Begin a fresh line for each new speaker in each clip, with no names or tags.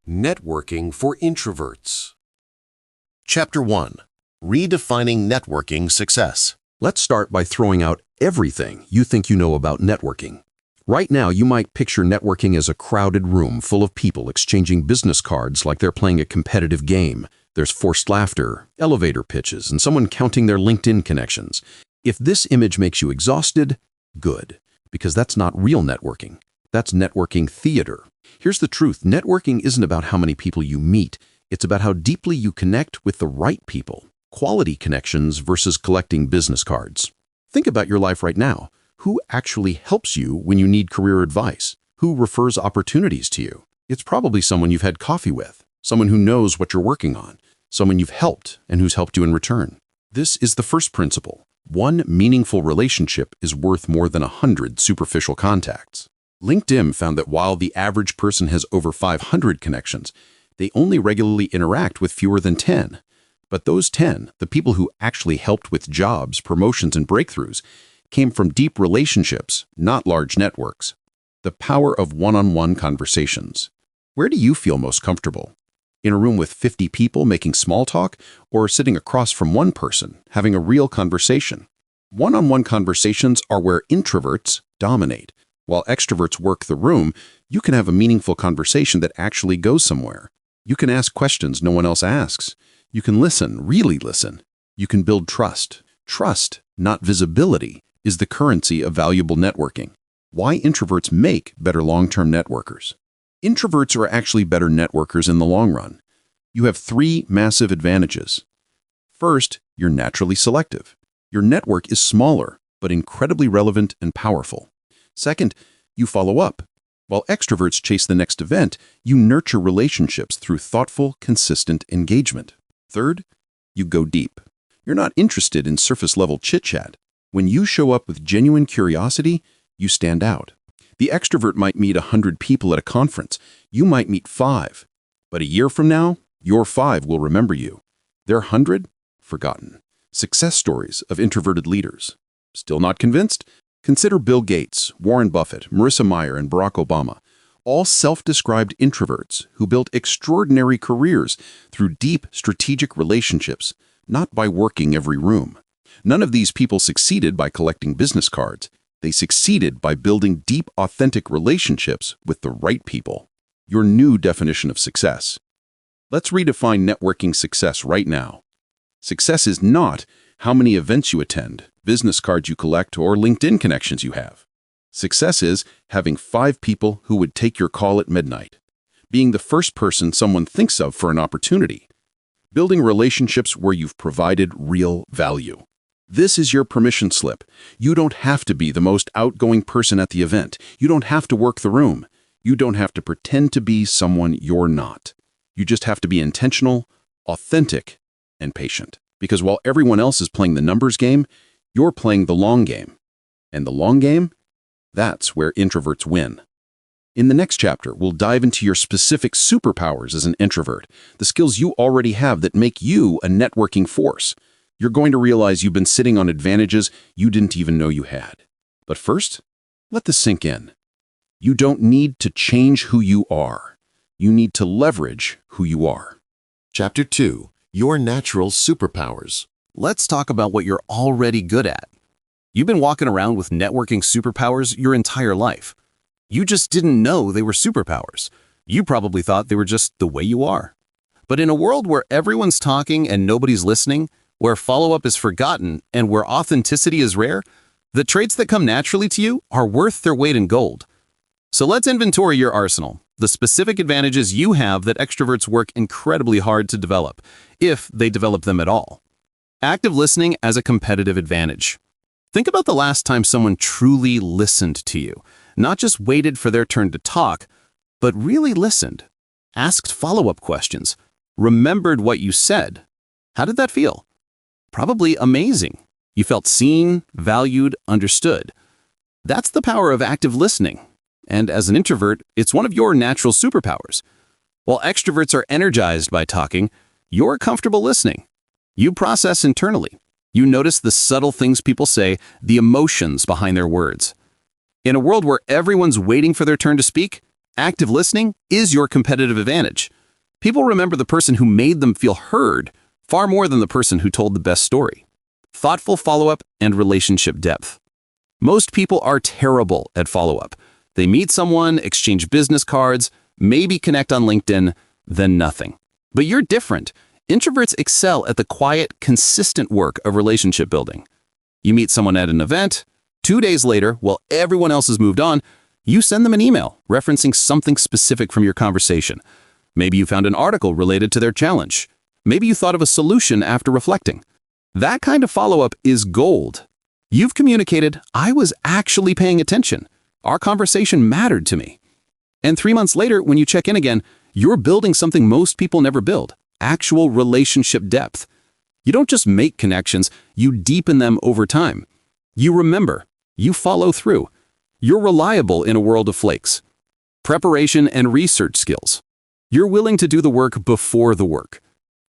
Networking for Introverts.
Chapter 1. Redefining Networking Success.
Let's start by throwing out everything you think you know about networking. Right now, you might picture networking as a crowded room full of people exchanging business cards like they're playing a competitive game. There's forced laughter, elevator pitches, and someone counting their LinkedIn connections. If this image makes you exhausted, good, because that's not real networking. That's networking theater. Here's the truth. Networking isn't about how many people you meet. It's about how deeply you connect with the right people. Quality connections versus collecting business cards. Think about your life right now. Who actually helps you when you need career advice? Who refers opportunities to you? It's probably someone you've had coffee with, someone who knows what you're working on, someone you've helped and who's helped you in return. This is the first principle. One meaningful relationship is worth more than 100 superficial contacts. LinkedIn found that while the average person has over 500 connections, they only regularly interact with fewer than 10. But those 10, the people who actually helped with jobs, promotions, and breakthroughs, came from deep relationships, not large networks. The power of one-on-one conversations. Where do you feel most comfortable? In a room with 50 people making small talk, or sitting across from one person, having a real conversation? One-on-one conversations are where introverts dominate. While extroverts work the room, you can have a meaningful conversation that actually goes somewhere. You can ask questions no one else asks. You can listen, really listen. You can build trust. Trust, not visibility, is the currency of valuable networking. Why introverts make better long-term networkers. Introverts are actually better networkers in the long run. You have 3 massive advantages. First, you're naturally selective. Your network is smaller, but incredibly relevant and powerful. Second, you follow up. While extroverts chase the next event, you nurture relationships through thoughtful, consistent engagement. Third, you go deep. You're not interested in surface-level chit-chat. When you show up with genuine curiosity, you stand out. The extrovert might meet 100 people at a conference. You might meet 5. But a year from now, your 5 will remember you. Their 100? Forgotten. Success stories of introverted leaders. Still not convinced? Consider Bill Gates, Warren Buffett, Marissa Mayer, and Barack Obama, all self-described introverts who built extraordinary careers through deep strategic relationships, not by working every room. None of these people succeeded by collecting business cards. They succeeded by building deep, authentic relationships with the right people. Your new definition of success. Let's redefine networking success right now. Success is not how many events you attend, business cards you collect, or LinkedIn connections you have. Success is having 5 people who would take your call at midnight, being the first person someone thinks of for an opportunity, building relationships where you've provided real value. This is your permission slip. You don't have to be the most outgoing person at the event. You don't have to work the room. You don't have to pretend to be someone you're not. You just have to be intentional, authentic, and patient. Because while everyone else is playing the numbers game, you're playing the long game. And the long game? That's where introverts win. In the next chapter, we'll dive into your specific superpowers as an introvert, the skills you already have that make you a networking force. You're going to realize you've been sitting on advantages you didn't even know you had. But first, let this sink in. You don't need to change who you are. You need to leverage who you are.
Chapter 2. Your natural superpowers.
Let's talk about what you're already good at. You've been walking around with networking superpowers your entire life. You just didn't know they were superpowers. You probably thought they were just the way you are. But in a world where everyone's talking and nobody's listening, where follow-up is forgotten, and where authenticity is rare, the traits that come naturally to you are worth their weight in gold. So let's inventory your arsenal, the specific advantages you have that extroverts work incredibly hard to develop, if they develop them at all. Active listening as a competitive advantage. Think about the last time someone truly listened to you, not just waited for their turn to talk, but really listened, asked follow-up questions, remembered what you said. How did that feel? Probably amazing. You felt seen, valued, understood. That's the power of active listening. And as an introvert, it's one of your natural superpowers. While extroverts are energized by talking, you're comfortable listening. You process internally. You notice the subtle things people say, the emotions behind their words. In a world where everyone's waiting for their turn to speak, active listening is your competitive advantage. People remember the person who made them feel heard far more than the person who told the best story. Thoughtful follow-up and relationship depth. Most people are terrible at follow-up. They meet someone, exchange business cards, maybe connect on LinkedIn, then nothing. But you're different. Introverts excel at the quiet, consistent work of relationship building. You meet someone at an event. 2 days later, while everyone else has moved on, you send them an email referencing something specific from your conversation. Maybe you found an article related to their challenge. Maybe you thought of a solution after reflecting. That kind of follow-up is gold. You've communicated, I was actually paying attention. Our conversation mattered to me. And 3 months later, when you check in again, you're building something most people never build, actual relationship depth. You don't just make connections, you deepen them over time. You remember, you follow through. You're reliable in a world of flakes. Preparation and research skills. You're willing to do the work before the work.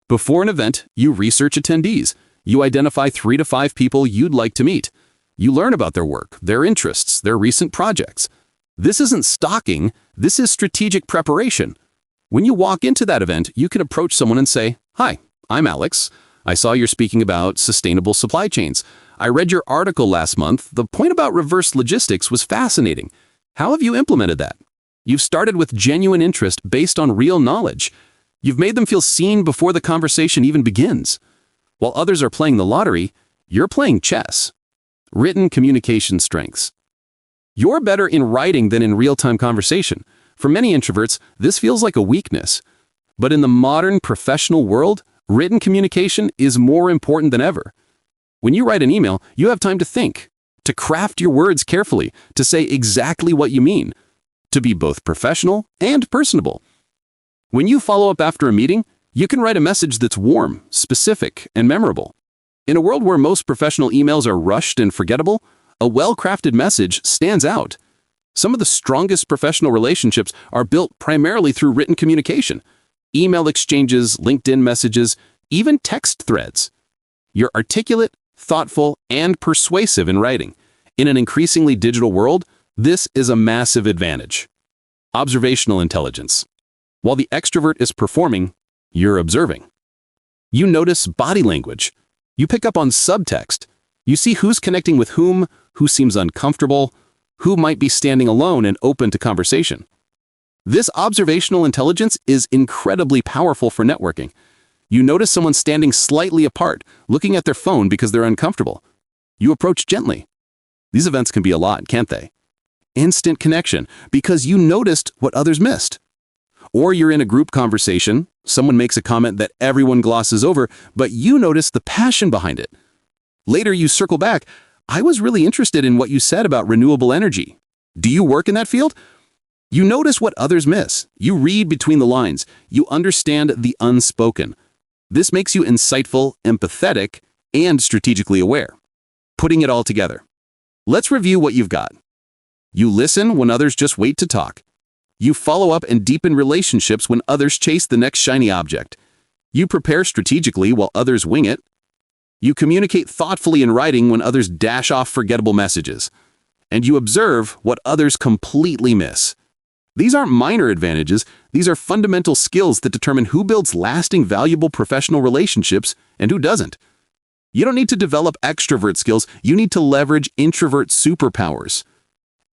Before an event, you research attendees. You identify 3 to 5 people you'd like to meet. You learn about their work, their interests, their recent projects. This isn't stalking, this is strategic preparation. When you walk into that event, you can approach someone and say, "Hi, I'm Alex. I saw you're speaking about sustainable supply chains. I read your article last month. The point about reverse logistics was fascinating. How have you implemented that?" You've started with genuine interest based on real knowledge. You've made them feel seen before the conversation even begins. While others are playing the lottery, you're playing chess. Written communication strengths. You're better in writing than in real-time conversation. For many introverts, this feels like a weakness. But in the modern professional world, written communication is more important than ever. When you write an email, you have time to think, to craft your words carefully, to say exactly what you mean, to be both professional and personable. When you follow up after a meeting, you can write a message that's warm, specific, and memorable. In a world where most professional emails are rushed and forgettable, a well-crafted message stands out. Some of the strongest professional relationships are built primarily through written communication. Email exchanges, LinkedIn messages, even text threads. You're articulate, thoughtful, and persuasive in writing. In an increasingly digital world, this is a massive advantage. Observational intelligence. While the extrovert is performing, you're observing. You notice body language. You pick up on subtext. You see who's connecting with whom, who seems uncomfortable, who might be standing alone and open to conversation. This observational intelligence is incredibly powerful for networking. You notice someone standing slightly apart, looking at their phone because they're uncomfortable. You approach gently. These events can be a lot, can't they? Instant connection, because you noticed what others missed. Or you're in a group conversation, someone makes a comment that everyone glosses over, but you notice the passion behind it. Later you circle back, "I was really interested in what you said about renewable energy. Do you work in that field?" You notice what others miss. You read between the lines. You understand the unspoken. This makes you insightful, empathetic, and strategically aware. Putting it all together. Let's review what you've got. You listen when others just wait to talk. You follow up and deepen relationships when others chase the next shiny object. You prepare strategically while others wing it. You communicate thoughtfully in writing when others dash off forgettable messages. And you observe what others completely miss. These aren't minor advantages, these are fundamental skills that determine who builds lasting, valuable professional relationships and who doesn't. You don't need to develop extrovert skills, you need to leverage introvert superpowers.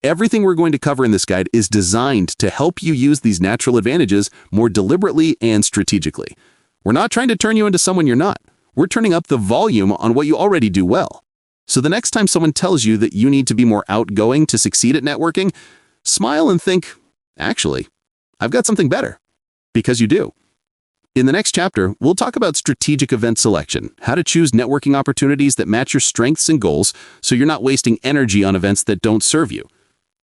Everything we're going to cover in this guide is designed to help you use these natural advantages more deliberately and strategically. We're not trying to turn you into someone you're not. We're turning up the volume on what you already do well. So the next time someone tells you that you need to be more outgoing to succeed at networking, smile and think, actually, I've got something better. Because you do. In the next chapter, we'll talk about strategic event selection, how to choose networking opportunities that match your strengths and goals so you're not wasting energy on events that don't serve you.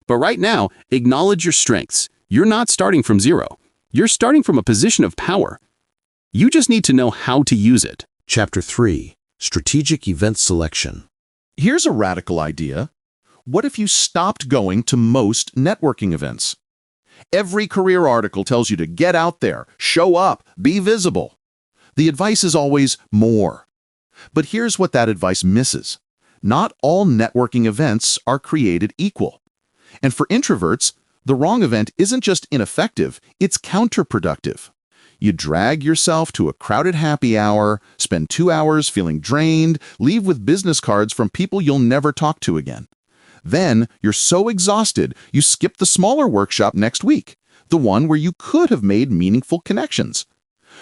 But right now, acknowledge your strengths. You're not starting from zero. You're starting from a position of power. You just need to know how to use it.
Chapter 3. Strategic Event Selection.
Here's a radical idea. What if you stopped going to most networking events? Every career article tells you to get out there, show up, be visible. The advice is always more. But here's what that advice misses. Not all networking events are created equal. And for introverts, the wrong event isn't just ineffective, it's counterproductive. You drag yourself to a crowded happy hour, spend 2 hours feeling drained, leave with business cards from people you'll never talk to again. Then, you're so exhausted, you skip the smaller workshop next week, the one where you could have made meaningful connections.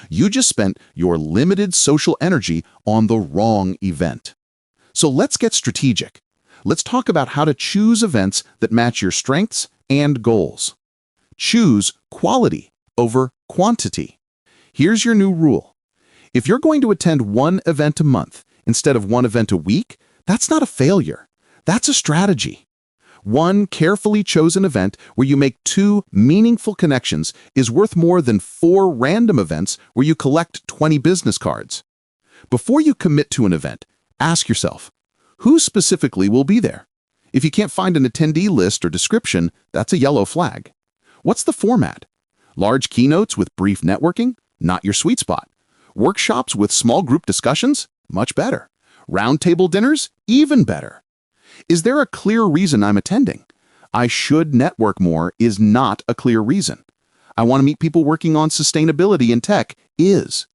You just spent your limited social energy on the wrong event. So let's get strategic. Let's talk about how to choose events that match your strengths and goals. Choose quality over quantity. Here's your new rule. If you're going to attend one event a month instead of one event a week, that's not a failure. That's a strategy. One carefully chosen event where you make 2 meaningful connections is worth more than 4 random events where you collect 20 business cards. Before you commit to an event, ask yourself, who specifically will be there? If you can't find an attendee list or description, that's a yellow flag. What's the format? Large keynotes with brief networking? Not your sweet spot. Workshops with small group discussions? Much better. Roundtable dinners? Even better. Is there a clear reason I'm attending? I should network more is not a clear reason. I want to meet people working on sustainability in tech is.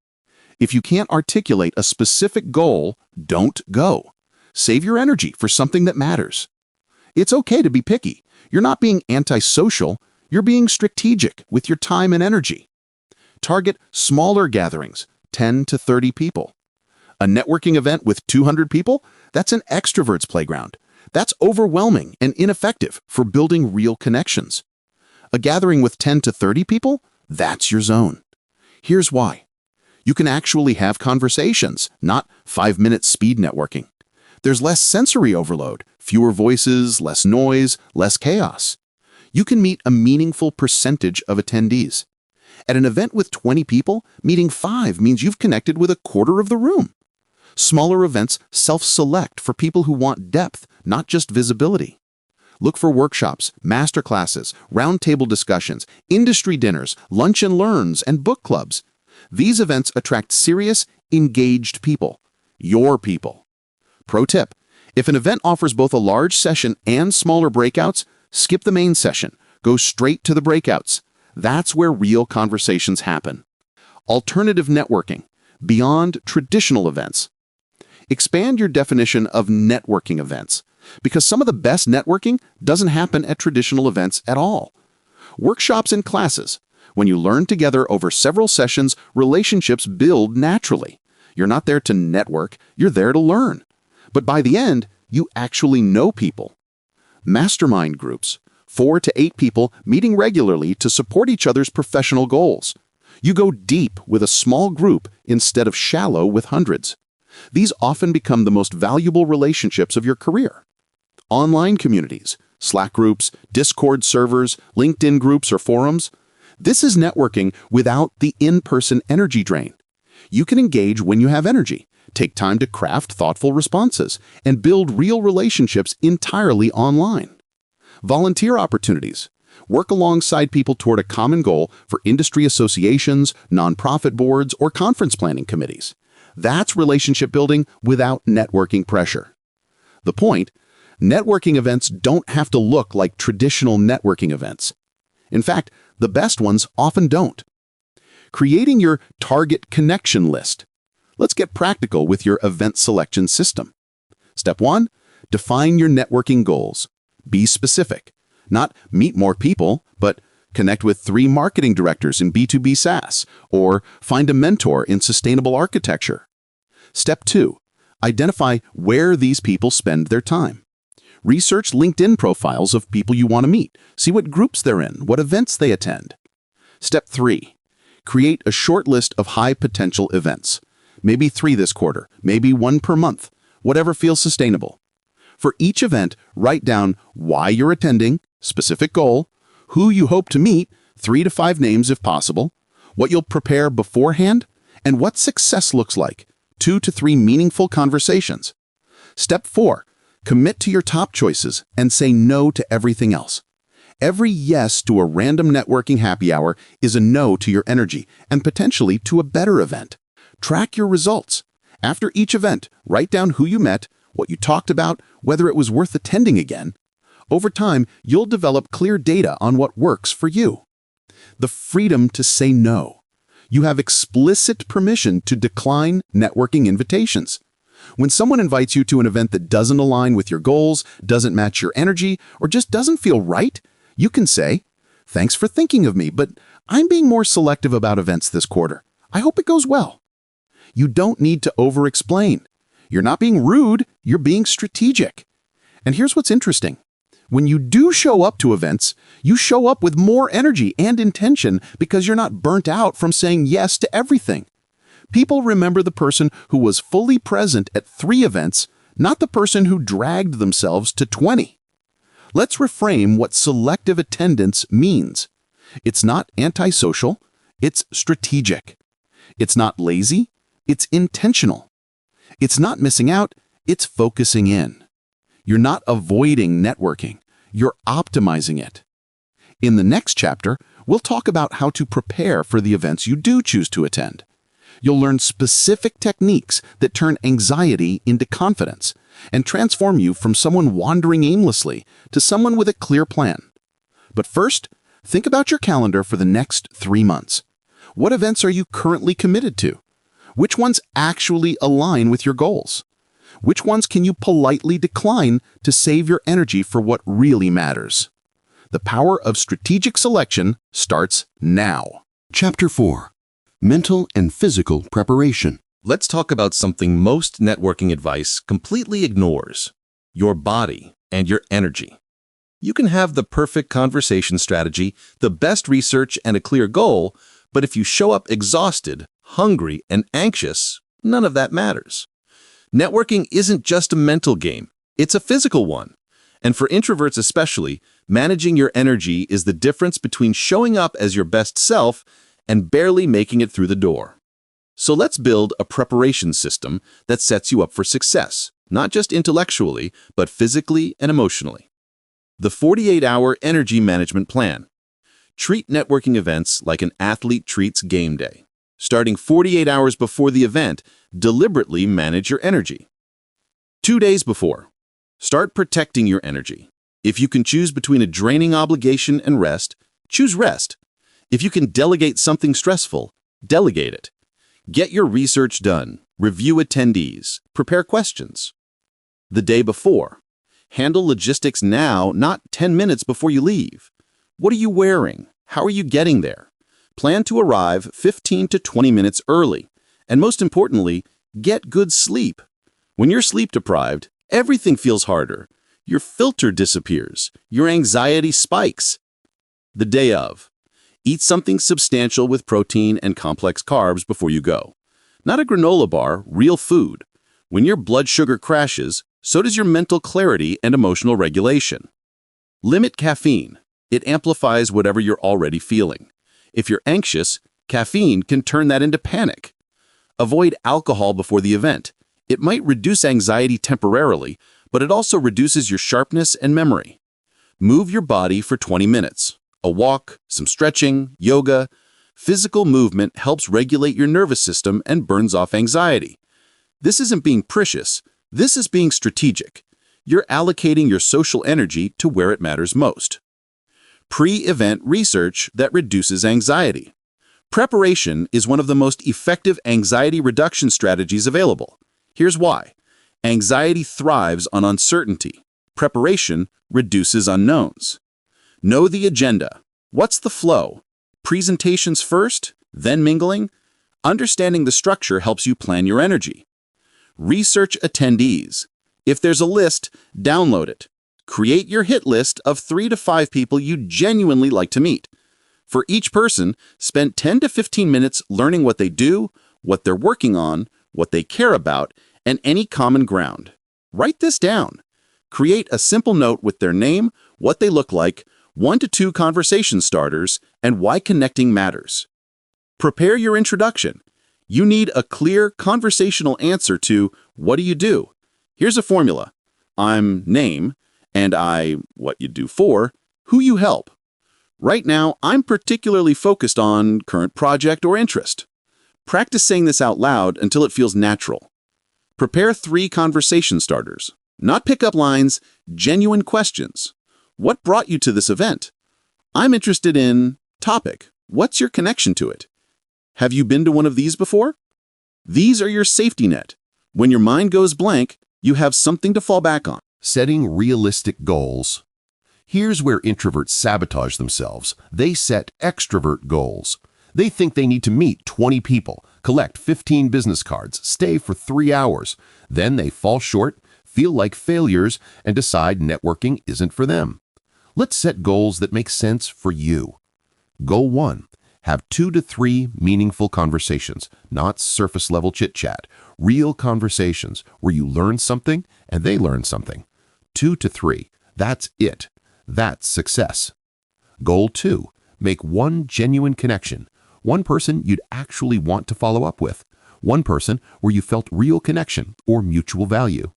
If you can't articulate a specific goal, don't go. Save your energy for something that matters. It's okay to be picky. You're not being antisocial. You're being strategic with your time and energy. Target smaller gatherings, 10 to 30 people. A networking event with 200 people? That's an extrovert's playground. That's overwhelming and ineffective for building real connections. A gathering with 10 to 30 people? That's your zone. Here's why. You can actually have conversations, not 5-minute speed networking. There's less sensory overload, fewer voices, less noise, less chaos. You can meet a meaningful percentage of attendees. At an event with 20 people, meeting 5 means you've connected with a quarter of the room. Smaller events self-select for people who want depth, not just visibility. Look for workshops, masterclasses, roundtable discussions, industry dinners, lunch and learns, and book clubs. These events attract serious, engaged people. Your people. Pro tip: if an event offers both a large session and smaller breakouts, skip the main session. Go straight to the breakouts. That's where real conversations happen. Alternative networking, beyond traditional events. Expand your definition of networking events, because some of the best networking doesn't happen at traditional events at all. Workshops and classes. When you learn together over several sessions, relationships build naturally. You're not there to network, you're there to learn. But by the end, you actually know people. Mastermind groups, 4 to 8 people meeting regularly to support each other's professional goals. You go deep with a small group instead of shallow with hundreds. These often become the most valuable relationships of your career. Online communities, Slack groups, Discord servers, LinkedIn groups or forums. This is networking without the in-person energy drain. You can engage when you have energy, take time to craft thoughtful responses, and build real relationships entirely online. Volunteer opportunities. Work alongside people toward a common goal for industry associations, nonprofit boards, or conference planning committees. That's relationship building without networking pressure. The point: networking events don't have to look like traditional networking events. In fact, the best ones often don't. Creating your target connection list. Let's get practical with your event selection system. Step 1, define your networking goals. Be specific. Not meet more people, but connect with 3 marketing directors in B2B SaaS, or find a mentor in sustainable architecture. Step 2, identify where these people spend their time. Research LinkedIn profiles of people you want to meet. See what groups they're in, what events they attend. Step 3, create a short list of high-potential events. Maybe 3 this quarter, maybe 1 per month, whatever feels sustainable. For each event, write down why you're attending, specific goal, who you hope to meet, 3 to 5 names if possible, what you'll prepare beforehand, and what success looks like, 2 to 3 meaningful conversations. Step 4, commit to your top choices and say no to everything else. Every yes to a random networking happy hour is a no to your energy and potentially to a better event. Track your results. After each event, write down who you met, what you talked about, whether it was worth attending again. Over time, you'll develop clear data on what works for you. The freedom to say no. You have explicit permission to decline networking invitations. When someone invites you to an event that doesn't align with your goals, doesn't match your energy, or just doesn't feel right, you can say, "Thanks for thinking of me, but I'm being more selective about events this quarter. I hope it goes well." You don't need to over-explain. You're not being rude, you're being strategic. And here's what's interesting. When you do show up to events, you show up with more energy and intention because you're not burnt out from saying yes to everything. People remember the person who was fully present at 3 events, not the person who dragged themselves to 20. Let's reframe what selective attendance means. It's not antisocial, it's strategic. It's not lazy, it's intentional. It's not missing out, it's focusing in. You're not avoiding networking, you're optimizing it. In the next chapter, we'll talk about how to prepare for the events you do choose to attend. You'll learn specific techniques that turn anxiety into confidence and transform you from someone wandering aimlessly to someone with a clear plan. But first, think about your calendar for the next 3 months. What events are you currently committed to? Which ones actually align with your goals? Which ones can you politely decline to save your energy for what really matters? The power of strategic selection starts now.
Chapter 4. Mental and Physical Preparation.
Let's talk about something most networking advice completely ignores: your body and your energy. You can have the perfect conversation strategy, the best research, and a clear goal, but if you show up exhausted, hungry, and anxious, none of that matters. Networking isn't just a mental game, it's a physical one. And for introverts especially, managing your energy is the difference between showing up as your best self and barely making it through the door. So let's build a preparation system that sets you up for success, not just intellectually, but physically and emotionally. The 48-hour energy management plan. Treat networking events like an athlete treats game day. Starting 48 hours before the event, deliberately manage your energy. 2 days before, start protecting your energy. If you can choose between a draining obligation and rest, choose rest. If you can delegate something stressful, delegate it. Get your research done, review attendees, prepare questions. The day before, handle logistics now, not 10 minutes before you leave. What are you wearing? How are you getting there? Plan to arrive 15 to 20 minutes early. And most importantly, get good sleep. When you're sleep deprived, everything feels harder. Your filter disappears. Your anxiety spikes. The day of. Eat something substantial with protein and complex carbs before you go. Not a granola bar, real food. When your blood sugar crashes, so does your mental clarity and emotional regulation. Limit caffeine. It amplifies whatever you're already feeling. If you're anxious, caffeine can turn that into panic. Avoid alcohol before the event. It might reduce anxiety temporarily, but it also reduces your sharpness and memory. Move your body for 20 minutes. A walk, some stretching, yoga. Physical movement helps regulate your nervous system and burns off anxiety. This isn't being precious. This is being strategic. You're allocating your social energy to where it matters most. Pre-event research that reduces anxiety. Preparation is one of the most effective anxiety reduction strategies available. Here's why. Anxiety thrives on uncertainty. Preparation reduces unknowns. Know the agenda. What's the flow? Presentations first, then mingling? Understanding the structure helps you plan your energy. Research attendees. If there's a list, download it. Create your hit list of 3 to 5 people you genuinely like to meet. For each person, spend 10 to 15 minutes learning what they do, what they're working on, what they care about, and any common ground. Write this down. Create a simple note with their name, what they look like, 1 to 2 conversation starters, and why connecting matters. Prepare your introduction. You need a clear conversational answer to, what do you do? Here's a formula. I'm name, and I, what you do for, who you help. Right now, I'm particularly focused on current project or interest. Practice saying this out loud until it feels natural. Prepare 3 conversation starters. Not pickup lines, genuine questions. What brought you to this event? I'm interested in topic. What's your connection to it?
Have you been to one of these before? These are your safety net. When your mind goes blank, you have something to fall back on.
Setting realistic goals. Here's where introverts sabotage themselves. They set extrovert goals. They think they need to meet 20 people, collect 15 business cards, stay for 3 hours. Then they fall short, feel like failures, and decide networking isn't for them. Let's set goals that make sense for you. Goal 1. Have 2 to 3 meaningful conversations, not surface-level chit-chat. Real conversations where you learn something and they learn something. 2 to 3. That's it. That's success. Goal 2. Make 1 genuine connection. 1 person you'd actually want to follow up with. 1 person where you felt real connection or mutual value.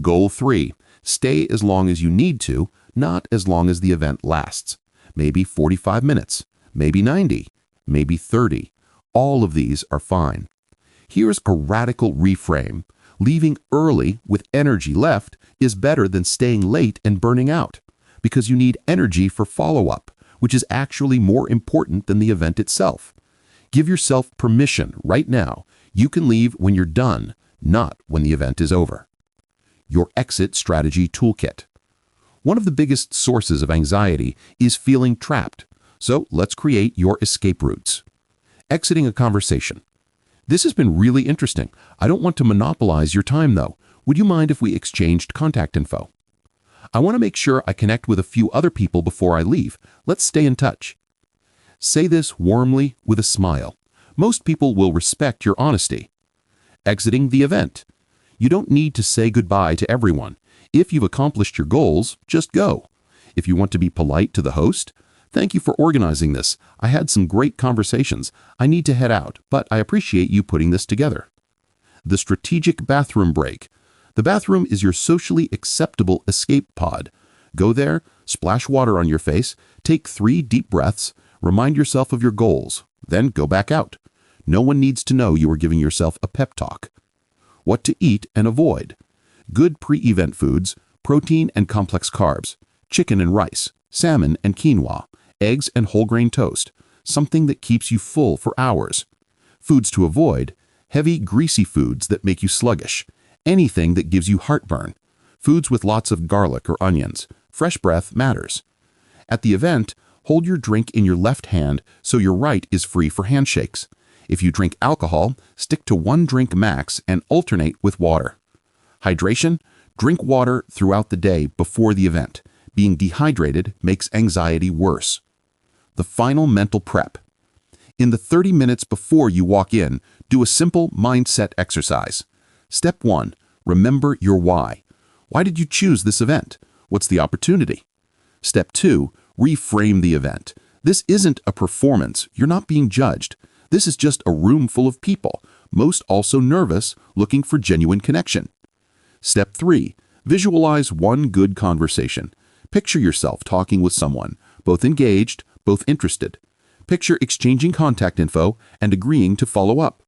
Goal 3. Stay as long as you need to, not as long as the event lasts. Maybe 45 minutes, maybe 90, maybe 30. All of these are fine. Here's a radical reframe. Leaving early with energy left is better than staying late and burning out, because you need energy for follow-up, which is actually more important than the event itself. Give yourself permission right now. You can leave when you're done, not when the event is over. Your exit strategy toolkit. One of the biggest sources of anxiety is feeling trapped. So let's create your escape routes. Exiting a conversation. This has been really interesting. I don't want to monopolize your time though. Would you mind if we exchanged contact info? I want to make sure I connect with a few other people before I leave. Let's stay in touch. Say this warmly with a smile. Most people will respect your honesty. Exiting the event. You don't need to say goodbye to everyone. If you've accomplished your goals, just go. If you want to be polite to the host, thank you for organizing this. I had some great conversations. I need to head out, but I appreciate you putting this together. The strategic bathroom break. The bathroom is your socially acceptable escape pod. Go there, splash water on your face, take 3 deep breaths, remind yourself of your goals, then go back out. No one needs to know you are giving yourself a pep talk. What to eat and avoid. Good pre-event foods, protein and complex carbs, chicken and rice, salmon and quinoa, eggs and whole grain toast, something that keeps you full for hours. Foods to avoid, heavy, greasy foods that make you sluggish, anything that gives you heartburn, foods with lots of garlic or onions, fresh breath matters. At the event, hold your drink in your left hand so your right is free for handshakes. If you drink alcohol, stick to 1 drink max and alternate with water. Hydration, drink water throughout the day before the event. Being dehydrated makes anxiety worse. The final mental prep. In the 30 minutes before you walk in, do a simple mindset exercise. Step 1, remember your why. Why did you choose this event? What's the opportunity? Step 2, reframe the event. This isn't a performance. You're not being judged. This is just a room full of people, most also nervous, looking for genuine connection. Step 3, visualize 1 good conversation. Picture yourself talking with someone, both engaged, both interested. Picture exchanging contact info and agreeing to follow up.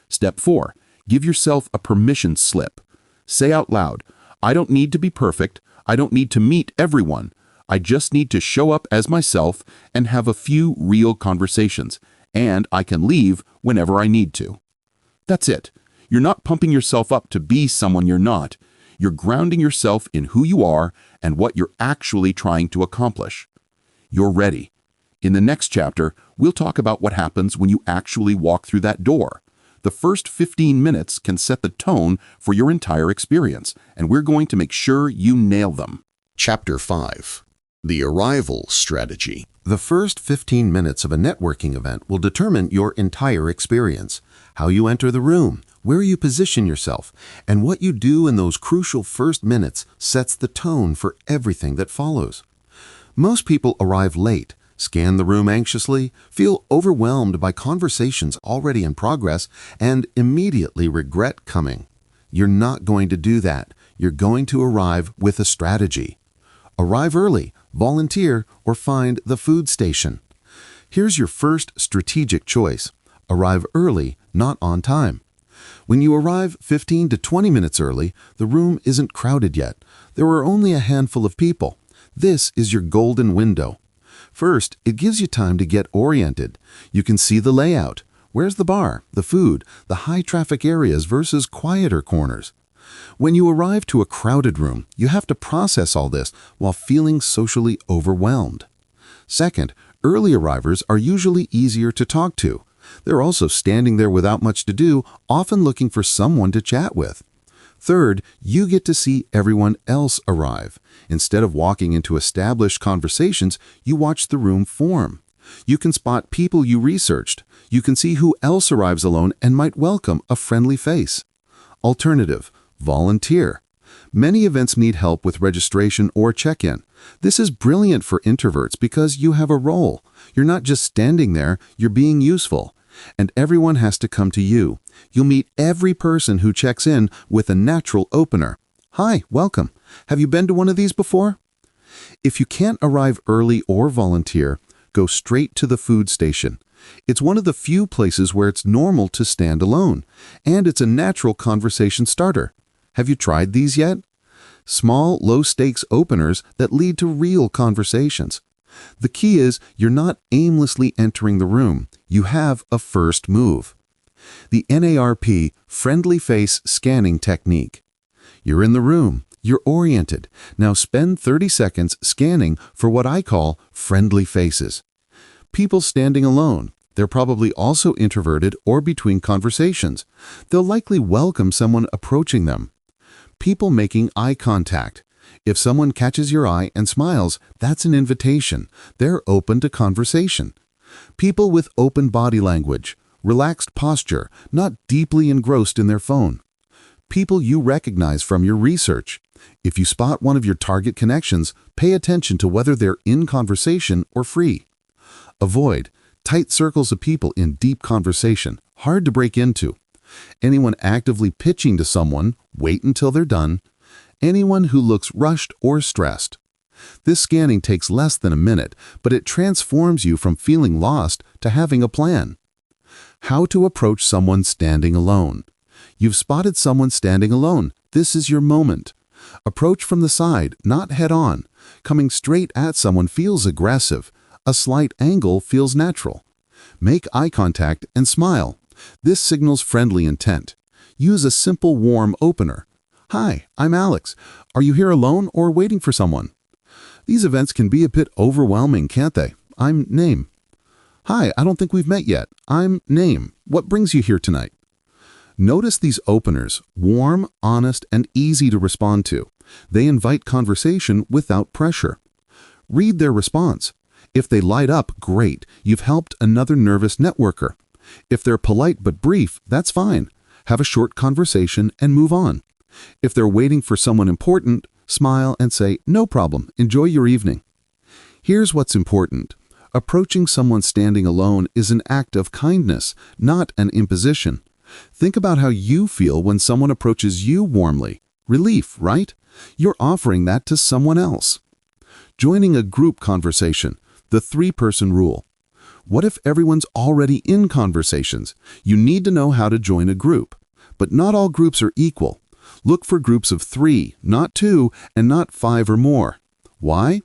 Step 4, give yourself a permission slip. Say out loud, I don't need to be perfect. I don't need to meet everyone. I just need to show up as myself and have a few real conversations, and I can leave whenever I need to. That's it. You're not pumping yourself up to be someone you're not. You're grounding yourself in who you are and what you're actually trying to accomplish. You're ready. In the next chapter, we'll talk about what happens when you actually walk through that door. The first 15 minutes can set the tone for your entire experience, and we're going to make sure you nail them. Chapter 5. The Arrival Strategy. The first 15 minutes of a networking event will determine your entire experience. How you enter the room, where you position yourself, and what you do in those crucial first minutes sets the tone for everything that follows. Most people arrive late, scan the room anxiously, feel overwhelmed by conversations already in progress, and immediately regret coming. You're not going to do that. You're going to arrive with a strategy. Arrive early, volunteer, or find the food station. Here's your first strategic choice. Arrive early, not on time. When you arrive 15 to 20 minutes early, the room isn't crowded yet. There are only a handful of people. This is your golden window. First, it gives you time to get oriented. You can see the layout, Where's the bar, the food, the high-traffic areas versus quieter corners? When you arrive to a crowded room, you have to process all this while feeling socially overwhelmed. Second, early arrivers are usually easier to talk to. They're also standing there without much to do, often looking for someone to chat with. Third, you get to see everyone else arrive. Instead of walking into established conversations, you watch the room form. You can spot people you researched. You can see who else arrives alone and might welcome a friendly face. Alternative, volunteer. Many events need help with registration or check-in. This is brilliant for introverts because you have a role. You're not just standing there, you're being useful. And everyone has to come to you. You'll meet every person who checks in with a natural opener. Hi, welcome. Have you been to one of these before? If you can't arrive early or volunteer, go straight to the food station. It's one of the few places where it's normal to stand alone, and it's a natural conversation starter. Have you tried these yet? Small, low-stakes openers that lead to real conversations. The key is you're not aimlessly entering the room. You have a first move. The NARP Friendly Face Scanning Technique. You're in the room. You're oriented. Now spend 30 seconds scanning for what I call friendly faces. People standing alone. They're probably also introverted or between conversations. They'll likely welcome someone approaching them. People making eye contact. If someone catches your eye and smiles, that's an invitation. They're open to conversation. People with open body language, relaxed posture, not deeply engrossed in their phone. People you recognize from your research. If you spot one of your target connections, pay attention to whether they're in conversation or free. Avoid tight circles of people in deep conversation, hard to break into. Anyone actively pitching to someone, wait until they're done. Anyone who looks rushed or stressed. This scanning takes less than a minute, but it transforms you from feeling lost to having a plan. How to approach someone standing alone. You've spotted someone standing alone. This is your moment. Approach from the side, not head-on. Coming straight at someone feels aggressive. A slight angle feels natural. Make eye contact and smile. This signals friendly intent. Use a simple warm opener. Hi, I'm Alex. Are you here alone or waiting for someone? These events can be a bit overwhelming, can't they? I'm Name. Hi, I don't think we've met yet. I'm Name. What brings you here tonight? Notice these openers, warm, honest, and easy to respond to. They invite conversation without pressure. Read their response. If they light up, great. You've helped another nervous networker. If they're polite but brief, that's fine. Have a short conversation and move on. If they're waiting for someone important, smile and say, "No problem, enjoy your evening." Here's what's important. Approaching someone standing alone is an act of kindness, not an imposition. Think about how you feel when someone approaches you warmly. Relief, right? You're offering that to someone else. Joining a group conversation, the 3-person rule. What if everyone's already in conversations? You need to know how to join a group. But not all groups are equal. Look for groups of 3, not 2, and not 5 or more. Why?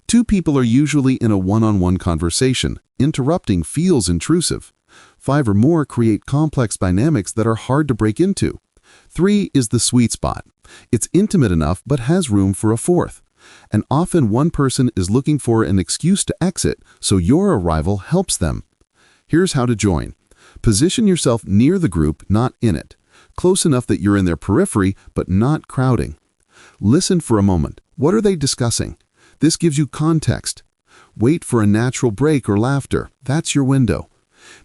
2 people are usually in a one-on-one conversation. Interrupting feels intrusive. 5 or more create complex dynamics that are hard to break into. 3 is the sweet spot. It's intimate enough but has room for a 4th. And often one person is looking for an excuse to exit, so your arrival helps them. Here's how to join. Position yourself near the group, not in it. Close enough that you're in their periphery, but not crowding. Listen for a moment. What are they discussing? This gives you context. Wait for a natural break or laughter. That's your window.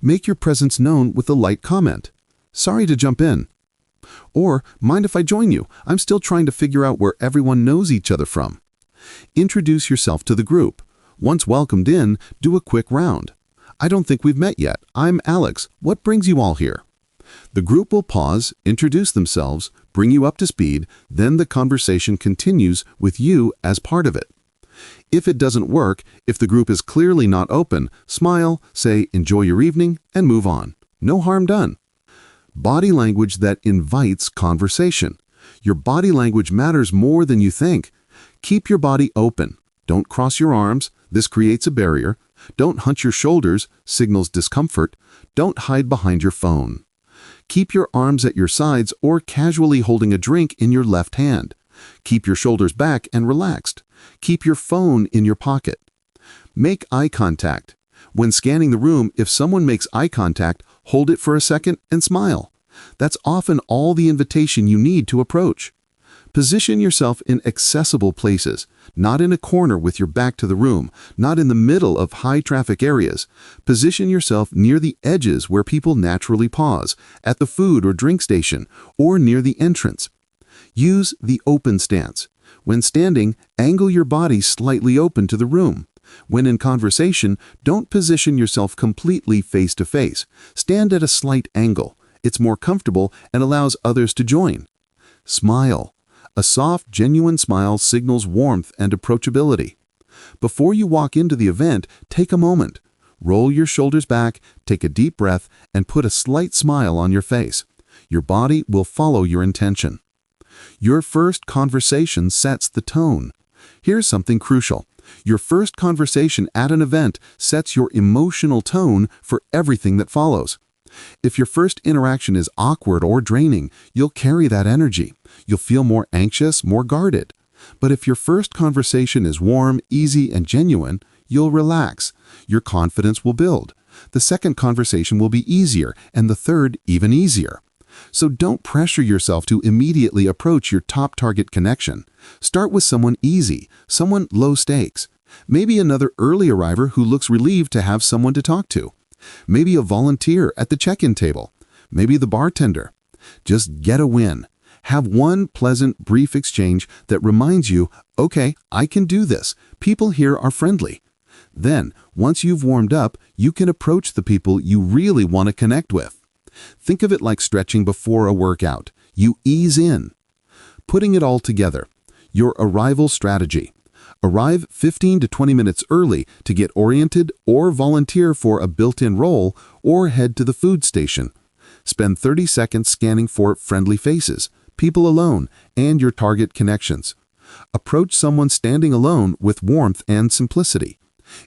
Make your presence known with a light comment. Sorry to jump in. Or, mind if I join you? I'm still trying to figure out where everyone knows each other from. Introduce yourself to the group. Once welcomed in, do a quick round. I don't think we've met yet. I'm Alex. What brings you all here? The group will pause, introduce themselves, bring you up to speed, then the conversation continues with you as part of it. If it doesn't work, if the group is clearly not open, smile, say enjoy your evening, and move on. No harm done. Body language that invites conversation. Your body language matters more than you think. Keep your body open. Don't cross your arms. This creates a barrier. Don't hunch your shoulders, signals discomfort. Don't hide behind your phone. Keep your arms at your sides or casually holding a drink in your left hand. Keep your shoulders back and relaxed. Keep your phone in your pocket. Make eye contact. When scanning the room, if someone makes eye contact, hold it for a second and smile. That's often all the invitation you need to approach. Position yourself in accessible places, not in a corner with your back to the room, not in the middle of high-traffic areas. Position yourself near the edges where people naturally pause, at the food or drink station, or near the entrance. Use the open stance. When standing, angle your body slightly open to the room. When in conversation, don't position yourself completely face-to-face. Stand at a slight angle. It's more comfortable and allows others to join. Smile. A soft, genuine smile signals warmth and approachability. Before you walk into the event, take a moment. Roll your shoulders back, take a deep breath, and put a slight smile on your face. Your body will follow your intention. Your first conversation sets the tone. Here's something crucial. Your first conversation at an event sets your emotional tone for everything that follows. If your first interaction is awkward or draining, you'll carry that energy. You'll feel more anxious, more guarded. But if your first conversation is warm, easy, and genuine, you'll relax. Your confidence will build. The second conversation will be easier, and the third even easier. So don't pressure yourself to immediately approach your top target connection. Start with someone easy, someone low stakes. Maybe another early arriver who looks relieved to have someone to talk to. Maybe a volunteer at the check-in table. Maybe the bartender. Just get a win. Have one pleasant, brief exchange that reminds you, okay, I can do this. People here are friendly. Then, once you've warmed up, you can approach the people you really want to connect with. Think of it like stretching before a workout. You ease in. Putting it all together. Your arrival strategy. Arrive 15 to 20 minutes early to get oriented or volunteer for a built-in role or head to the food station. Spend 30 seconds scanning for friendly faces, people alone, and your target connections. Approach someone standing alone with warmth and simplicity.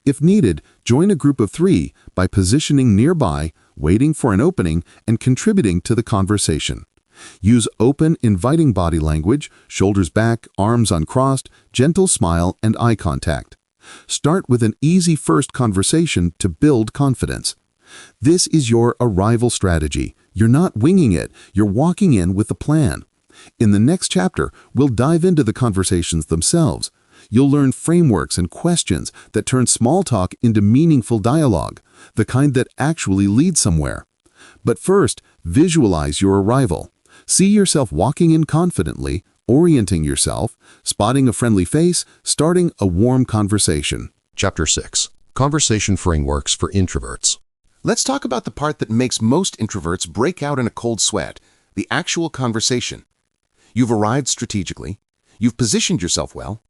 If needed, join a group of 3 by positioning nearby, waiting for an opening, and contributing to the conversation. Use open, inviting body language, shoulders back, arms uncrossed, gentle smile, and eye contact. Start with an easy first conversation to build confidence. This is your arrival strategy. You're not winging it, you're walking in with a plan. In the next chapter, we'll dive into the conversations themselves. You'll learn frameworks and questions that turn small talk into meaningful dialogue, the kind that actually leads somewhere. But first, visualize your arrival. See yourself walking in confidently, orienting yourself, spotting a friendly face, starting a warm conversation.
Chapter 6. Conversation Frameworks for Introverts.
Let's talk about the part that makes most introverts break out in a cold sweat, the actual conversation. You've arrived strategically, you've positioned yourself well,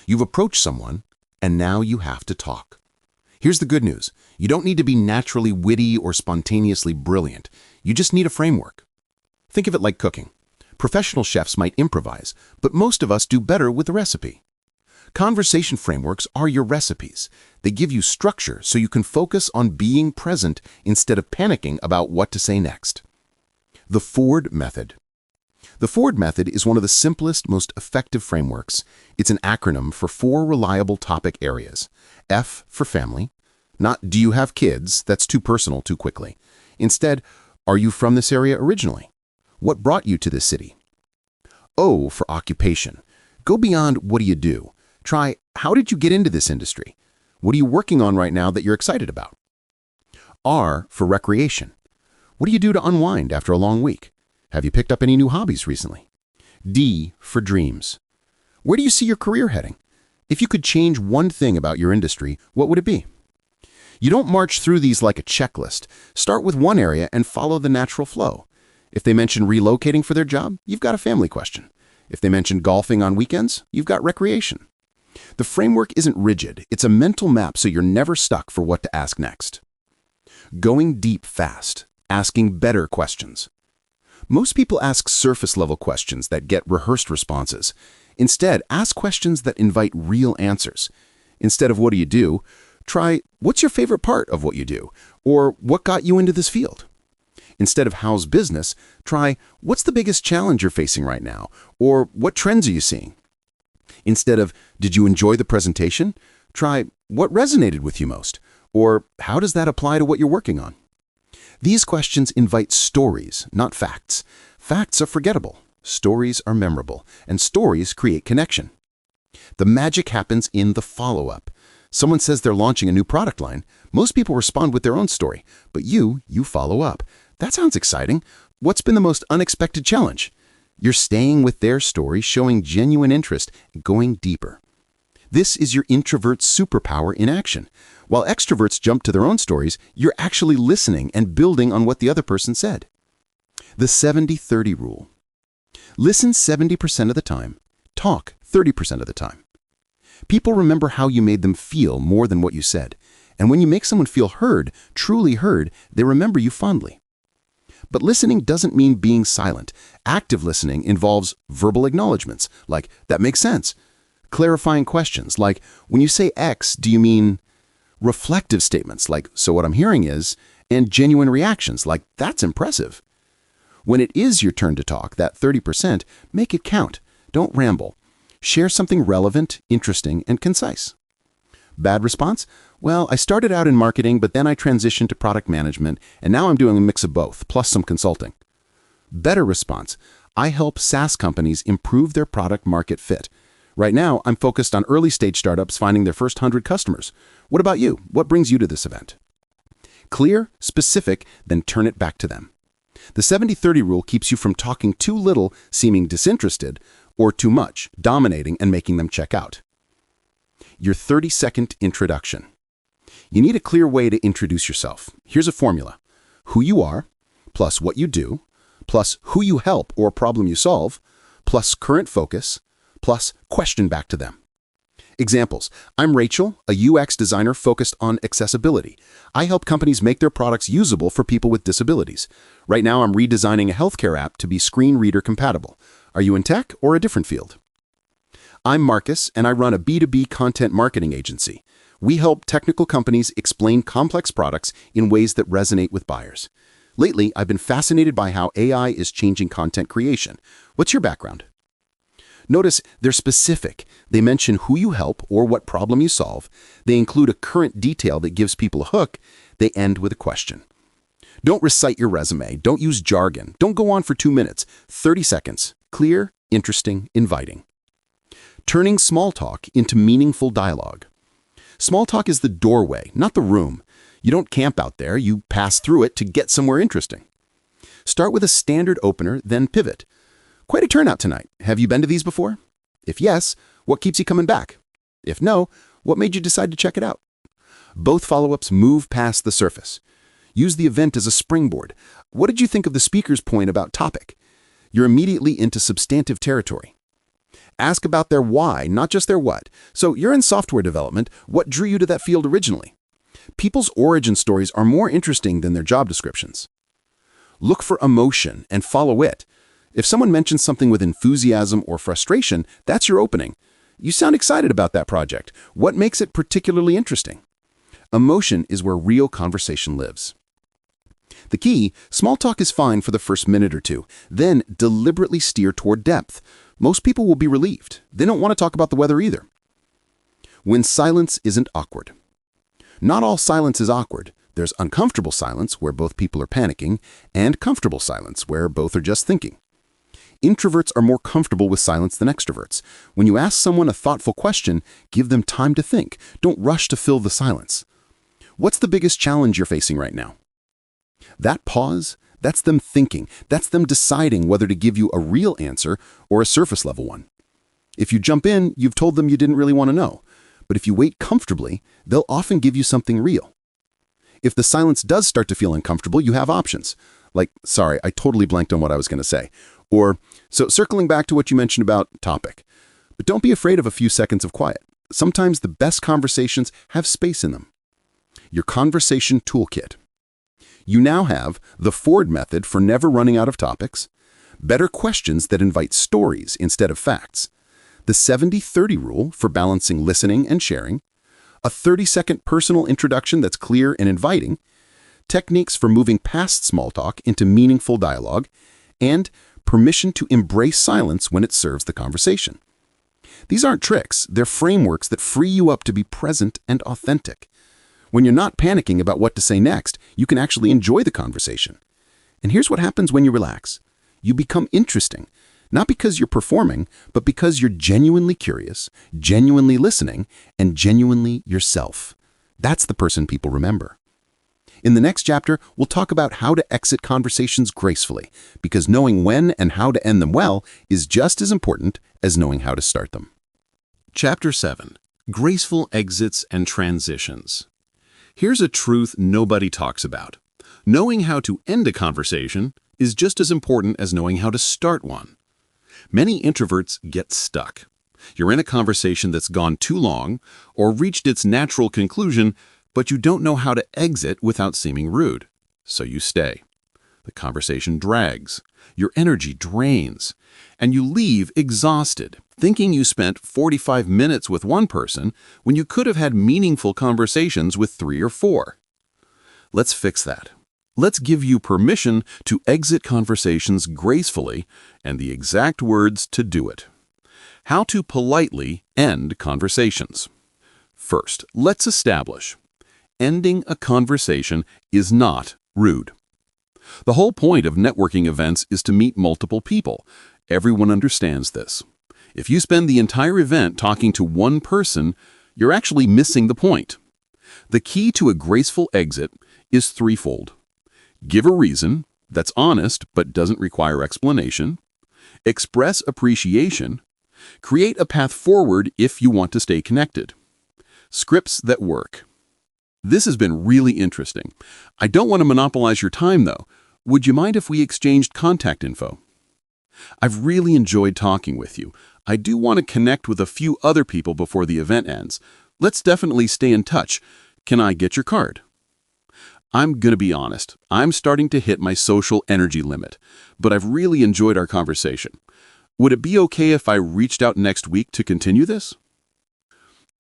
you've approached someone, and now you have to talk. Here's the good news. You don't need to be naturally witty or spontaneously brilliant. You just need a framework. Think of it like cooking. Professional chefs might improvise, but most of us do better with a recipe. Conversation frameworks are your recipes. They give you structure so you can focus on being present instead of panicking about what to say next. The Ford Method. The Ford Method is one of the simplest, most effective frameworks. It's an acronym for 4 reliable topic areas. F for family. Not do you have kids? That's too personal too quickly. Instead, are you from this area originally? What brought you to this city? O for occupation. Go beyond what do you do. Try how did you get into this industry? What are you working on right now that you're excited about? R for recreation. What do you do to unwind after a long week? Have you picked up any new hobbies recently? D for dreams. Where do you see your career heading? If you could change one thing about your industry, what would it be? You don't march through these like a checklist. Start with one area and follow the natural flow. If they mention relocating for their job, you've got a family question. If they mention golfing on weekends, you've got recreation. The framework isn't rigid. It's a mental map so you're never stuck for what to ask next. Going deep fast. Asking better questions. Most people ask surface-level questions that get rehearsed responses. Instead, ask questions that invite real answers. Instead of what do you do, try, what's your favorite part of what you do? Or what got you into this field? Instead of how's business, try, what's the biggest challenge you're facing right now? Or what trends are you seeing? Instead of, did you enjoy the presentation? Try, what resonated with you most? Or how does that apply to what you're working on? These questions invite stories, not facts. Facts are forgettable. Stories are memorable. And stories create connection. The magic happens in the follow-up. Someone says they're launching a new product line. Most people respond with their own story. But you follow up. That sounds exciting. What's been the most unexpected challenge? You're staying with their story, showing genuine interest, and going deeper. This is your introvert superpower in action. While extroverts jump to their own stories, you're actually listening and building on what the other person said. The 70-30 rule. Listen 70% of the time. Talk 30% of the time. People remember how you made them feel more than what you said. And when you make someone feel heard, truly heard, they remember you fondly. But listening doesn't mean being silent. Active listening involves verbal acknowledgments, like, that makes sense. Clarifying questions, like, when you say X, do you mean? Reflective statements, like, so what I'm hearing is, and genuine reactions, like, that's impressive. When it is your turn to talk, that 30%, make it count. Don't ramble. Share something relevant, interesting, and concise. Bad response? Well, I started out in marketing, but then I transitioned to product management, and now I'm doing a mix of both, plus some consulting. Better response? I help SaaS companies improve their product market fit. Right now, I'm focused on early-stage startups finding their first 100 customers. What about you? What brings you to this event? Clear, specific, then turn it back to them. The 70-30 rule keeps you from talking too little, seeming disinterested, or too much, dominating and making them check out. Your 30-second introduction. You need a clear way to introduce yourself. Here's a formula. Who you are, plus what you do, plus who you help or problem you solve, plus current focus, plus question back to them. Examples. I'm Rachel, a UX designer focused on accessibility. I help companies make their products usable for people with disabilities. Right now, I'm redesigning a healthcare app to be screen reader compatible. Are you in tech or a different field? I'm Marcus, and I run a B2B content marketing agency. We help technical companies explain complex products in ways that resonate with buyers. Lately, I've been fascinated by how AI is changing content creation. What's your background? Notice they're specific. They mention who you help or what problem you solve. They include a current detail that gives people a hook. They end with a question. Don't recite your resume. Don't use jargon. Don't go on for 2 minutes. 30 seconds. Clear, interesting, inviting. Turning small talk into meaningful dialogue. Small talk is the doorway, not the room. You don't camp out there. You pass through it to get somewhere interesting. Start with a standard opener, then pivot. Quite a turnout tonight. Have you been to these before? If yes, what keeps you coming back? If no, what made you decide to check it out? Both follow-ups move past the surface. Use the event as a springboard. What did you think of the speaker's point about topic? You're immediately into substantive territory. Ask about their why, not just their what. So you're in software development. What drew you to that field originally? People's origin stories are more interesting than their job descriptions. Look for emotion and follow it. If someone mentions something with enthusiasm or frustration, that's your opening. You sound excited about that project. What makes it particularly interesting? Emotion is where real conversation lives. The key, small talk is fine for the first minute or two, then deliberately steer toward depth. Most people will be relieved. They don't want to talk about the weather either. When silence isn't awkward. Not all silence is awkward. There's uncomfortable silence where both people are panicking, and comfortable silence where both are just thinking. Introverts are more comfortable with silence than extroverts. When you ask someone a thoughtful question, give them time to think. Don't rush to fill the silence. What's the biggest challenge you're facing right now? That pause, that's them thinking. That's them deciding whether to give you a real answer or a surface-level one. If you jump in, you've told them you didn't really want to know. But if you wait comfortably, they'll often give you something real. If the silence does start to feel uncomfortable, you have options. Like, sorry, I totally blanked on what I was going to say. Or, so circling back to what you mentioned about topic. But don't be afraid of a few seconds of quiet. Sometimes the best conversations have space in them. Your conversation toolkit. You now have the Ford method for never running out of topics, better questions that invite stories instead of facts, the 70-30 rule for balancing listening and sharing, a 30-second personal introduction that's clear and inviting, techniques for moving past small talk into meaningful dialogue, and permission to embrace silence when it serves the conversation. These aren't tricks, they're frameworks that free you up to be present and authentic. When you're not panicking about what to say next, you can actually enjoy the conversation. And here's what happens when you relax. You become interesting, not because you're performing, but because you're genuinely curious, genuinely listening, and genuinely yourself. That's the person people remember. In the next chapter, we'll talk about how to exit conversations gracefully, because knowing when and how to end them well is just as important as knowing how to start them.
Chapter 7. Graceful Exits and Transitions. Here's a truth nobody talks about. Knowing how to end a conversation is just as important as knowing how to start one. Many introverts get stuck. You're in a conversation that's gone too long or reached its natural conclusion, but you don't know how to exit without seeming rude. So you stay. The conversation drags. Your energy drains. And you leave exhausted, thinking you spent 45 minutes with one person when you could have had meaningful conversations with 3 or 4. Let's fix that. Let's give you permission to exit conversations gracefully and the exact words to do it. How to politely end conversations. First, let's establish. Ending a conversation is not rude. The whole point of networking events is to meet multiple people. Everyone understands this. If you spend the entire event talking to one person, you're actually missing the point. The key to a graceful exit is threefold. Give a reason that's honest but doesn't require explanation. Express appreciation. Create a path forward if you want to stay connected. Scripts that work. This has been really interesting. I don't want to monopolize your time, though. Would you mind if we exchanged contact info? I've really enjoyed talking with you. I do want to connect with a few other people before the event ends. Let's definitely stay in touch. Can I get your card? I'm going to be honest. I'm starting to hit my social energy limit, but I've really enjoyed our conversation. Would it be okay if I reached out next week to continue this?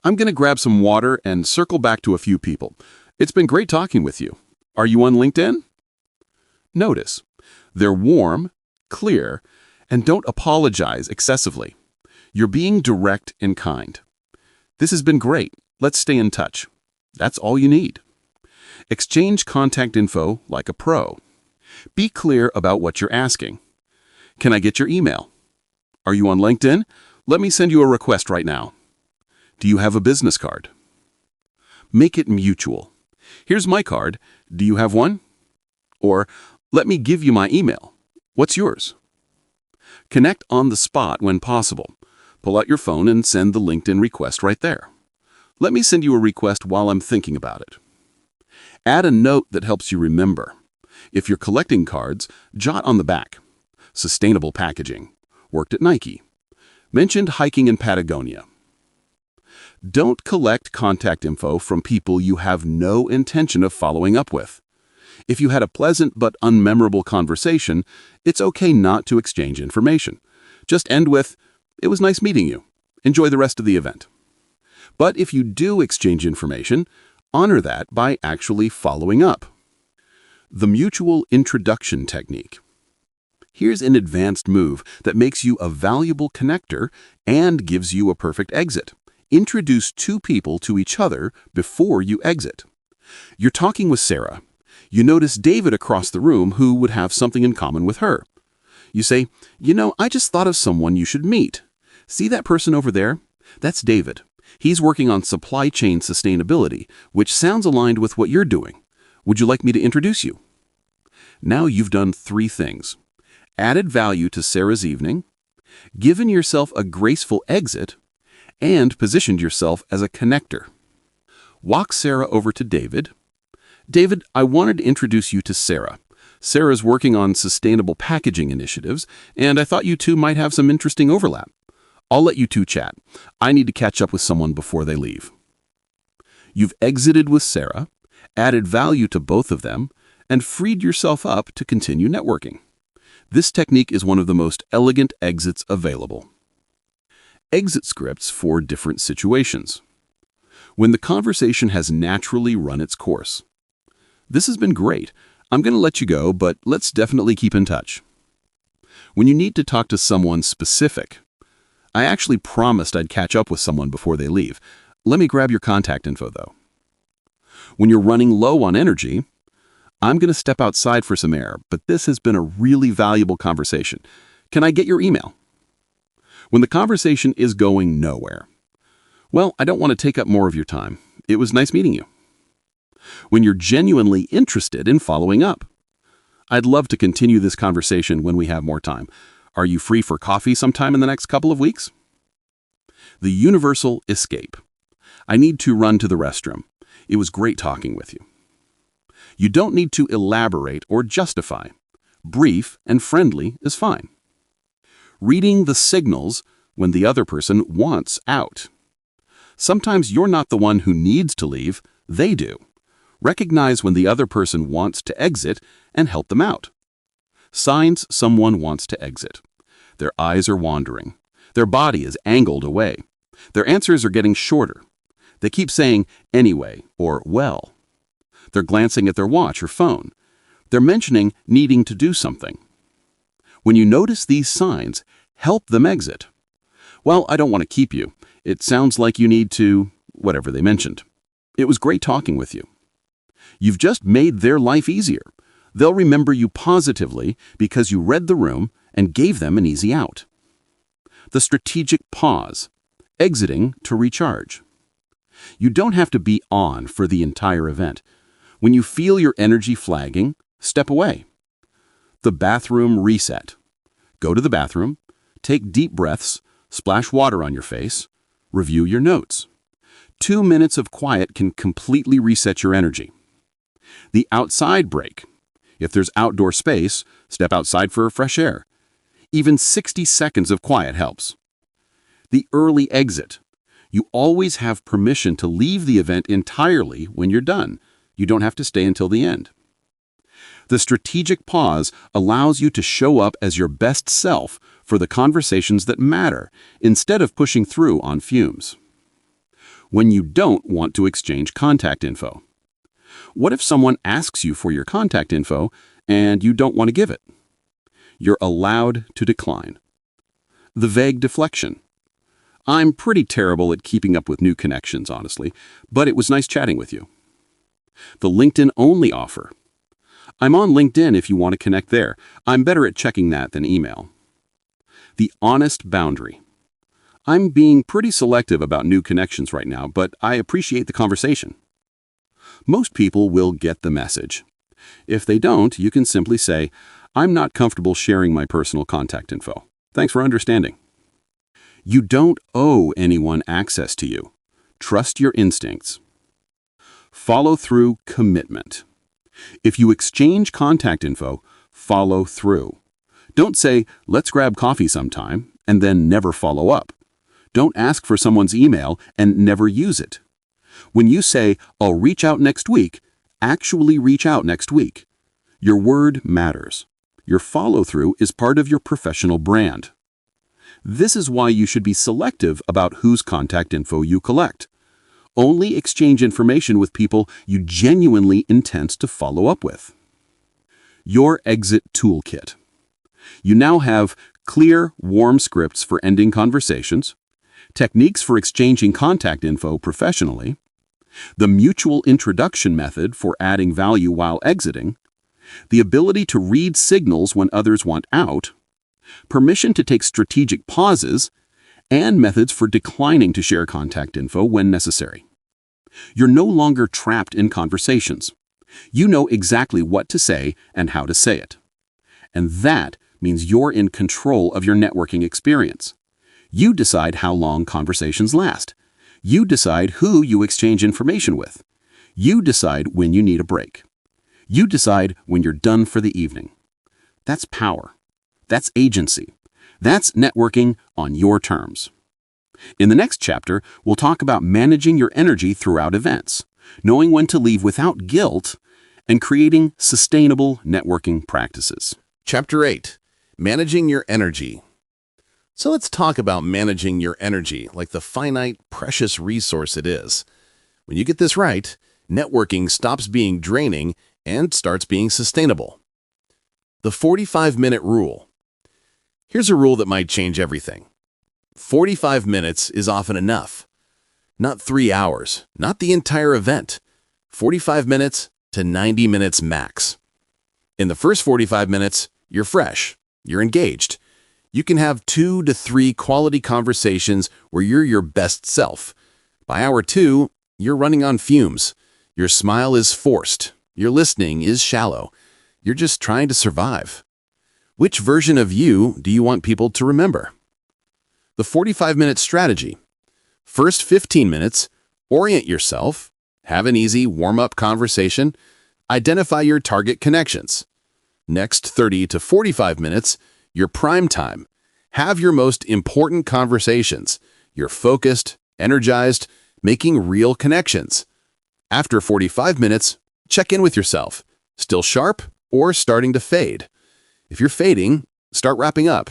I'm going to grab some water and circle back to a few people. It's been great talking with you. Are you on LinkedIn? Notice, they're warm, clear, and don't apologize excessively. You're being direct and kind. This has been great. Let's stay in touch. That's all you need. Exchange contact info like a pro. Be clear about what you're asking. Can I get your email? Are you on LinkedIn? Let me send you a request right now. Do you have a business card? Make it mutual. Here's my card. Do you have one? Or, let me give you my email. What's yours? Connect on the spot when possible. Pull out your phone and send the LinkedIn request right there. Let me send you a request while I'm thinking about it. Add a note that helps you remember. If you're collecting cards, jot on the back. Sustainable packaging. Worked at Nike. Mentioned hiking in Patagonia. Don't collect contact info from people you have no intention of following up with. If you had a pleasant but unmemorable conversation, it's okay not to exchange information. Just end with, "It was nice meeting you. Enjoy the rest of the event." But if you do exchange information, honor that by actually following up. The mutual introduction technique. Here's an advanced move that makes you a valuable connector and gives you a perfect exit. Introduce 2 people to each other before you exit. You're talking with Sarah. You notice David across the room who would have something in common with her. You say, I just thought of someone you should meet. See that person over there? That's David. He's working on supply chain sustainability, which sounds aligned with what you're doing. Would you like me to introduce you? Now you've done 3 things. Added value to Sarah's evening, given yourself a graceful exit, and positioned yourself as a connector. Walk Sarah over to David. David, I wanted to introduce you to Sarah. Sarah's working on sustainable packaging initiatives, and I thought you two might have some interesting overlap. I'll let you two chat. I need to catch up with someone before they leave. You've exited with Sarah, added value to both of them, and freed yourself up to continue networking. This technique is one of the most elegant exits available. Exit scripts for different situations.
when the conversation has naturally run its course. This has been great. I'm going to let you go, but let's definitely keep in touch. When you need to talk to someone specific, I actually promised I'd catch up with someone before they leave. Let me grab your contact info, though. When you're running low on energy, I'm going to step outside for some air, but this has been a really valuable conversation. Can I get your email? When the conversation is going nowhere, well, I don't want to take up more of your time. It was nice meeting you. When you're genuinely interested in following up, I'd love to continue this conversation when we have more time. Are you free for coffee sometime in the next couple of weeks? The universal escape. I need to run to the restroom. It was great talking with you. You don't need to elaborate or justify. Brief and friendly is fine. Reading the signals when the other person wants out. Sometimes you're not the one who needs to leave, they do. Recognize when the other person wants to exit and help them out. Signs someone wants to exit. Their eyes are wandering. Their body is angled away. Their answers are getting shorter. They keep saying, anyway, or well. They're glancing at their watch or phone. They're mentioning needing to do something. When you notice these signs, help them exit. Well, I don't want to keep you. It sounds like you need to, whatever they mentioned. It was great talking with you. You've just made their life easier. They'll remember you positively because you read the room and gave them an easy out. The strategic pause, exiting to recharge. You don't have to be on for the entire event. When you feel your energy flagging, step away. The bathroom reset. Go to the bathroom, take deep breaths, splash water on your face, review your notes. 2 minutes of quiet can completely reset your energy. The outside break. If there's outdoor space, step outside for fresh air. Even 60 seconds of quiet helps. The early exit. You always have permission to leave the event entirely when you're done. You don't have to stay until the end. The strategic pause allows you to show up as your best self for the conversations that matter, instead of pushing through on fumes. When you don't want to exchange contact info. What if someone asks you for your contact info and you don't want to give it? You're allowed to decline. The vague deflection. I'm pretty terrible at keeping up with new connections, honestly, but it was nice chatting with you. The LinkedIn-only offer. I'm on LinkedIn if you want to connect there. I'm better at checking that than email. The honest boundary. I'm being pretty selective about new connections right now, but I appreciate the conversation. Most people will get the message. If they don't, you can simply say, I'm not comfortable sharing my personal contact info. Thanks for understanding. You don't owe anyone access to you. Trust your instincts. Follow through commitment. If you exchange contact info, follow through. Don't say, let's grab coffee sometime, and then never follow up. Don't ask for someone's email and never use it. When you say, I'll reach out next week, actually reach out next week. Your word matters. Your follow-through is part of your professional brand. This is why you should be selective about whose contact info you collect. Only exchange information with people you genuinely intend to follow up with. Your exit toolkit. You now have clear, warm scripts for ending conversations, techniques for exchanging contact info professionally, the mutual introduction method for adding value while exiting, the ability to read signals when others want out, permission to take strategic pauses, and methods for declining to share contact info when necessary. You're no longer trapped in conversations. You know exactly what to say and how to say it. And that means you're in control of your networking experience. You decide how long conversations last. You decide who you exchange information with. You decide when you need a break. You decide when you're done for the evening. That's power. That's agency. That's networking on your terms. In the next chapter, we'll talk about managing your energy throughout events, knowing when to leave without guilt, and creating sustainable networking practices.
Chapter 8. Managing your energy. So let's talk about managing your energy like the finite, precious resource it is.
When you get this right, networking stops being draining and starts being sustainable. The 45-minute rule. Here's a rule that might change everything. 45 minutes is often enough. Not 3 hours, not the entire event. 45 minutes to 90 minutes max. In the first 45 minutes, you're fresh, you're engaged. You can have 2 to 3 quality conversations where you're your best self. By hour 2, you're running on fumes. Your smile is forced. Your listening is shallow. You're just trying to survive. Which version of you do you want people to remember? The 45-minute strategy. First 15 minutes, orient yourself, have an easy warm-up conversation, identify your target connections. Next 30 to 45 minutes, your prime time. Have your most important conversations. You're focused, energized, making real connections. After 45 minutes, check in with yourself. Still sharp or starting to fade? If you're fading, start wrapping up.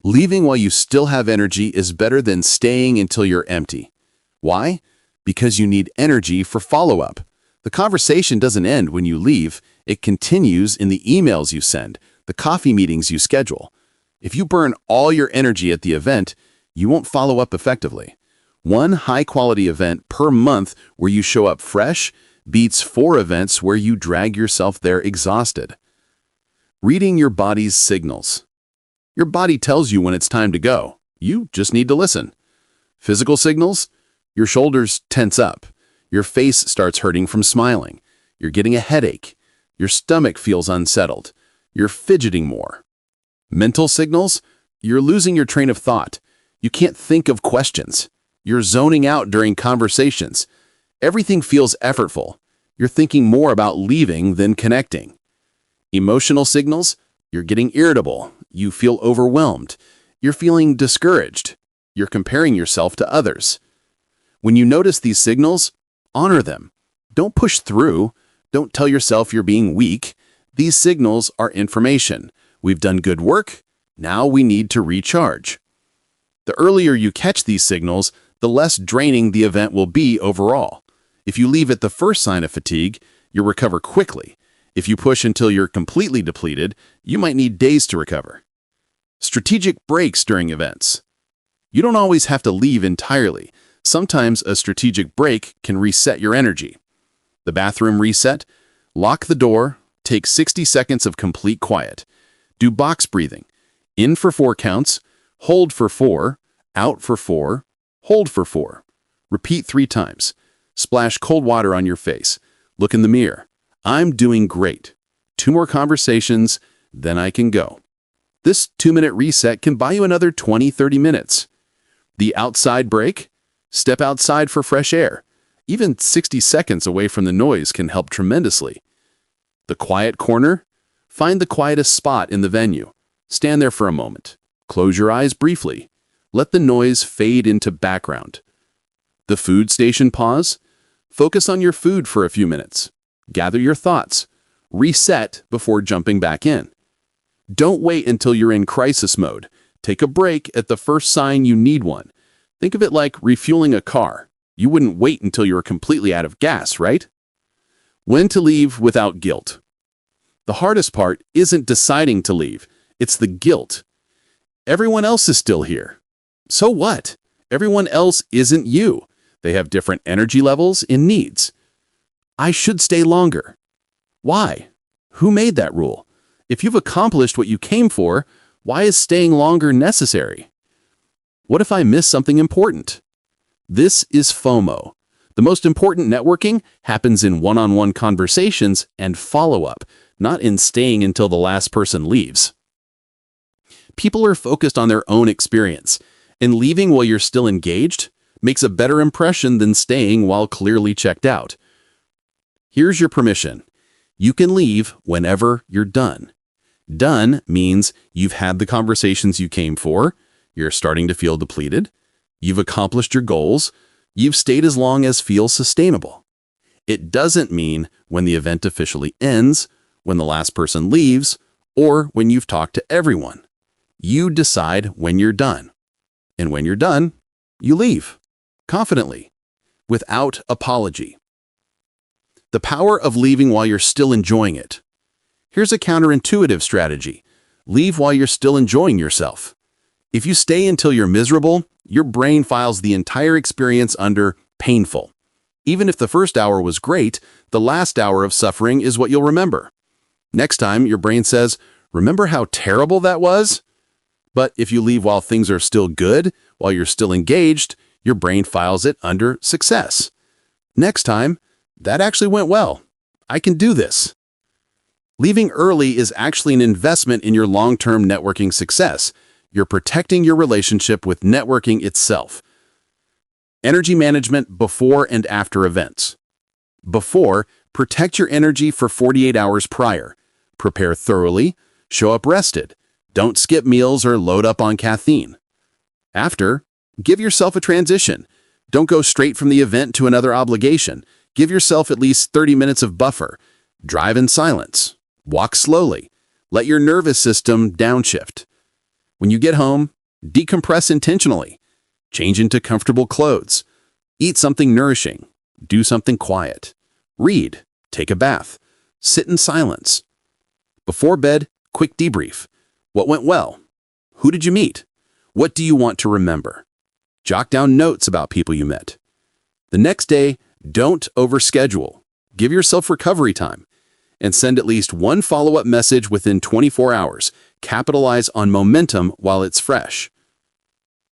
Leaving while you still have energy is better than staying until you're empty. Why? Because you need energy for follow-up. The conversation doesn't end when you leave. It continues in the emails you send, the coffee meetings you schedule. If you burn all your energy at the event, you won't follow up effectively. One high-quality event per month where you show up fresh beats 4 events where you drag yourself there exhausted. Reading your body's signals. Your body tells you when it's time to go. You just need to listen. Physical signals? Your shoulders tense up. Your face starts hurting from smiling. You're getting a headache. Your stomach feels unsettled. You're fidgeting more. Mental signals? You're losing your train of thought. You can't think of questions. You're zoning out during conversations. Everything feels effortful. You're thinking more about leaving than connecting. Emotional signals? You're getting irritable. You feel overwhelmed. You're feeling discouraged. You're comparing yourself to others. When you notice these signals, honor them. Don't push through. Don't tell yourself you're being weak. These signals are information. We've done good work. Now we need to recharge. The earlier you catch these signals, the less draining the event will be overall. If you leave at the first sign of fatigue, you'll recover quickly. If you push until you're completely depleted, you might need days to recover. Strategic breaks during events. You don't always have to leave entirely. Sometimes a strategic break can reset your energy. The bathroom reset? Lock the door, take 60 seconds of complete quiet. Do box breathing. In for 4 counts, hold for 4, out for 4, hold for 4. Repeat 3 times. Splash cold water on your face. Look in the mirror. I'm doing great. 2 more conversations, then I can go. This 2-minute reset can buy you another 20-30 minutes. The outside break? Step outside for fresh air. Even 60 seconds away from the noise can help tremendously. The quiet corner? Find the quietest spot in the venue. Stand there for a moment. Close your eyes briefly. Let the noise fade into background. The food station pause? Focus on your food for a few minutes. Gather your thoughts. Reset before jumping back in. Don't wait until you're in crisis mode. Take a break at the first sign you need one. Think of it like refueling a car. You wouldn't wait until you were completely out of gas, right? When to leave without guilt. The hardest part isn't deciding to leave. It's the guilt. Everyone else is still here. So what? Everyone else isn't you. They have different energy levels and needs. I should stay longer. Why? Who made that rule? If you've accomplished what you came for, why is staying longer necessary? What if I miss something important? This is FOMO. The most important networking happens in one-on-one conversations and follow-up, not in staying until the last person leaves. People are focused on their own experience, and leaving while you're still engaged makes a better impression than staying while clearly checked out. Here's your permission. You can leave whenever you're done. Done means you've had the conversations you came for, you're starting to feel depleted, you've accomplished your goals, you've stayed as long as feels sustainable. It doesn't mean when the event officially ends, when the last person leaves, or when you've talked to everyone. You decide when you're done. And when you're done, you leave. Confidently. without apology. The power of leaving while you're still enjoying it. Here's a counterintuitive strategy. Leave while you're still enjoying yourself. If you stay until you're miserable, your brain files the entire experience under painful. Even if the first hour was great, the last hour of suffering is what you'll remember. Next time, your brain says, "Remember how terrible that was?" But if you leave while things are still good, while you're still engaged, your brain files it under success. Next time, "That actually went well. I can do this." Leaving early is actually an investment in your long-term networking success. You're protecting your relationship with networking itself. Energy management before and after events. Before, protect your energy for 48 hours prior. Prepare thoroughly, show up rested. Don't skip meals or load up on caffeine. After, give yourself a transition. Don't go straight from the event to another obligation. Give yourself at least 30 minutes of buffer. Drive in silence. Walk slowly. Let your nervous system downshift. When you get home, decompress intentionally. Change into comfortable clothes. Eat something nourishing. Do something quiet. Read. Take a bath. Sit in silence. Before bed, quick debrief. What went well? Who did you meet? What do you want to remember? Jot down notes about people you met. The next day, don't overschedule. Give yourself recovery time. And send at least one follow-up message within 24 hours. Capitalize on momentum while it's fresh.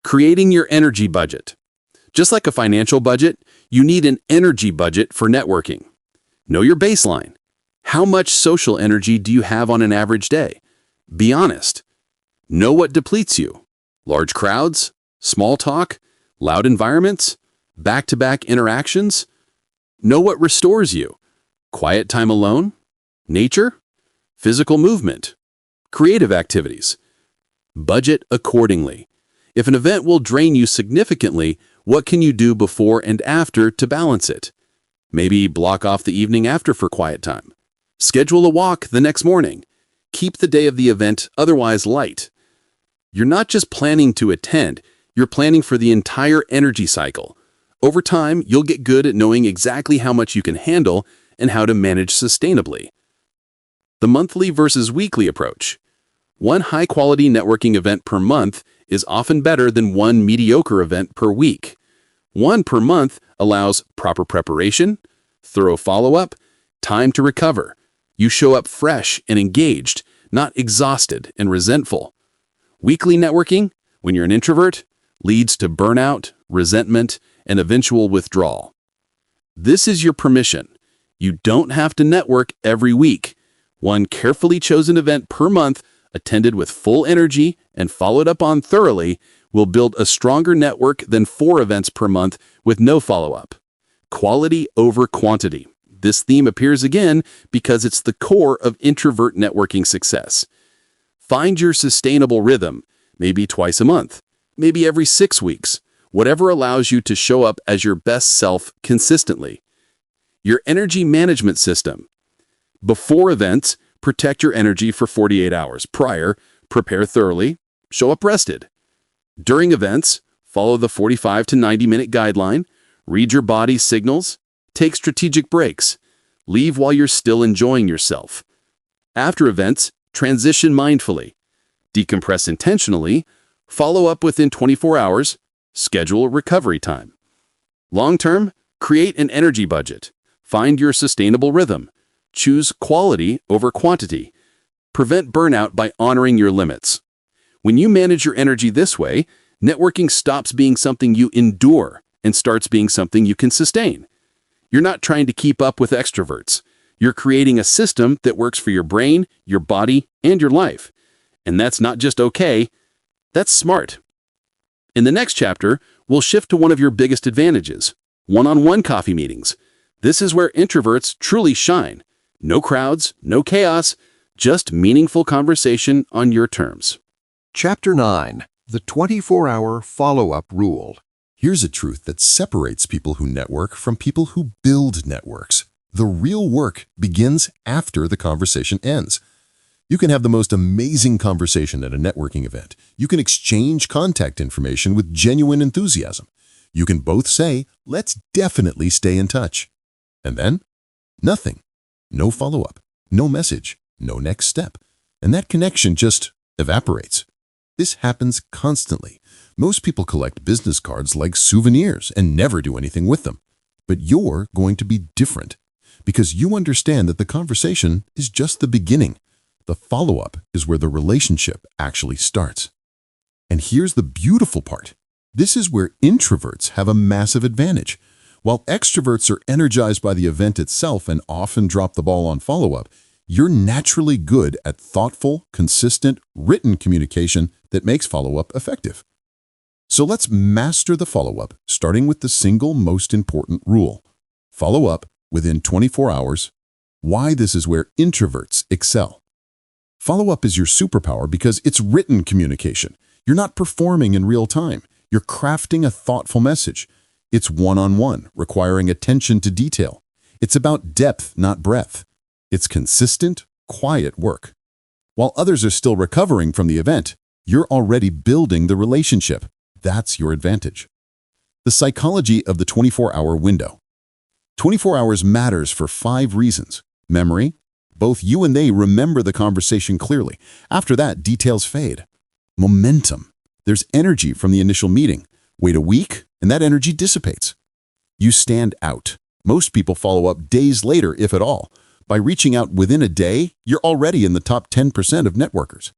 Creating your energy budget. Just like a financial budget, you need an energy budget for networking. Know your baseline. How much social energy do you have on an average day? Be honest. Know what depletes you. Large crowds, small talk, loud environments, back-to-back interactions. Know what restores you. Quiet time alone, nature, physical movement, creative activities. Budget accordingly. If an event will drain you significantly, what can you do before and after to balance it? Maybe block off the evening after for quiet time. Schedule a walk the next morning. Keep the day of the event otherwise light. You're not just planning to attend, you're planning for the entire energy cycle. Over time, you'll get good at knowing exactly how much you can handle and how to manage sustainably. The monthly versus weekly approach. One high-quality networking event per month is often better than one mediocre event per week. One per month allows proper preparation, thorough follow-up, time to recover. You show up fresh and engaged, not exhausted and resentful. Weekly networking, when you're an introvert, leads to burnout, resentment, and eventual withdrawal. This is your permission. You don't have to network every week. One carefully chosen event per month, attended with full energy and followed up on thoroughly, will build a stronger network than 4 events per month with no follow-up. Quality over quantity. This theme appears again because it's the core of introvert networking success. Find your sustainable rhythm, maybe twice a month, maybe every 6 weeks, whatever allows you to show up as your best self consistently. Your energy management system. Before events, protect your energy for 48 hours. Prior, prepare thoroughly, show up rested. During events, follow the 45 to 90-minute guideline, read your body's signals, take strategic breaks, leave while you're still enjoying yourself. After events, transition mindfully, decompress intentionally, follow up within 24 hours, schedule recovery time. Long-term, create an energy budget. Find your sustainable rhythm. Choose quality over quantity. Prevent burnout by honoring your limits. When you manage your energy this way, networking stops being something you endure and starts being something you can sustain. You're not trying to keep up with extroverts. You're creating a system that works for your brain, your body, and your life. And that's not just okay, that's smart. In the next chapter, we'll shift to one of your biggest advantages, one-on-one coffee meetings. This is where introverts truly shine. No crowds, no chaos, just meaningful conversation on your terms.
Chapter 9. The 24-Hour Follow-Up Rule.
Here's a truth that separates people who network from people who build networks. The real work begins after the conversation ends. You can have the most amazing conversation at a networking event. You can exchange contact information with genuine enthusiasm. You can both say, let's definitely stay in touch. And then, nothing. No follow-up, no message, no next step. And that connection just evaporates. This happens constantly. Most people collect business cards like souvenirs and never do anything with them. But you're going to be different because you understand that the conversation is just the beginning. The follow-up is where the relationship actually starts. And here's the beautiful part. This is where introverts have a massive advantage. While extroverts are energized by the event itself and often drop the ball on follow-up, you're naturally good at thoughtful, consistent, written communication that makes follow-up effective. So let's master the follow-up, starting with the single most important rule. Follow up within 24 hours. Why this is where introverts excel. Follow-up is your superpower because it's written communication. You're not performing in real time. You're crafting a thoughtful message. It's one-on-one, requiring attention to detail. It's about depth, not breadth. It's consistent, quiet work. While others are still recovering from the event, you're already building the relationship. That's your advantage. The psychology of the 24-hour window. 24 hours matters for 5 reasons. Memory. Both you and they remember the conversation clearly. After that, details fade. Momentum. There's energy from the initial meeting. Wait a week, and that energy dissipates. You stand out. Most people follow up days later, if at all. By reaching out within a day, you're already in the top 10% of networkers.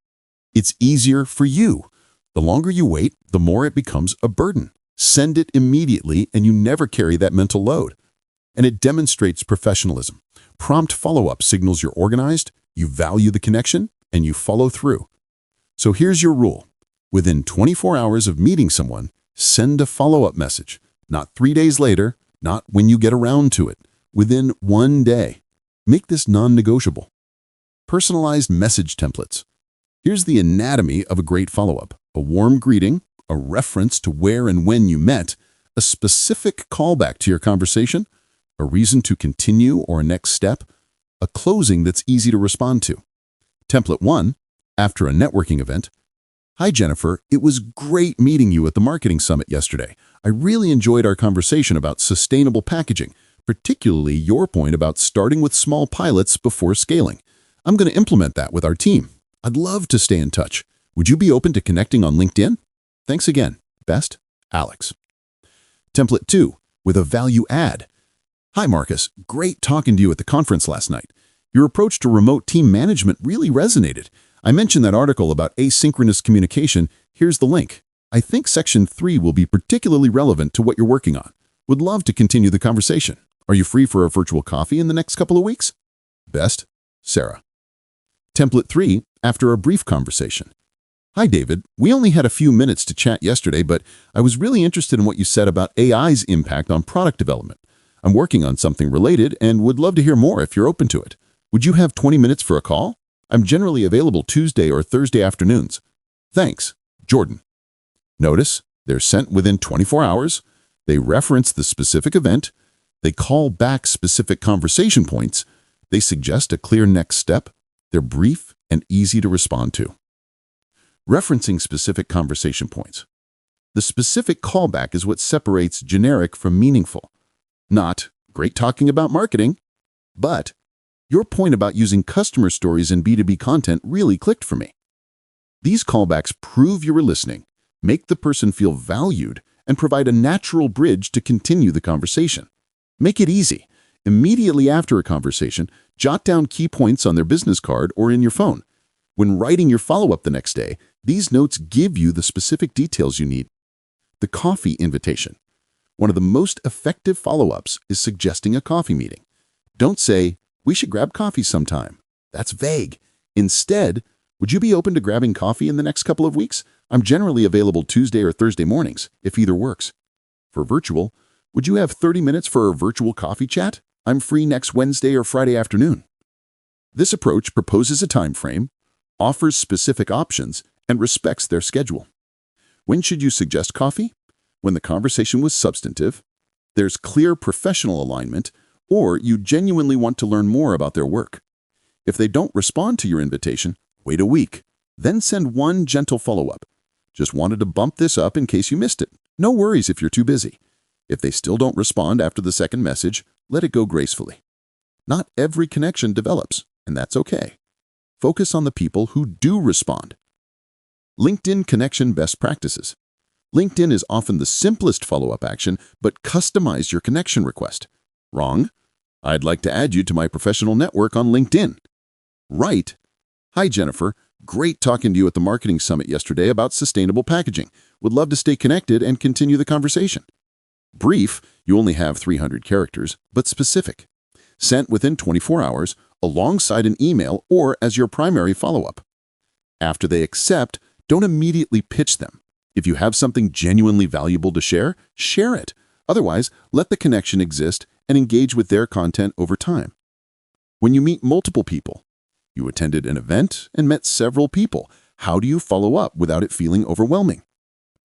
It's easier for you. The longer you wait, the more it becomes a burden. Send it immediately, and you never carry that mental load. And it demonstrates professionalism. Prompt follow-up signals you're organized, you value the connection, and you follow through. So here's your rule. Within 24 hours of meeting someone, send a follow-up message. Not 3 days later, not when you get around to it. Within 1 day. Make this non-negotiable. Personalized message templates. Here's the anatomy of a great follow-up. A warm greeting, a reference to where and when you met, a specific callback to your conversation, a reason to continue or a next step, a closing that's easy to respond to. Template 1, after a networking event. Hi, Jennifer. It was great meeting you at the marketing summit yesterday. I really enjoyed our conversation about sustainable packaging, particularly your point about starting with small pilots before scaling. I'm going to implement that with our team. I'd love to stay in touch. Would you be open to connecting on LinkedIn? Thanks again. Best, Alex. Template 2, with a value add. Hi, Marcus. Great talking to you at the conference last night. Your approach to remote team management really resonated. I mentioned that article about asynchronous communication. Here's the link. I think section 3 will be particularly relevant to what you're working on. Would love to continue the conversation. Are you free for a virtual coffee in the next couple of weeks? Best, Sarah. Template 3, after a brief conversation. Hi, David. We only had a few minutes to chat yesterday, but I was really interested in what you said about AI's impact on product development. I'm working on something related and would love to hear more if you're open to it. Would you have 20 minutes for a call? I'm generally available Tuesday or Thursday afternoons. Thanks, Jordan. Notice they're sent within 24 hours. They reference the specific event. They call back specific conversation points. They suggest a clear next step. They're brief and easy to respond to. Referencing specific conversation points. The specific callback is what separates generic from meaningful. Not great talking about marketing, but your point about using customer stories in B2B content really clicked for me. These callbacks prove you were listening, make the person feel valued, and provide a natural bridge to continue the conversation. Make it easy. Immediately after a conversation, jot down key points on their business card or in your phone. When writing your follow-up the next day, these notes give you the specific details you need. The coffee invitation. One of the most effective follow-ups is suggesting a coffee meeting. Don't say, we should grab coffee sometime. That's vague. Instead, would you be open to grabbing coffee in the next couple of weeks? I'm generally available Tuesday or Thursday mornings, if either works. For virtual, would you have 30 minutes for a virtual coffee chat? I'm free next Wednesday or Friday afternoon. This approach proposes a time frame, offers specific options, and respects their schedule. When should you suggest coffee? When the conversation was substantive, there's clear professional alignment, or you genuinely want to learn more about their work. If they don't respond to your invitation, wait a week, then send one gentle follow-up. Just wanted to bump this up in case you missed it. No worries if you're too busy. If they still don't respond after the second message, let it go gracefully. Not every connection develops, and that's okay. Focus on the people who do respond. LinkedIn connection best practices. LinkedIn is often the simplest follow-up action, but customize your connection request. Wrong. I'd like to add you to my professional network on LinkedIn. Right. Hi, Jennifer. Great talking to you at the Marketing Summit yesterday about sustainable packaging. Would love to stay connected and continue the conversation. Brief. You only have 300 characters, but specific. Sent within 24 hours, alongside an email or as your primary follow-up. After they accept, don't immediately pitch them. If you have something genuinely valuable to share, share it. Otherwise, let the connection exist and engage with their content over time. When you meet multiple people, you attended an event and met several people. How do you follow up without it feeling overwhelming?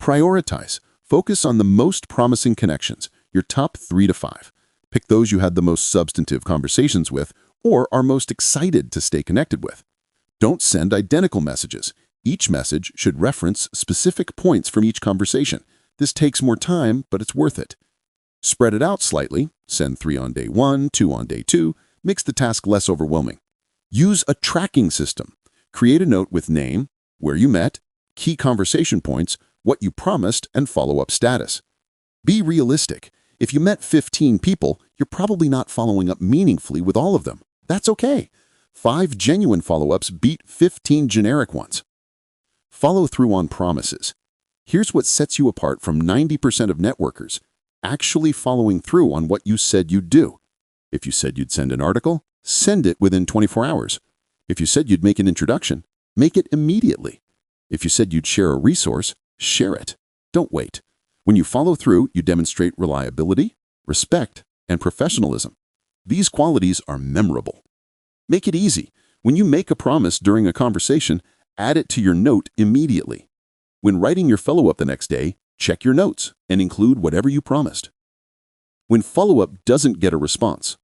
Prioritize. Focus on the most promising connections, your top 3 to 5. Pick those you had the most substantive conversations with or are most excited to stay connected with. Don't send identical messages. Each message should reference specific points from each conversation. This takes more time, but it's worth it. Spread it out slightly. Send 3 on day 1, 2 on day 2. Makes the task less overwhelming. Use a tracking system. Create a note with name, where you met, key conversation points, what you promised, and follow-up status. Be realistic. If you met 15 people, you're probably not following up meaningfully with all of them. That's okay. 5 genuine follow-ups beat 15 generic ones. Follow through on promises. Here's what sets you apart from 90% of networkers: actually following through on what you said you'd do. If you said you'd send an article, send it within 24 hours. If you said you'd make an introduction, make it immediately. If you said you'd share a resource, share it. Don't wait. When you follow through, you demonstrate reliability, respect, and professionalism. These qualities are memorable. Make it easy. When you make a promise during a conversation, add it to your note immediately. When writing your follow-up the next day, check your notes and include whatever you promised. When follow-up doesn't get a response.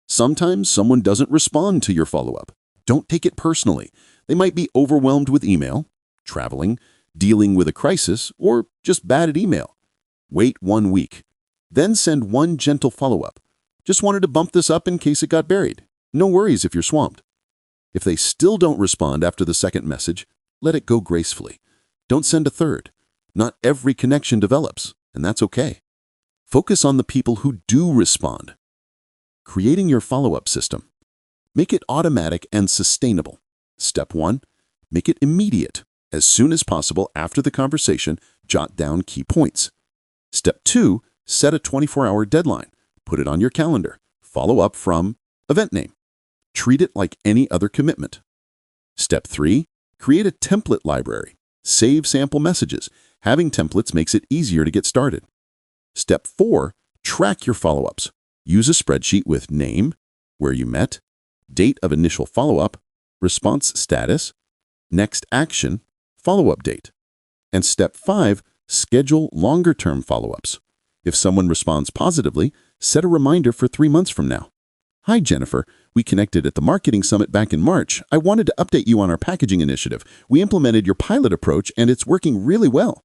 Sometimes someone doesn't respond to your follow-up. Don't take it personally. They might be overwhelmed with email, traveling, dealing with a crisis, or just bad at email. Wait 1 week. Then send one gentle follow-up. Just wanted to bump this up in case it got buried. No worries if you're swamped. If they still don't respond after the second message, let it go gracefully. Don't send a third. Not every connection develops, and that's okay. Focus on the people who do respond. Creating your follow-up system. Make it automatic and sustainable. Step 1. Make it immediate. As soon as possible after the conversation, jot down key points. Step 2. Set a 24-hour deadline. Put it on your calendar. Follow up from event name. Treat it like any other commitment. Step 3. Create a template library. Save sample messages. Having templates makes it easier to get started. Step 4. Track your follow-ups. Use a spreadsheet with name, where you met, date of initial follow-up, response status, next action, follow-up date. And step 5. Schedule longer-term follow-ups. If someone responds positively, set a reminder for 3 months from now. Hi, Jennifer. We connected at the Marketing Summit back in March. I wanted to update you on our packaging initiative. We implemented your pilot approach, and it's working really well.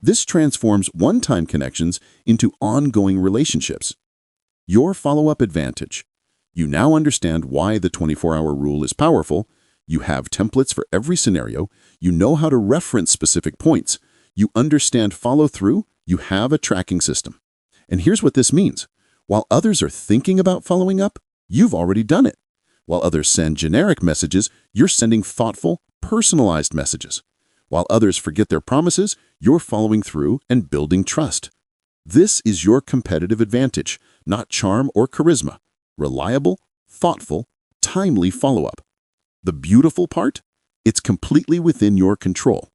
This transforms one-time connections into ongoing relationships. Your follow-up advantage. You now understand why the 24-hour rule is powerful. You have templates for every scenario. You know how to reference specific points. You understand follow-through. You have a tracking system. And here's what this means. While others are thinking about following up, you've already done it. While others send generic messages, you're sending thoughtful, personalized messages. While others forget their promises, you're following through and building trust. This is your competitive advantage, not charm or charisma. Reliable, thoughtful, timely follow-up. The beautiful part? It's completely within your control.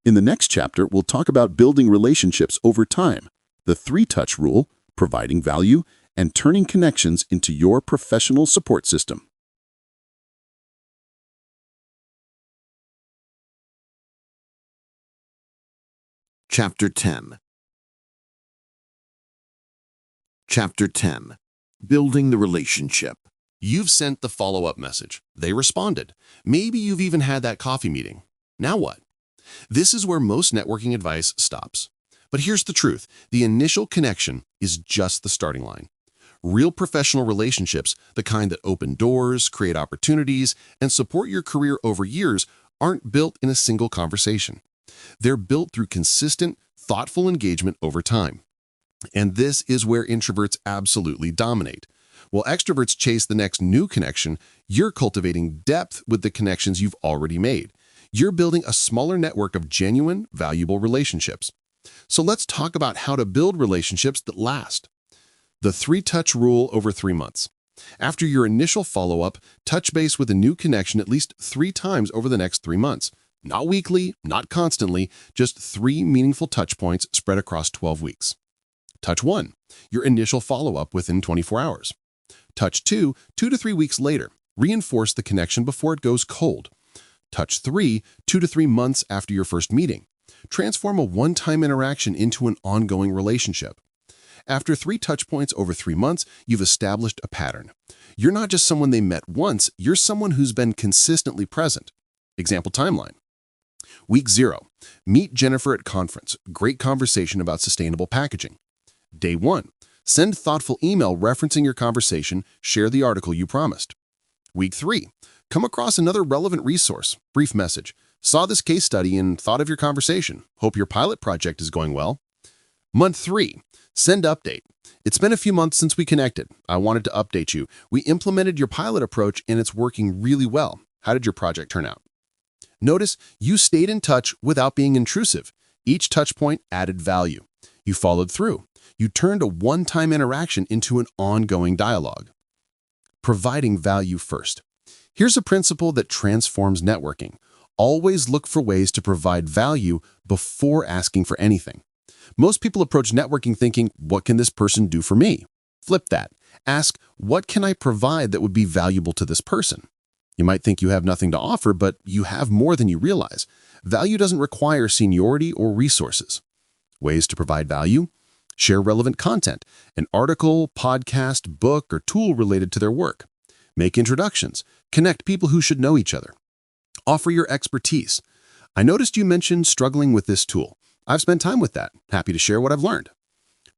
In the next chapter, we'll talk about building relationships over time, the 3-touch rule, providing value, and turning connections into your professional support system.
Chapter 10. Chapter 10. Building the relationship.
You've sent the follow-up message. They responded. Maybe you've even had that coffee meeting. Now what? This is where most networking advice stops. But here's the truth. The initial connection is just the starting line. Real professional relationships, the kind that open doors, create opportunities, and support your career over years, aren't built in a single conversation. They're built through consistent, thoughtful engagement over time. And this is where introverts absolutely dominate. While extroverts chase the next new connection, you're cultivating depth with the connections you've already made. You're building a smaller network of genuine, valuable relationships. So let's talk about how to build relationships that last. The 3-touch rule over 3 months. After your initial follow-up, touch base with a new connection at least 3 times over the next 3 months. Not weekly, not constantly, just 3 meaningful touch points spread across 12 weeks. Touch 1, your initial follow-up within 24 hours. Touch 2, 2 to 3 weeks later. Reinforce the connection before it goes cold. Touch 3, 2 to 3 months after your first meeting. Transform a one-time interaction into an ongoing relationship. After 3 touch points over 3 months, you've established a pattern. You're not just someone they met once, you're someone who's been consistently present. Example timeline. Week 0. Meet Jennifer at conference. Great conversation about sustainable packaging. Day 1. Send thoughtful email referencing your conversation. Share the article you promised. Week 3. Come across another relevant resource. Brief message. Saw this case study and thought of your conversation. Hope your pilot project is going well. Month 3. Send update. It's been a few months since we connected. I wanted to update you. We implemented your pilot approach and it's working really well. How did your project turn out? Notice you stayed in touch without being intrusive. Each touch point added value. You followed through. You turned a one-time interaction into an ongoing dialogue. Providing value first. Here's a principle that transforms networking. Always look for ways to provide value before asking for anything. Most people approach networking thinking, what can this person do for me? Flip that. Ask, what can I provide that would be valuable to this person? You might think you have nothing to offer, but you have more than you realize. Value doesn't require seniority or resources. Ways to provide value? Share relevant content, an article, podcast, book, or tool related to their work. Make introductions. Connect people who should know each other. Offer your expertise. I noticed you mentioned struggling with this tool. I've spent time with that. Happy to share what I've learned.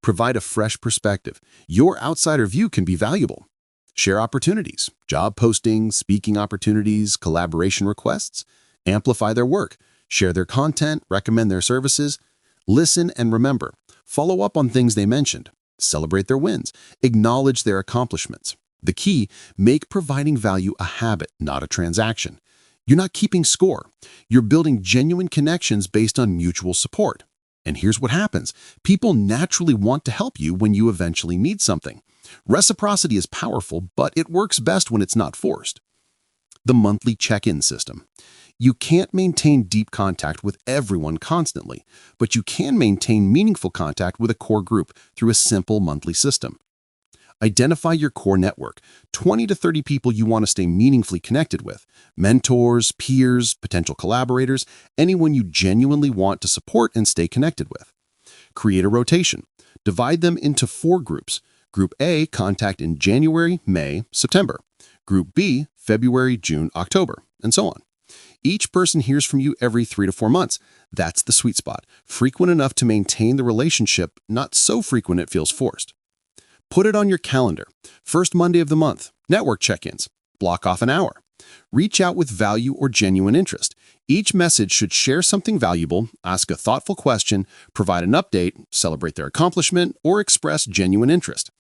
Provide a fresh perspective. Your outsider view can be valuable. Share opportunities, job postings, speaking opportunities, collaboration requests. Amplify their work. Share their content, recommend their services. Listen and remember. Follow up on things they mentioned. Celebrate their wins. Acknowledge their accomplishments. The key, make providing value a habit, not a transaction. You're not keeping score. You're building genuine connections based on mutual support. And here's what happens. People naturally want to help you when you eventually need something. Reciprocity is powerful, but it works best when it's not forced. The monthly check-in system. You can't maintain deep contact with everyone constantly, but you can maintain meaningful contact with a core group through a simple monthly system. Identify your core network, 20 to 30 people you want to stay meaningfully connected with, mentors, peers, potential collaborators, anyone you genuinely want to support and stay connected with. Create a rotation. Divide them into 4 groups. Group A, contact in January, May, September. Group B, February, June, October, and so on. Each person hears from you every 3 to 4 months. That's the sweet spot. Frequent enough to maintain the relationship, not so frequent it feels forced. Put it on your calendar. First Monday of the month, network check-ins. Block off an hour. Reach out with value or genuine interest. Each message should share something valuable, ask a thoughtful question, provide an update, celebrate their accomplishment, or express genuine interest.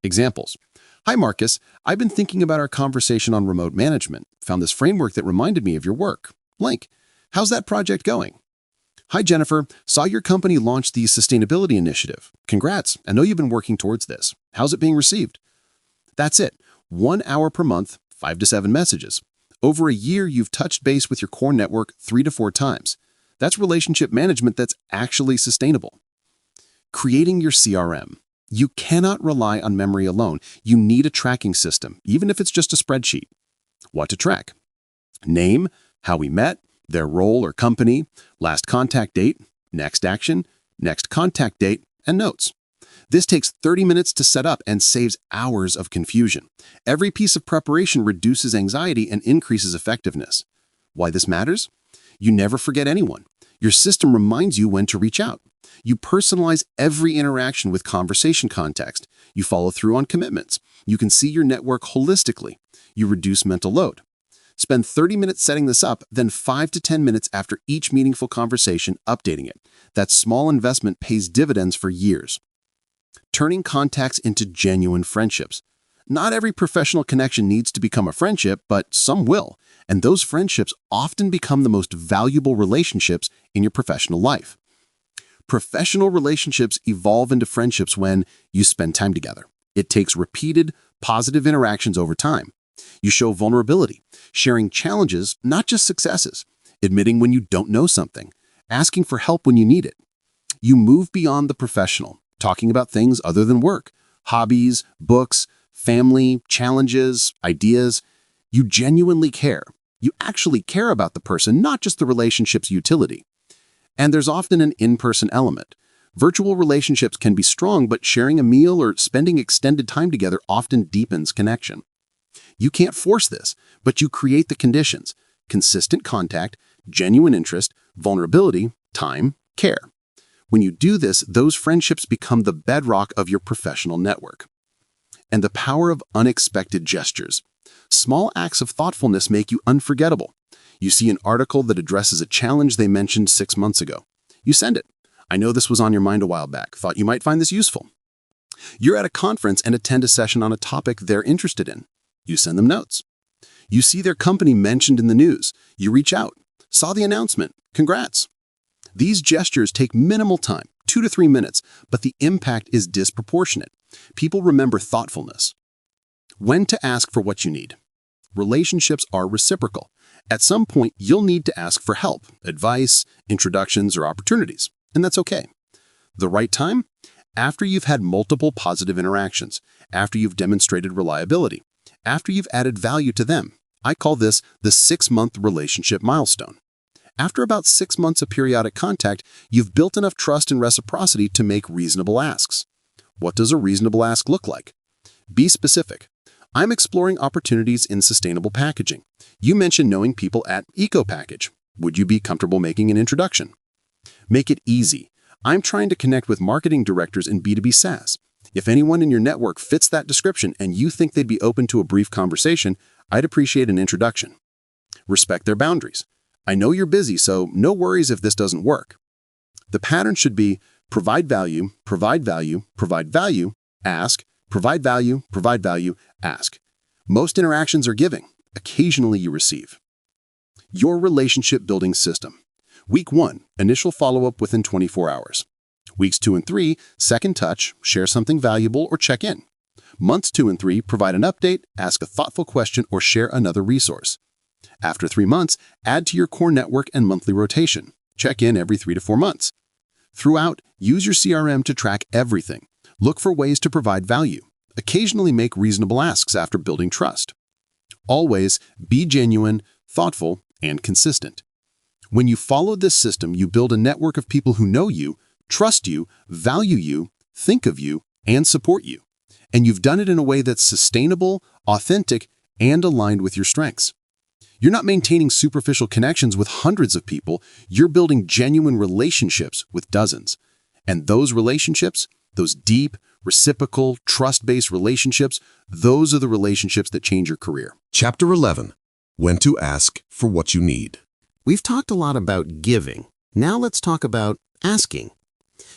Examples. Hi, Marcus. I've been thinking about our conversation on remote management. Found this framework that reminded me of your work. Link. How's that project going? Hi, Jennifer. Saw your company launch the sustainability initiative. Congrats. I know you've been working towards this. How's it being received? That's it. 1 hour per month, 5 to 7 messages. Over a year, you've touched base with your core network 3 to 4 times. That's relationship management that's actually sustainable. Creating your CRM. You cannot rely on memory alone. You need a tracking system, even if it's just a spreadsheet. What to track? Name, how we met, their role or company, last contact date, next action, next contact date, and notes. This takes 30 minutes to set up and saves hours of confusion. Every piece of preparation reduces anxiety and increases effectiveness. Why this matters? You never forget anyone. Your system reminds you when to reach out. You personalize every interaction with conversation context. You follow through on commitments. You can see your network holistically. You reduce mental load. Spend 30 minutes setting this up, then 5 to 10 minutes after each meaningful conversation updating it. That small investment pays dividends for years. Turning contacts into genuine friendships. Not every professional connection needs to become a friendship, but some will, and those friendships often become the most valuable relationships in your professional life. Professional relationships evolve into friendships when you spend time together. It takes repeated, positive interactions over time. You show vulnerability, sharing challenges, not just successes, admitting when you don't know something, asking for help when you need it. You move beyond the professional, talking about things other than work, hobbies, books, family, challenges, ideas. You genuinely care. You actually care about the person, not just the relationship's utility. And there's often an in-person element. Virtual relationships can be strong, but sharing a meal or spending extended time together often deepens connection. You can't force this, but you create the conditions: consistent contact, genuine interest, vulnerability, time, care. When you do this, those friendships become the bedrock of your professional network. And the power of unexpected gestures. Small acts of thoughtfulness make you unforgettable. You see an article that addresses a challenge they mentioned 6 months ago. You send it. I know this was on your mind a while back. Thought you might find this useful. You're at a conference and attend a session on a topic they're interested in. You send them notes. You see their company mentioned in the news. You reach out. Saw the announcement. Congrats. These gestures take minimal time, 2 to 3 minutes, but the impact is disproportionate. People remember thoughtfulness. When to ask for what you need. Relationships are reciprocal. At some point, you'll need to ask for help, advice, introductions, or opportunities, and that's okay. The right time? After you've had multiple positive interactions, after you've demonstrated reliability, after you've added value to them. I call this the 6-month relationship milestone. After about 6 months of periodic contact, you've built enough trust and reciprocity to make reasonable asks. What does a reasonable ask look like? Be specific. I'm exploring opportunities in sustainable packaging. You mentioned knowing people at Eco Package. Would you be comfortable making an introduction? Make it easy. I'm trying to connect with marketing directors in B2B SaaS. If anyone in your network fits that description and you think they'd be open to a brief conversation, I'd appreciate an introduction. Respect their boundaries. I know you're busy, so no worries if this doesn't work. The pattern should be provide value, provide value, provide value, ask, provide value, ask. Most interactions are giving. Occasionally you receive. Your relationship building system. Week 1, initial follow-up within 24 hours. Weeks 2 and 3, second touch, share something valuable or check in. Months 2 and 3, provide an update, ask a thoughtful question, or share another resource. After 3 months, add to your core network and monthly rotation. Check in every 3 to 4 months. Throughout, use your CRM to track everything. Look for ways to provide value. Occasionally make reasonable asks after building trust. Always be genuine, thoughtful, and consistent. When you follow this system, you build a network of people who know you, trust you, value you, think of you, and support you. And you've done it in a way that's sustainable, authentic, and aligned with your strengths. You're not maintaining superficial connections with hundreds of people. You're building genuine relationships with dozens. And those relationships, those deep, reciprocal, trust-based relationships, those are the relationships that change your career.
Chapter 11. When to ask for what you need.
We've talked a lot about giving. Now let's talk about asking.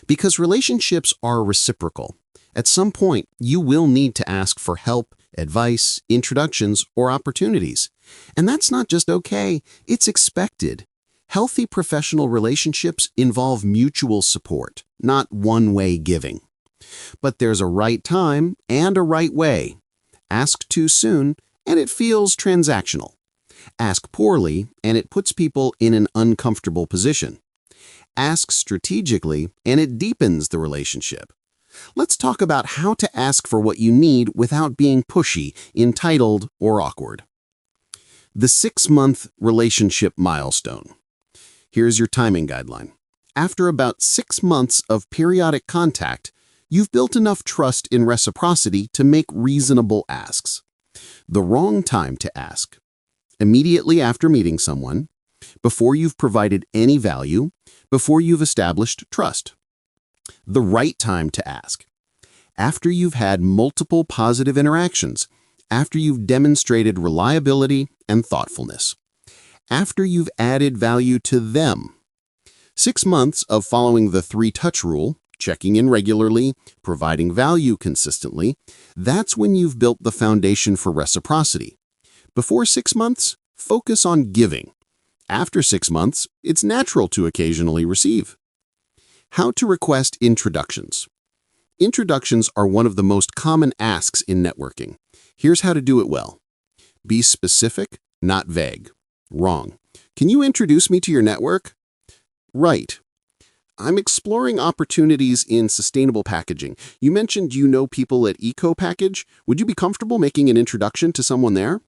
Because relationships are reciprocal. At some point, you will need to ask for help, advice, introductions, or opportunities. And that's not just okay, it's expected. Healthy professional relationships involve mutual support, not one-way giving. But there's a right time and a right way. Ask too soon, and it feels transactional. Ask poorly, and it puts people in an uncomfortable position. Ask strategically, and it deepens the relationship. Let's talk about how to ask for what you need without being pushy, entitled, or awkward. The 6-month relationship milestone. Here's your timing guideline. After about 6 months of periodic contact, you've built enough trust in reciprocity to make reasonable asks. The wrong time to ask. Immediately after meeting someone, before you've provided any value, before you've established trust. The right time to ask. After you've had multiple positive interactions, after you've demonstrated reliability and thoughtfulness, after you've added value to them. 6 months of following the 3-touch rule, checking in regularly, providing value consistently, that's when you've built the foundation for reciprocity. Before 6 months, focus on giving. After 6 months, it's natural to occasionally receive. How to request introductions. Introductions are one of the most common asks in networking. Here's how to do it well. Be specific, not vague. Wrong. Can you introduce me to your network? Right. I'm exploring opportunities in sustainable packaging. You mentioned you know people at Eco Package. Would you be comfortable making an introduction to someone there?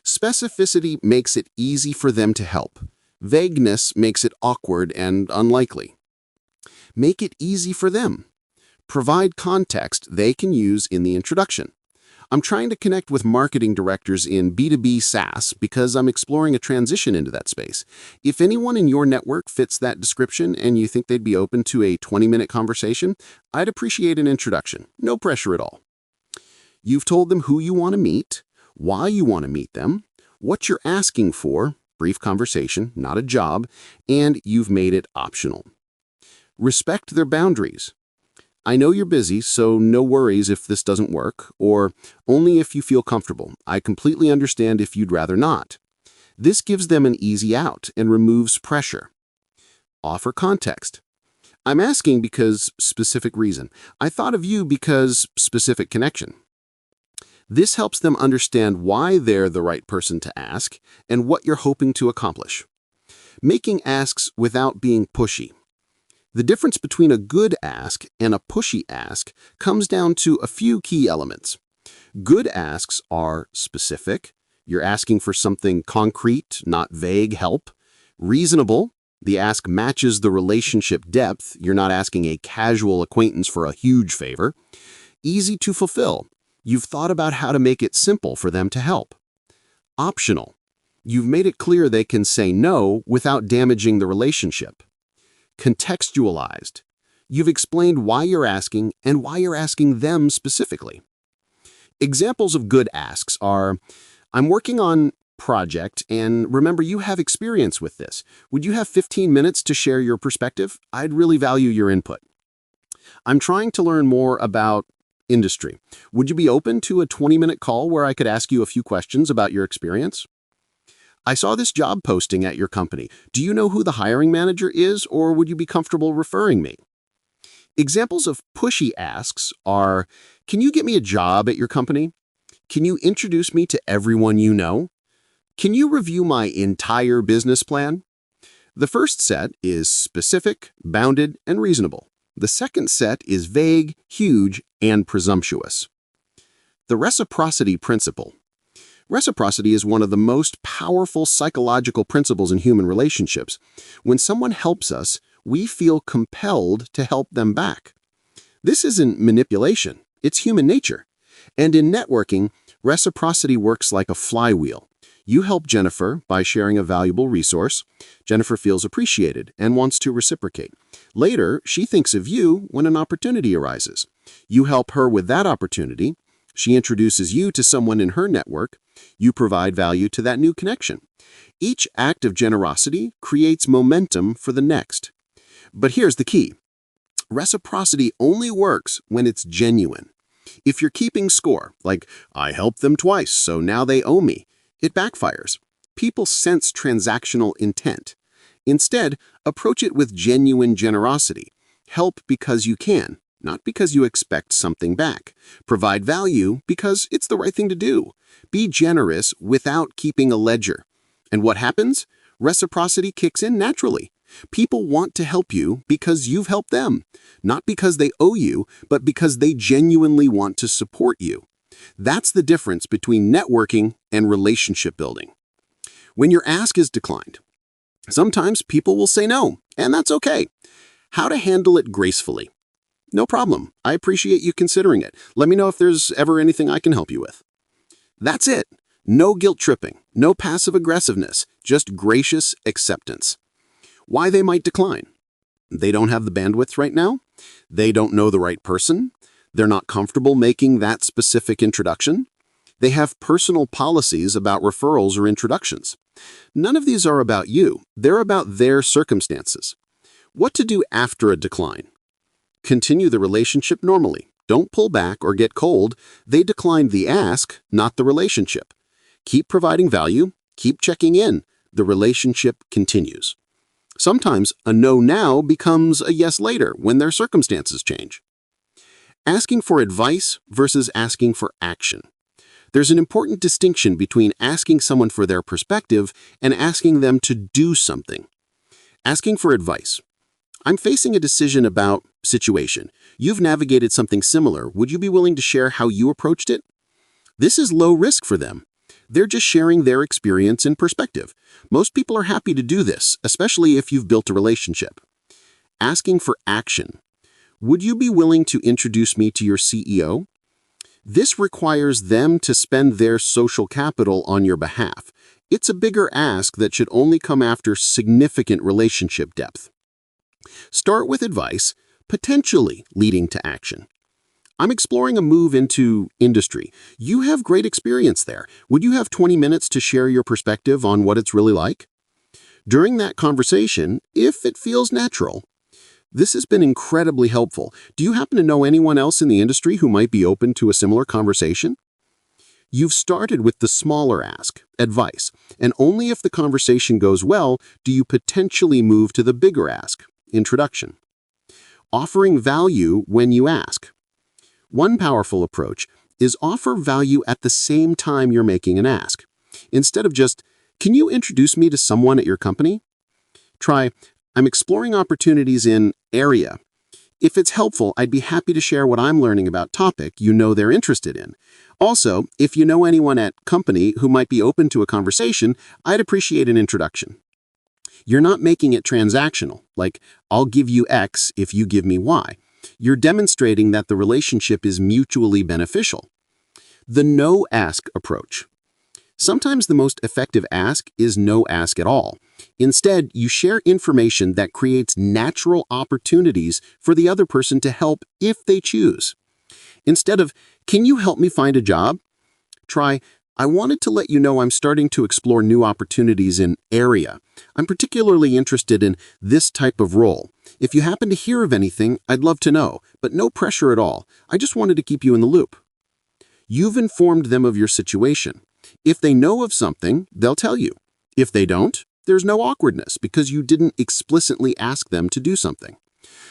Specificity makes it easy for them to help. Vagueness makes it awkward and unlikely. Make it easy for them. Provide context they can use in the introduction. I'm trying to connect with marketing directors in B2B SaaS because I'm exploring a transition into that space. If anyone in your network fits that description and you think they'd be open to a 20-minute conversation, I'd appreciate an introduction. No pressure at all. You've told them who you want to meet, why you want to meet them, what you're asking for, brief conversation, not a job, and you've made it optional. Respect their boundaries. I know you're busy, so no worries if this doesn't work, or only if you feel comfortable. I completely understand if you'd rather not. This gives them an easy out and removes pressure. Offer context. I'm asking because specific reason. I thought of you because specific connection. This helps them understand why they're the right person to ask and what you're hoping to accomplish. Making asks without being pushy. The difference between a good ask and a pushy ask comes down to a few key elements. Good asks are specific. You're asking for something concrete, not vague help. Reasonable. The ask matches the relationship depth. You're not asking a casual acquaintance for a huge favor. Easy to fulfill. You've thought about how to make it simple for them to help. Optional. You've made it clear they can say no without damaging the relationship. Contextualized. You've explained why you're asking and why you're asking them specifically. Examples of good asks are, I'm working on project and remember you have experience with this. Would you have 15 minutes to share your perspective? I'd really value your input. I'm trying to learn more about industry. Would you be open to a 20-minute call where I could ask you a few questions about your experience? I saw this job posting at your company. Do you know who the hiring manager is, or would you be comfortable referring me? Examples of pushy asks are, can you get me a job at your company? Can you introduce me to everyone you know? Can you review my entire business plan? The first set is specific, bounded, and reasonable. The second set is vague, huge, and presumptuous. The reciprocity principle. Reciprocity is one of the most powerful psychological principles in human relationships. When someone helps us, we feel compelled to help them back. This isn't manipulation, it's human nature. And in networking, reciprocity works like a flywheel. You help Jennifer by sharing a valuable resource. Jennifer feels appreciated and wants to reciprocate. Later, she thinks of you when an opportunity arises. You help her with that opportunity. She introduces you to someone in her network. You provide value to that new connection. Each act of generosity creates momentum for the next. But here's the key. Reciprocity only works when it's genuine. If you're keeping score, like, I helped them twice, so now they owe me, it backfires. People sense transactional intent. Instead, approach it with genuine generosity. Help because you can, not because you expect something back. Provide value because it's the right thing to do. Be generous without keeping a ledger. And what happens? Reciprocity kicks in naturally. People want to help you because you've helped them, not because they owe you, but because they genuinely want to support you. That's the difference between networking and relationship building. When your ask is declined, sometimes people will say no, and that's okay. How to handle it gracefully. No problem. I appreciate you considering it. Let me know if there's ever anything I can help you with. That's it. No guilt tripping, no passive aggressiveness,
just gracious acceptance. Why they might decline? They don't have the bandwidth right now. They don't know the right person. They're not comfortable making that specific introduction. They have personal policies about referrals or introductions. None of these are about you. They're about their circumstances. What to do after a decline? Continue the relationship normally. Don't pull back or get cold. They declined the ask, not the relationship. Keep providing value. Keep checking in. The relationship continues. Sometimes a no now becomes a yes later when their circumstances change. Asking for advice versus asking for action. There's an important distinction between asking someone for their perspective and asking them to do something. Asking for advice. I'm facing a decision about situation. You've navigated something similar. Would you be willing to share how you approached it? This is low risk for them. They're just sharing their experience and perspective. Most people are happy to do this, especially if you've built a relationship. Asking for action. Would you be willing to introduce me to your CEO? This requires them to spend their social capital on your behalf. It's a bigger ask that should only come after significant relationship depth. Start with advice, potentially leading to action. I'm exploring a move into industry. You have great experience there. Would you have 20 minutes to share your perspective on what it's really like? During that conversation, if it feels natural, this has been incredibly helpful. Do you happen to know anyone else in the industry who might be open to a similar conversation? You've started with the smaller ask, advice, and only if the conversation goes well do you potentially move to the bigger ask, introduction. Offering value when you ask. One powerful approach is offer value at the same time you're making an ask. Instead of just, "Can you introduce me to someone at your company?" Try, "I'm exploring opportunities in area. If it's helpful, I'd be happy to share what I'm learning about topic you know they're interested in. Also, if you know anyone at company who might be open to a conversation, I'd appreciate an introduction." You're not making it transactional, like, "I'll give you X if you give me Y." You're demonstrating that the relationship is mutually beneficial. The no-ask approach. Sometimes the most effective ask is no ask at all. Instead, you share information that creates natural opportunities for the other person to help if they choose. Instead of, "Can you help me find a job?" Try, "I wanted to let you know I'm starting to explore new opportunities in area. I'm particularly interested in this type of role. If you happen to hear of anything, I'd love to know, but no pressure at all. I just wanted to keep you in the loop." You've informed them of your situation. If they know of something, they'll tell you. If they don't, there's no awkwardness because you didn't explicitly ask them to do something.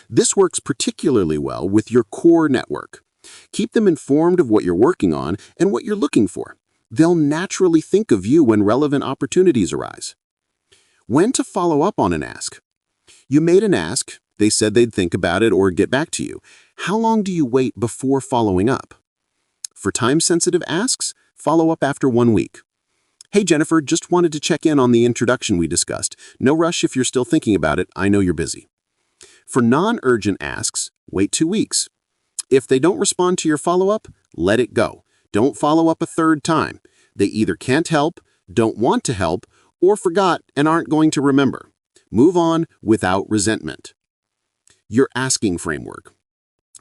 This works particularly well with your core network. Keep them informed of what you're working on and what you're looking for. They'll naturally think of you when relevant opportunities arise. When to follow up on an ask. You made an ask, they said they'd think about it or get back to you. How long do you wait before following up? For time-sensitive asks, follow up after 1 week. "Hey Jennifer, just wanted to check in on the introduction we discussed. No rush if you're still thinking about it, I know you're busy." For non-urgent asks, wait 2 weeks. If they don't respond to your follow-up, let it go. Don't follow up a third time. They either can't help, don't want to help, or forgot and aren't going to remember. Move on without resentment. Your asking framework.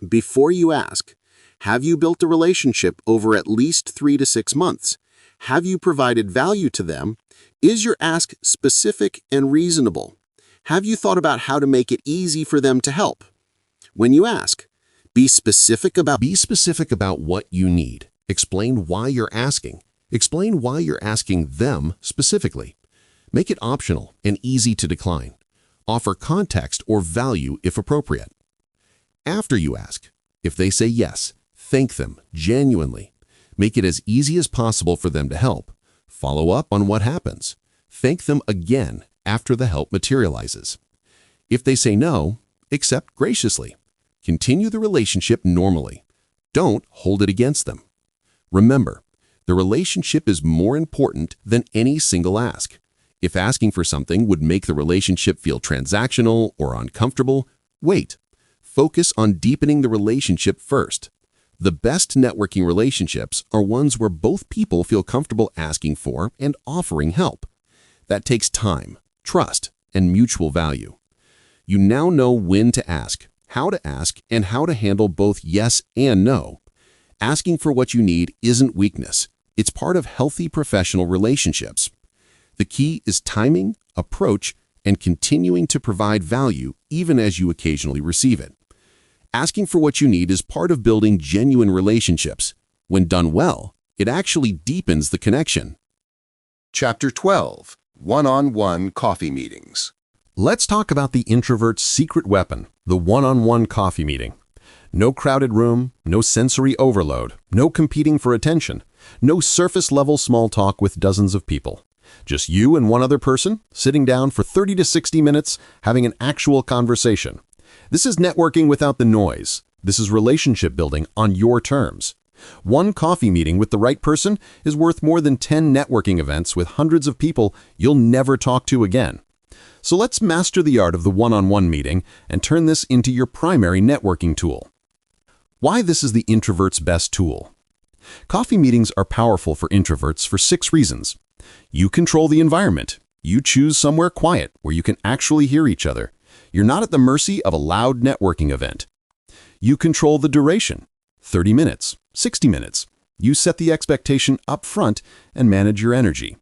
Before you ask, have you built a relationship over at least 3 to 6 months? Have you provided value to them? Is your ask specific and reasonable? Have you thought about how to make it easy for them to help? When you ask, be specific about
what you need. Explain why you're asking. Explain why you're asking them specifically. Make it optional and easy to decline. Offer context or value if appropriate. After you ask, if they say yes, thank them genuinely. Make it as easy as possible for them to help. Follow up on what happens. Thank them again after the help materializes. If they say no, accept graciously. Continue the relationship normally. Don't hold it against them. Remember, the relationship is more important than any single ask. If asking for something would make the relationship feel transactional or uncomfortable, wait. Focus on deepening the relationship first. The best networking relationships are ones where both people feel comfortable asking for and offering help. That takes time, trust, and mutual value. You now know when to ask, and how to handle both yes and no. Asking for what you need isn't weakness. It's part of healthy professional relationships. The key is timing, approach, and continuing to provide value even as you occasionally receive it. Asking for what you need is part of building genuine relationships. When done well, it actually deepens the connection.
Chapter 12. One-on-one coffee meetings.
Let's talk about the introvert's secret weapon, the one-on-one coffee meeting. No crowded room, no sensory overload, no competing for attention, no surface-level small talk with dozens of people. Just you and one other person, sitting down for 30 to 60 minutes, having an actual conversation. This is networking without the noise. This is relationship building on your terms. One coffee meeting with the right person is worth more than 10 networking events with hundreds of people you'll never talk to again. So let's master the art of the one-on-one meeting and turn this into your primary networking tool. Why this is the introvert's best tool. Coffee meetings are powerful for introverts for 6 reasons. You control the environment. You choose somewhere quiet where you can actually hear each other. You're not at the mercy of a loud networking event. You control the duration. 30 minutes, 60 minutes. You set the expectation up front and manage your energy.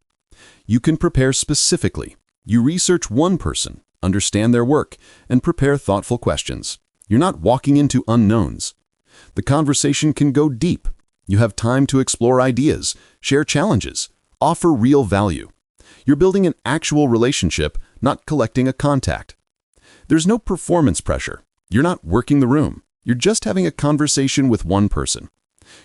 You can prepare specifically. You research one person, understand their work, and prepare thoughtful questions. You're not walking into unknowns. The conversation can go deep. You have time to explore ideas, share challenges, offer real value. You're building an actual relationship, not collecting a contact. There's no performance pressure. You're not working the room. You're just having a conversation with one person.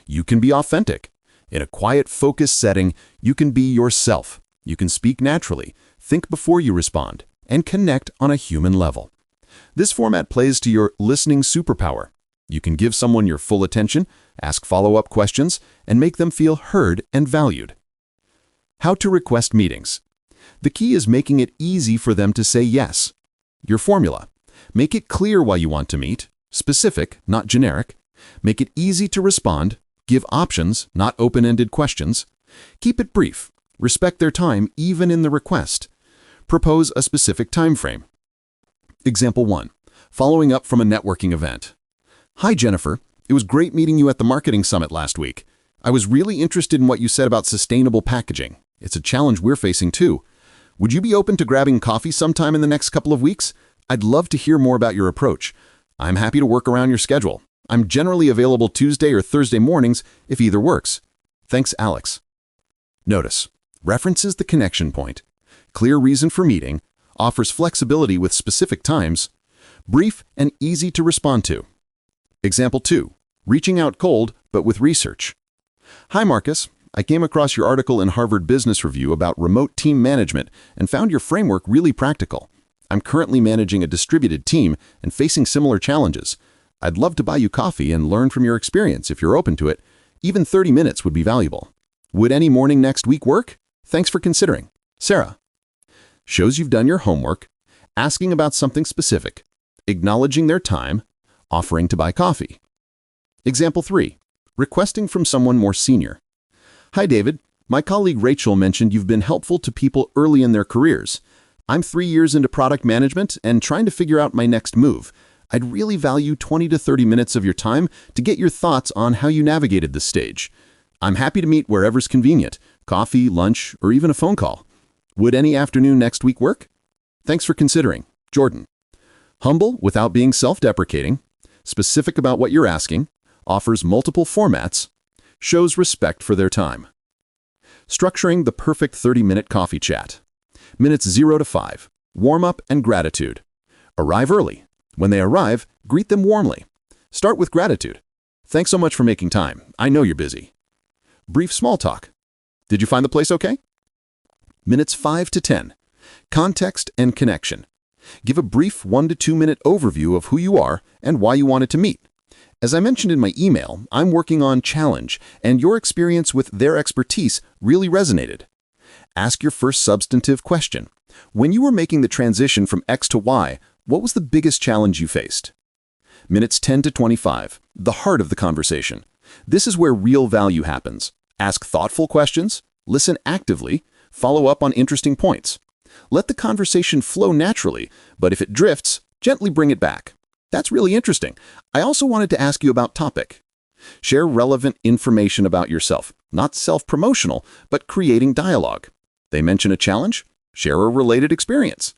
You can be authentic. In a quiet, focused setting, you can be yourself. You can speak naturally, think before you respond, and connect on a human level. This format plays to your listening superpower. You can give someone your full attention, ask follow-up questions, and make them feel heard and valued. How to request meetings. The key is making it easy for them to say yes. Your formula. Make it clear why you want to meet, specific, not generic. Make it easy to respond, give options, not open-ended questions. Keep it brief. Respect their time even in the request. Propose a specific time frame. Example 1. Following up from a networking event. Hi, Jennifer. It was great meeting you at the marketing summit last week. I was really interested in what you said about sustainable packaging. It's a challenge we're facing too. Would you be open to grabbing coffee sometime in the next couple of weeks? I'd love to hear more about your approach. I'm happy to work around your schedule. I'm generally available Tuesday or Thursday mornings if either works. Thanks, Alex. Notice, references the connection point. Clear reason for meeting, offers flexibility with specific times, brief and easy to respond to. Example 2. Reaching out cold, but with research. Hi, Marcus. I came across your article in Harvard Business Review about remote team management and found your framework really practical. I'm currently managing a distributed team and facing similar challenges. I'd love to buy you coffee and learn from your experience if you're open to it. Even 30 minutes would be valuable. Would any morning next week work? Thanks for considering. Sarah. Shows you've done your homework, asking about something specific, acknowledging their time, offering to buy coffee. Example 3. Requesting from someone more senior. Hi, David. My colleague Rachel mentioned you've been helpful to people early in their careers. I'm 3 years into product management and trying to figure out my next move. I'd really value 20 to 30 minutes of your time to get your thoughts on how you navigated this stage. I'm happy to meet wherever's convenient, coffee, lunch, or even a phone call. Would any afternoon next week work? Thanks for considering. Jordan. Humble without being self-deprecating, specific about what you're asking, offers multiple formats, shows respect for their time. Structuring the perfect 30-minute coffee chat. Minutes 0 to 5. Warm-up and gratitude. Arrive early. When they arrive, greet them warmly. Start with gratitude. Thanks so much for making time. I know you're busy. Brief small talk. Did you find the place okay? Minutes 5 to 10. Context and connection. Give a brief 1 to 2 minute overview of who you are and why you wanted to meet. As I mentioned in my email, I'm working on challenge, and your experience with their expertise really resonated. Ask your first substantive question. When you were making the transition from X to Y, what was the biggest challenge you faced? Minutes 10 to 25, the heart of the conversation. This is where real value happens. Ask thoughtful questions, listen actively, follow up on interesting points.
Let the conversation flow naturally, but if it drifts, gently bring it back. That's really interesting. I also wanted to ask you about topic. Share relevant information about yourself, not self-promotional, but creating dialogue. They mention a challenge? Share a related experience.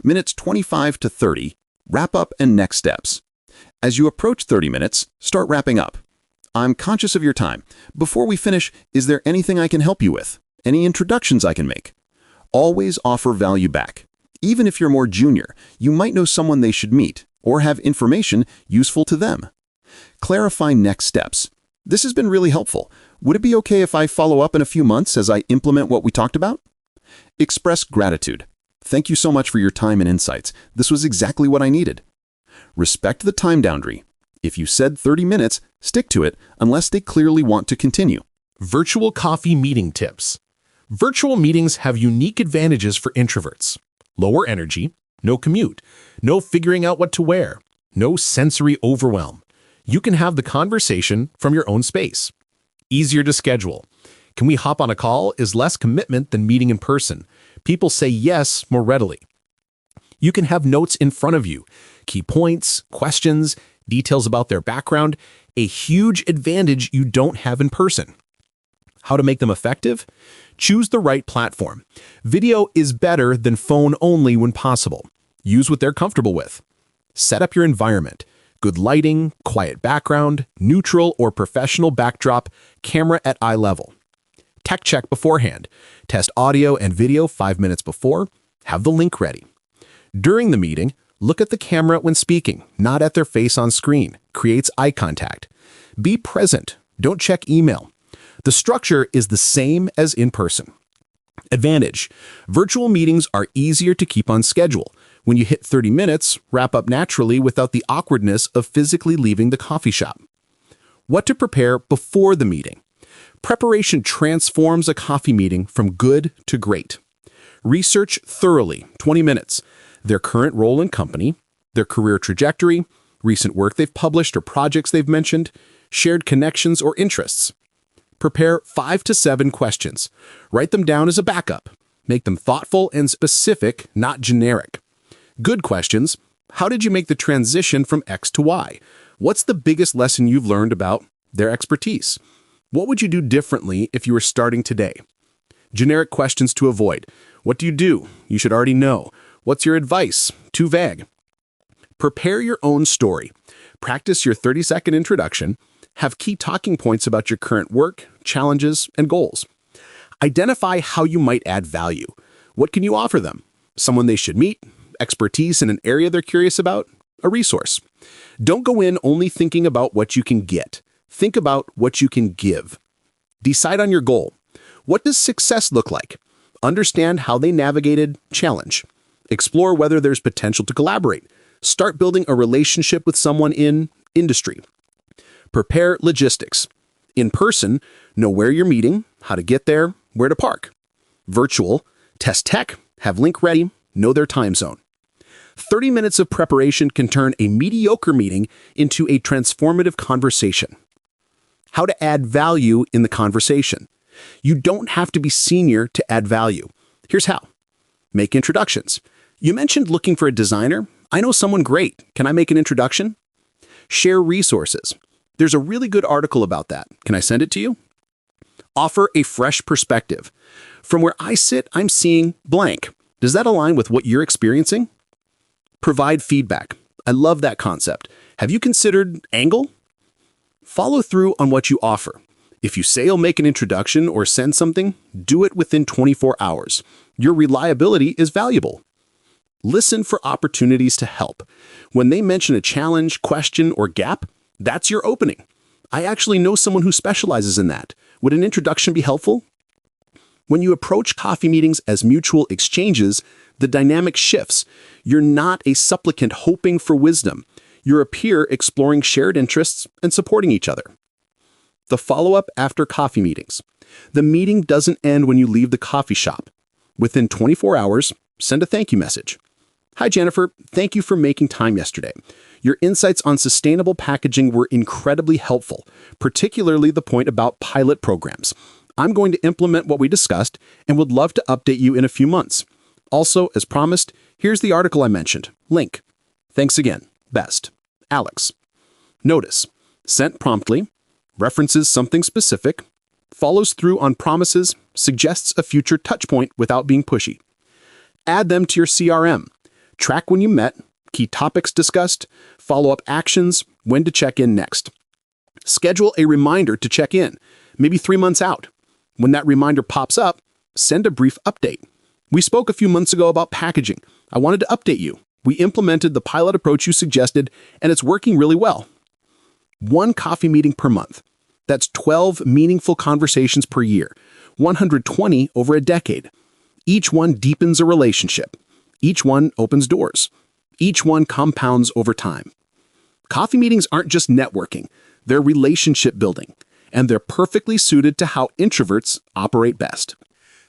Minutes 25 to 30, wrap up and next steps. As you approach 30 minutes, start wrapping up. I'm conscious of your time. Before we finish, is there anything I can help you with? Any introductions I can make? Always offer value back. Even if you're more junior, you might know someone they should meet or have information useful to them. Clarify next steps. This has been really helpful. Would it be okay if I follow up in a few months as I implement what we talked about? Express gratitude. Thank you so much for your time and insights. This was exactly what I needed. Respect the time boundary. If you said 30 minutes, stick to it unless they clearly want to continue.
Virtual coffee meeting tips. Virtual meetings have unique advantages for introverts. Lower energy, no commute, no figuring out what to wear, no sensory overwhelm. You can have the conversation from your own space. Easier to schedule. Can we hop on a call is less commitment than meeting in person. People say yes more readily. You can have notes in front of you, key points, questions, details about their background, a huge advantage you don't have in person. How to make them effective? Choose the right platform. Video is better than phone only when possible. Use what they're comfortable with. Set up your environment. Good lighting, quiet background, neutral or professional backdrop, camera at eye level. Tech check beforehand. Test audio and video 5 minutes before. Have the link ready. During the meeting, look at the camera when speaking, not at their face on screen. Creates eye contact. Be present. Don't check email. The structure is the same as in person. Advantage: virtual meetings are easier to keep on schedule. When you hit 30 minutes, wrap up naturally without the awkwardness of physically leaving the coffee shop. What to prepare before the meeting. Preparation transforms a coffee meeting from good to great. Research thoroughly, 20 minutes. Their current role in company, their career trajectory, recent work they've published or projects they've mentioned, shared connections or interests. Prepare 5 to 7 questions. Write them down as a backup. Make them thoughtful and specific, not generic. Good questions. How did you make the transition from X to Y? What's the biggest lesson you've learned about their expertise? What would you do differently if you were starting today? Generic questions to avoid. What do you do? You should already know. What's your advice? Too vague. Prepare your own story. Practice your 30-second introduction. Have key talking points about your current work, challenges, and goals. Identify how you might add value. What can you offer them? Someone they should meet? Expertise in an area they're curious about? A resource. Don't go in only thinking about what you can get. Think about what you can give. Decide on your goal. What does success look like? Understand how they navigated challenge. Explore whether there's potential to collaborate. Start building a relationship with someone in industry. Prepare logistics. In person, know where you're meeting, how to get there, where to park. Virtual, test tech, have link ready, know their time zone. 30 minutes of preparation can turn a mediocre meeting into a transformative conversation. How to add value in the conversation. You don't have to be senior to add value. Here's how. Make introductions. You mentioned looking for a designer. I know someone great. Can I make an introduction? Share resources. There's a really good article about that. Can I send it to you? Offer a fresh perspective. From where I sit, I'm seeing blank. Does that align with what you're experiencing? Provide feedback. I love that concept. Have you considered angle? Follow through on what you offer. If you say you'll make an introduction or send something, do it within 24 hours. Your reliability is valuable. Listen for opportunities to help. When they mention a challenge, question, or gap, that's your opening. I actually know someone who specializes in that. Would an introduction be helpful? When you approach coffee meetings as mutual exchanges, the dynamic shifts. You're not a supplicant hoping for wisdom. You're a peer exploring shared interests and supporting each other. The follow-up after coffee meetings. The meeting doesn't end when you leave the coffee shop. Within 24 hours, send a thank you message. Hi, Jennifer. Thank you for making time yesterday. Your insights on sustainable packaging were incredibly helpful, particularly the point about pilot programs. I'm going to implement what we discussed and would love to update you in a few months.
Also, as promised, here's the article I mentioned. Link. Thanks again. Best. Alex. Notice. Sent promptly. References something specific. Follows through on promises. Suggests a future touchpoint without being pushy. Add them to your CRM. Track when you met. Key topics discussed. Follow-up actions. When to check in next. Schedule a reminder to check in, maybe 3 months out. When that reminder pops up, send a brief update. We spoke a few months ago about packaging. I wanted to update you. We implemented the pilot approach you suggested, and it's working really well. 1 coffee meeting per month. That's 12 meaningful conversations per year, 120 over a decade. Each one deepens a relationship. Each one opens doors. Each one compounds over time. Coffee meetings aren't just networking, they're relationship building, and they're perfectly suited to how introverts operate best.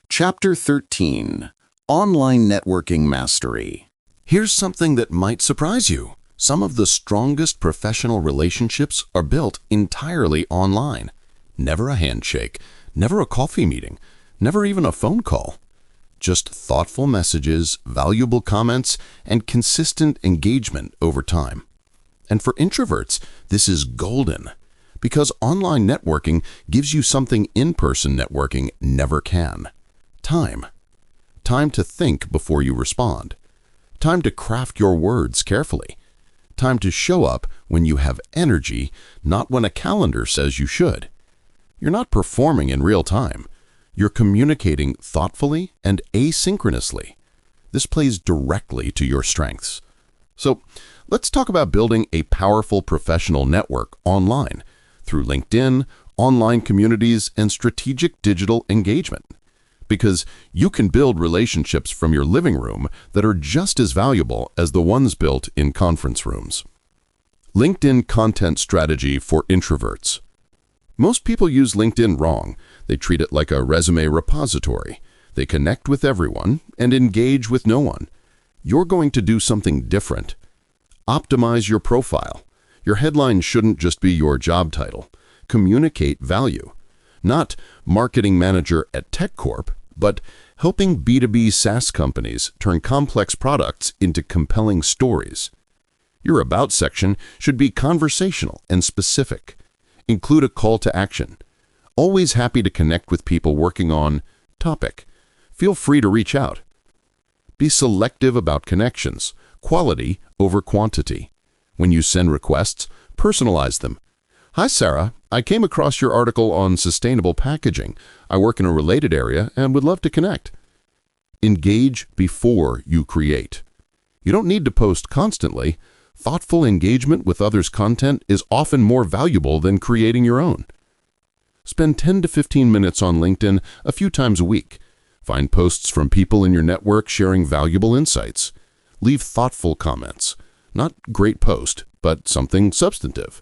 Chapter 13. Online Networking Mastery. Here's something that might surprise you. Some of the strongest professional relationships are built entirely online. Never a handshake, never a coffee meeting, never even a phone call. Just thoughtful messages, valuable comments, and consistent engagement over time. And for introverts, this is golden, because online networking gives you something in-person networking never can. Time. Time to think before you respond. Time to craft your words carefully. Time to show up when you have energy, not when a calendar says you should. You're not performing in real time. You're communicating thoughtfully and asynchronously. This plays directly to your strengths. So, let's talk about building a powerful professional network online through LinkedIn, online communities, and strategic digital engagement. Because you can build relationships from your living room that are just as valuable as the ones built in conference rooms. LinkedIn Content Strategy for Introverts. Most people use LinkedIn wrong. They treat it like a resume repository. They connect with everyone and engage with no one. You're going to do something different. Optimize your profile. Your headline shouldn't just be your job title. Communicate value. Not marketing manager at Tech Corp, but helping B2B SaaS companies turn complex products into compelling stories. Your About section should be conversational and specific. Include a call to action. Always happy to connect with people working on topic. Feel free to reach out. Be selective about connections, quality over quantity. When you send requests, personalize them. Hi, Sarah. I came across your article on sustainable packaging. I work in a related area and would love to connect. Engage before you create. You don't need to post constantly. Thoughtful engagement with others' content is often more valuable than creating your own. Spend 10 to 15 minutes on LinkedIn a few times a week. Find posts from people in your network sharing valuable insights. Leave thoughtful comments. Not great post, but something substantive.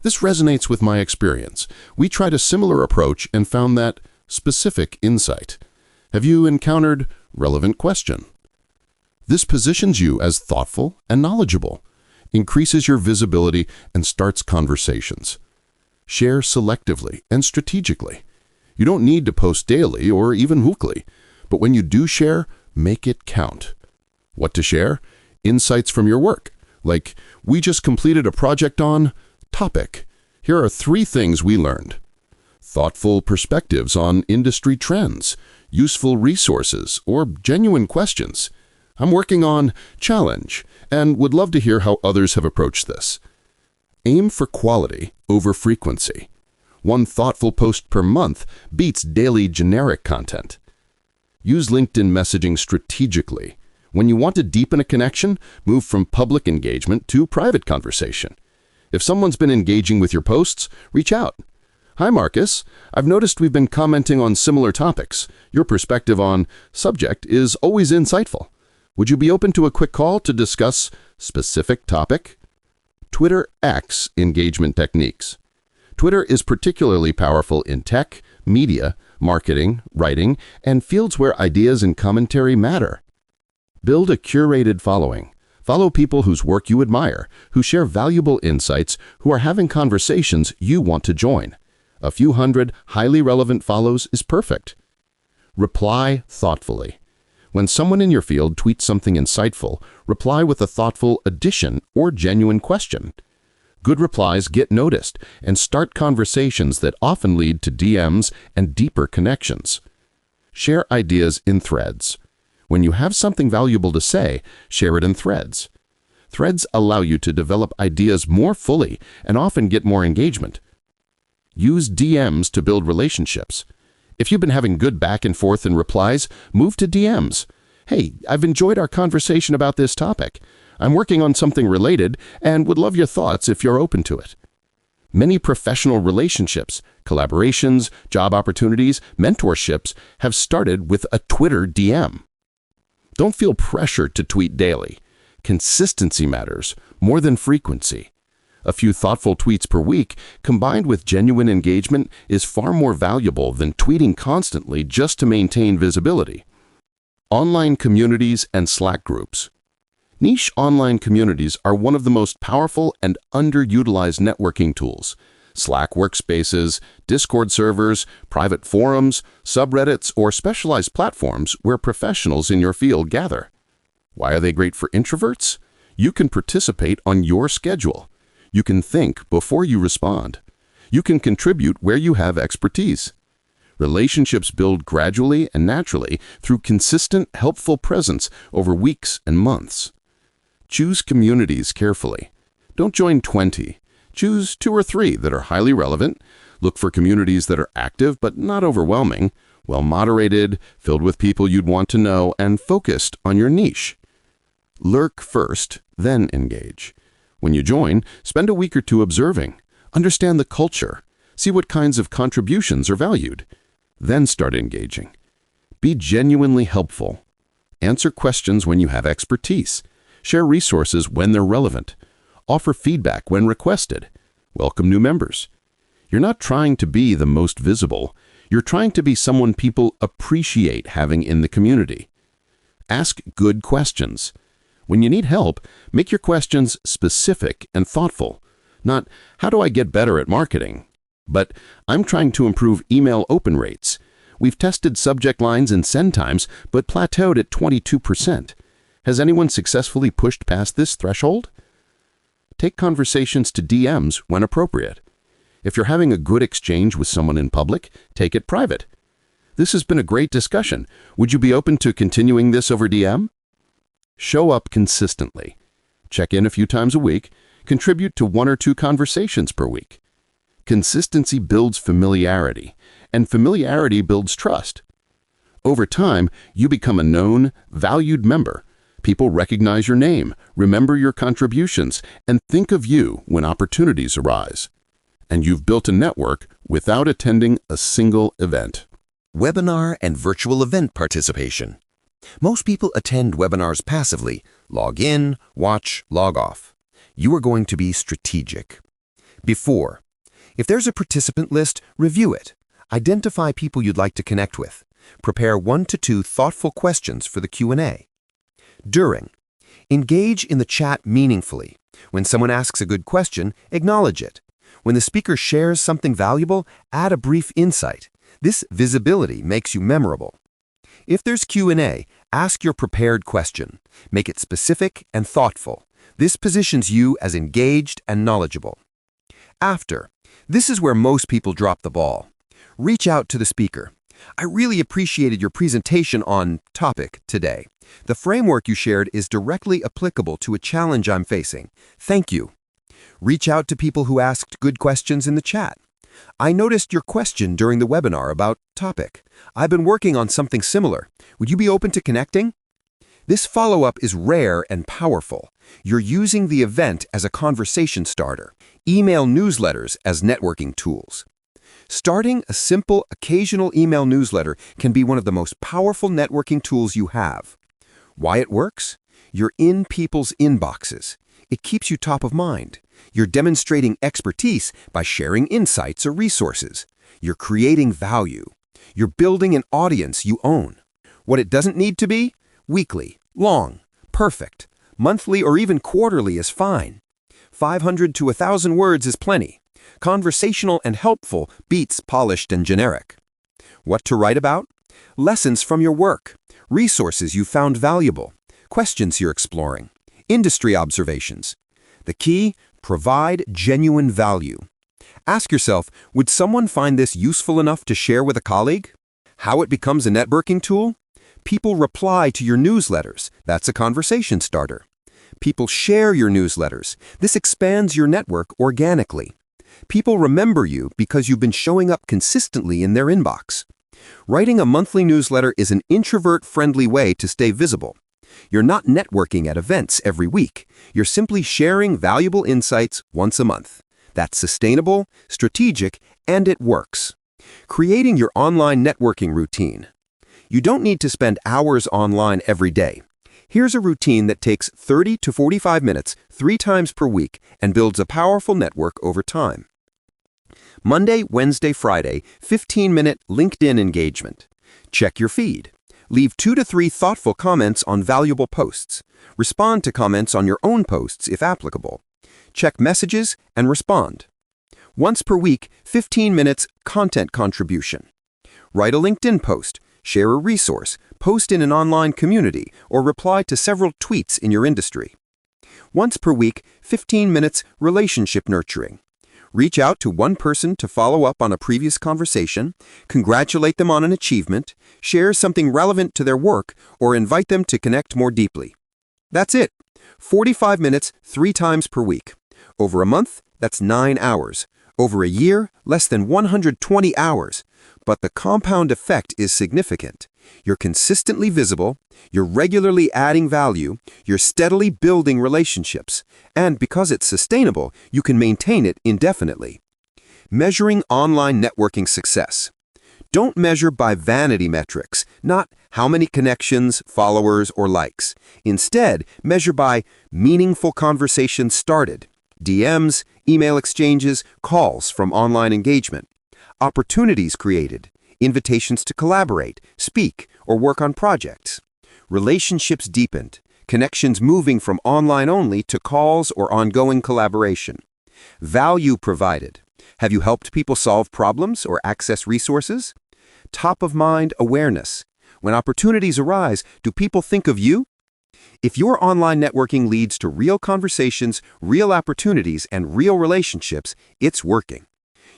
This resonates with my experience. We tried a similar approach and found that specific insight. Have you encountered relevant question? This positions you as thoughtful and knowledgeable, increases your visibility, and starts conversations. Share selectively and strategically. You don't need to post daily or even weekly, but when you do share, make it count. What to share? Insights from your work, like, we just completed a project on topic. Here are 3 things we learned. Thoughtful perspectives on industry trends, useful resources, or genuine questions. I'm working on challenge and would love to hear how others have approached this. Aim for quality over frequency. 1 thoughtful post per month beats daily generic content. Use LinkedIn messaging strategically. When you want to deepen a connection, move from public engagement to private conversation. If someone's been engaging with your posts, reach out. Hi, Marcus. I've noticed we've been commenting on similar topics. Your perspective on subject is always insightful. Would you be open to a quick call to discuss specific topic? Twitter X engagement techniques. Twitter is particularly powerful in tech, media, marketing, writing, and fields where ideas and commentary matter. Build a curated following. Follow people whose work you admire, who share valuable insights, who are having conversations you want to join. A few hundred highly relevant follows is perfect. Reply thoughtfully.
When someone in your field tweets something insightful, reply with a thoughtful addition or genuine question. Good replies get noticed and start conversations that often lead to DMs and deeper connections. Share ideas in threads. When you have something valuable to say, share it in threads. Threads allow you to develop ideas more fully and often get more engagement. Use DMs to build relationships. If you've been having good back and forth in replies, move to DMs. Hey, I've enjoyed our conversation about this topic. I'm working on something related and would love your thoughts if you're open to it. Many professional relationships, collaborations, job opportunities, mentorships have started with a Twitter DM. Don't feel pressured to tweet daily. Consistency matters more than frequency. A few thoughtful tweets per week, combined with genuine engagement, is far more valuable than tweeting constantly just to maintain visibility. Online communities and Slack groups. Niche online communities are one of the most powerful and underutilized networking tools. Slack workspaces, Discord servers, private forums, subreddits, or specialized platforms where professionals in your field gather. Why are they great for introverts? You can participate on your schedule. You can think before you respond. You can contribute where you have expertise. Relationships build gradually and naturally through consistent, helpful presence over weeks and months. Choose communities carefully. Don't join 20. Choose 2 or 3 that are highly relevant. Look for communities that are active but not overwhelming, well-moderated, filled with people you'd want to know, and focused on your niche. Lurk first, then engage. When you join, spend a week or 2 observing. Understand the culture. See what kinds of contributions are valued. Then start engaging. Be genuinely helpful. Answer questions when you have expertise. Share resources when they're relevant. Offer feedback when requested. Welcome new members. You're not trying to be the most visible. You're trying to be someone people appreciate having in the community. Ask good questions. When you need help, make your questions specific and thoughtful. Not, how do I get better at marketing? But, I'm trying to improve email open rates. We've tested subject lines and send times, but plateaued at 22%. Has anyone successfully pushed past this threshold? Take conversations to DMs when appropriate. If you're having a good exchange with someone in public, take it private. This has been a great discussion. Would you be open to continuing this over DM? Show up consistently. Check in a few times a week. Contribute to 1 or 2 conversations per week. Consistency builds familiarity, and familiarity builds trust. Over time, you become a known, valued member. People recognize your name, remember your contributions, and think of you when opportunities arise. And you've built a network without attending a single event.
Webinar and virtual event participation. Most people attend webinars passively, log in, watch, log off. You are going to be strategic. Before, if there's a participant list, review it. Identify people you'd like to connect with. Prepare 1 to 2 thoughtful questions for the Q&A. During, engage in the chat meaningfully. When someone asks a good question, acknowledge it. When the speaker shares something valuable, add a brief insight. This visibility makes you memorable. If there's Q&A, ask your prepared question. Make it specific and thoughtful. This positions you as engaged and knowledgeable. After, this is where most people drop the ball. Reach out to the speaker. I really appreciated your presentation on topic today. The framework you shared is directly applicable to a challenge I'm facing. Thank you. Reach out to people who asked good questions in the chat. I noticed your question during the webinar about topic. I've been working on something similar. Would you be open to connecting? This follow-up is rare and powerful. You're using the event as a conversation starter. Email newsletters as networking tools. Starting a simple, occasional email newsletter can be one of the most powerful networking tools you have. Why it works? You're in people's inboxes. It keeps you top of mind. You're demonstrating expertise by sharing insights or resources. You're creating value. You're building an audience you own. What it doesn't need to be? Weekly, long, perfect. Monthly or even quarterly is fine. 500 to 1,000 words is plenty. Conversational and helpful beats polished and generic. What to write about? Lessons from your work.
resources you found valuable, questions you're exploring, industry observations. The key, provide genuine value. Ask yourself, would someone find this useful enough to share with a colleague? How it becomes a networking tool? People reply to your newsletters. That's a conversation starter. People share your newsletters. This expands your network organically. People remember you because you've been showing up consistently in their inbox. Writing a monthly newsletter is an introvert-friendly way to stay visible. You're not networking at events every week. You're simply sharing valuable insights once a month. That's sustainable, strategic, and it works. Creating your online networking routine. You don't need to spend hours online every day. Here's a routine that takes 30 to 45 minutes 3 times per week and builds a powerful network over time. Monday, Wednesday, Friday, 15-minute LinkedIn engagement. Check your feed. Leave 2 to 3 thoughtful comments on valuable posts. Respond to comments on your own posts if applicable. Check messages and respond. Once per week, 15 minutes content contribution. Write a LinkedIn post, share a resource, post in an online community, or reply to several tweets in your industry. Once per week, 15 minutes relationship nurturing. Reach out to one person to follow up on a previous conversation, congratulate them on an achievement, share something relevant to their work, or invite them to connect more deeply. That's it. 45 minutes 3 times per week. Over a month, that's 9 hours. Over a year, less than 120 hours. But the compound effect is significant. You're consistently visible, you're regularly adding value, you're steadily building relationships, and because it's sustainable, you can maintain it indefinitely. Measuring online networking success. Don't measure by vanity metrics, not how many connections, followers, or likes. Instead, measure by meaningful conversations started, DMs, email exchanges, calls from online engagement, opportunities created, invitations to collaborate, speak, or work on projects, relationships deepened, connections moving from online only to calls or ongoing collaboration, value provided. Have you helped people solve problems or access resources? Top-of-mind awareness. When opportunities arise, do people think of you? If your online networking leads to real conversations, real opportunities, and real relationships, it's working.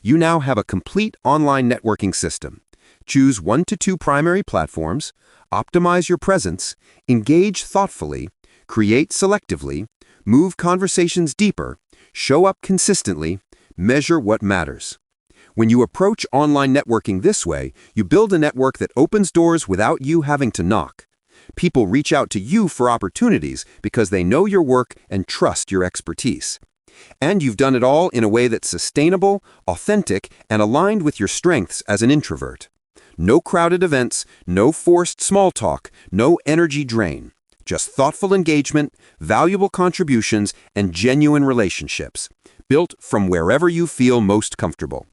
You now have a complete online networking system. Choose 1 to 2 primary platforms, optimize your presence, engage thoughtfully, create selectively, move conversations deeper, show up consistently, measure what matters. When you approach online networking this way, you build a network that opens doors without you having to knock. People reach out to you for opportunities because they know your work and trust your expertise. And you've done it all in a way that's sustainable, authentic, and aligned with your strengths as an introvert. No crowded events, no forced small talk, no energy drain. Just thoughtful engagement, valuable contributions, and genuine relationships, built from wherever you feel most comfortable.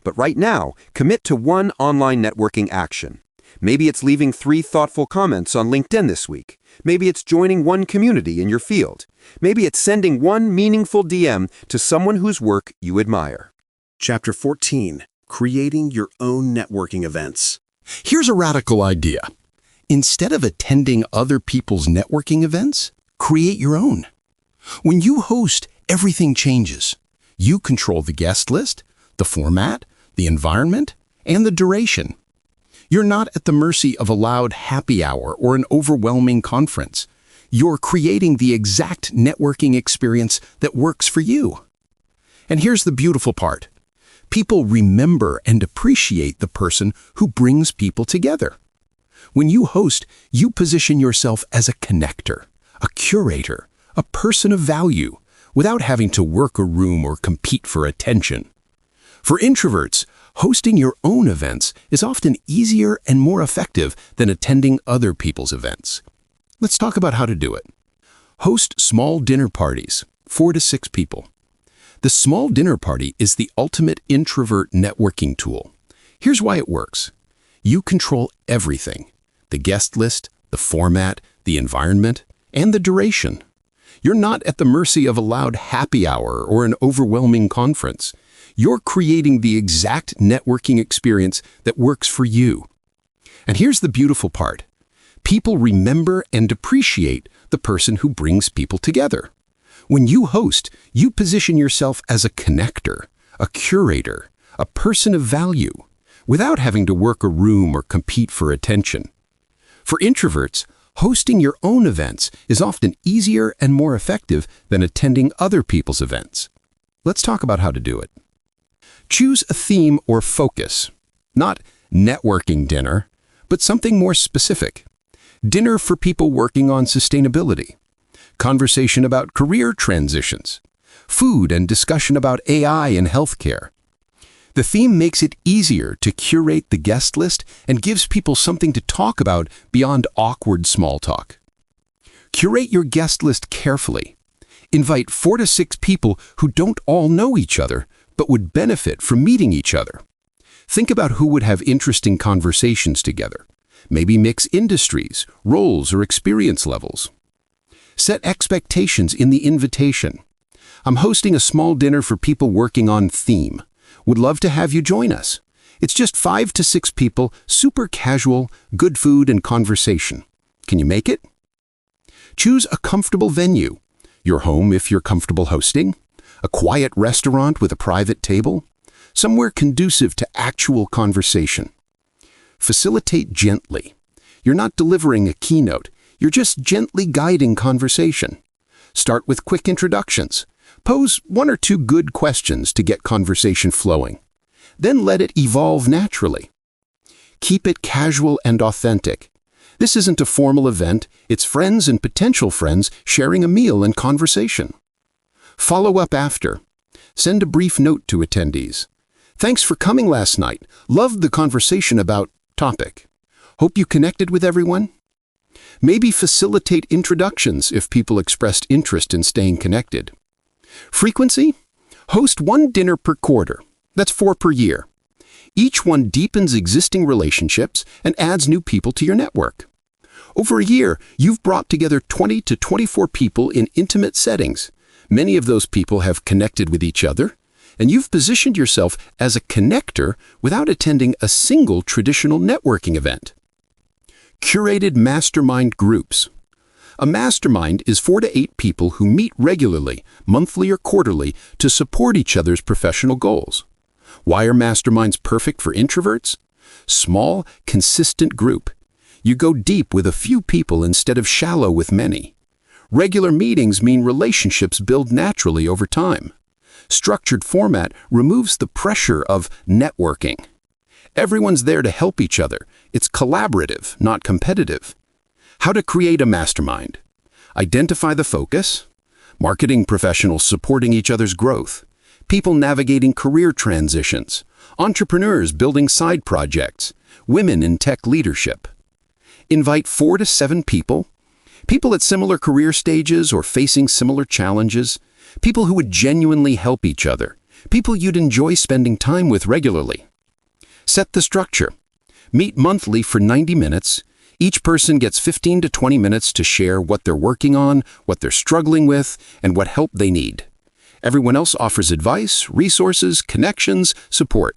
But right now, commit to one online networking action. Maybe it's leaving 3 thoughtful comments on LinkedIn this week. Maybe it's joining one community in your field. Maybe it's sending one meaningful DM to someone whose work you admire.
Chapter 14. Creating your own networking events.
Here's a radical idea. Instead of attending other people's networking events, create your own. When you host, everything changes. You control the guest list, the format, the environment, and the duration. You're not at the mercy of a loud happy hour or an overwhelming conference. You're creating the exact networking experience that works for you. And here's the beautiful part. People remember and appreciate the person who brings people together. When you host, you position yourself as a connector, a curator, a person of value, without having to work a room or compete for attention. For introverts, hosting your own events is often easier and more effective than attending other people's events. Let's talk about how to do it. Host small dinner parties, 4 to 6 people. The small dinner party is the ultimate introvert networking tool. Here's why it works. You control everything: the guest list, the format, the environment, and the duration. You're not at the mercy of a loud happy hour or an overwhelming conference. You're creating the exact networking experience that works for you. And here's the beautiful part.
People remember and appreciate the person who brings people together. When you host, you position yourself as a connector, a curator, a person of value, without having to work a room or compete for attention. For introverts, hosting your own events is often easier and more effective than attending other people's events. Let's talk about how to do it. Choose a theme or focus. Not networking dinner, but something more specific. Dinner for people working on sustainability. Conversation about career transitions. Food and discussion about AI and healthcare. The theme makes it easier to curate the guest list and gives people something to talk about beyond awkward small talk. Curate your guest list carefully. Invite 4 to 6 people who don't all know each other, but would benefit from meeting each other. Think about who would have interesting conversations together. Maybe mix industries, roles, or experience levels. Set expectations in the invitation. I'm hosting a small dinner for people working on theme. Would love to have you join us. It's just 5 to 6 people, super casual, good food and conversation. Can you make it? Choose a comfortable venue. Your home if you're comfortable hosting. A quiet restaurant with a private table. Somewhere conducive to actual conversation. Facilitate gently. You're not delivering a keynote. You're just gently guiding conversation. Start with quick introductions. Pose 1 or 2 good questions to get conversation flowing. Then let it evolve naturally. Keep it casual and authentic. This isn't a formal event, it's friends and potential friends sharing a meal and conversation. Follow up after. Send a brief note to attendees. Thanks for coming last night. Loved the conversation about topic. Hope you connected with everyone. Maybe facilitate introductions if people expressed interest in staying connected. Frequency? Host 1 dinner per quarter. That's 4 per year. Each one deepens existing relationships and adds new people to your network. Over a year, you've brought together 20 to 24 people in intimate settings. Many of those people have connected with each other, and you've positioned yourself as a connector without attending a single traditional networking event. Curated mastermind groups. A mastermind is 4 to 8 people who meet regularly, monthly or quarterly, to support each other's professional goals. Why are masterminds perfect for introverts? Small, consistent group. You go deep with a few people instead of shallow with many. Regular meetings mean relationships build naturally over time. Structured format removes the pressure of networking. Everyone's there to help each other. It's collaborative, not competitive. How to create a mastermind. Identify the focus. Marketing professionals supporting each other's growth. People navigating career transitions. Entrepreneurs building side projects. Women in tech leadership. Invite 4 to 7 people. People at similar career stages or facing similar challenges. People who would genuinely help each other. People you'd enjoy spending time with regularly. Set the structure. Meet monthly for 90 minutes. Each person gets 15 to 20 minutes to share what they're working on, what they're struggling with, and what help they need. Everyone else offers advice, resources, connections, support.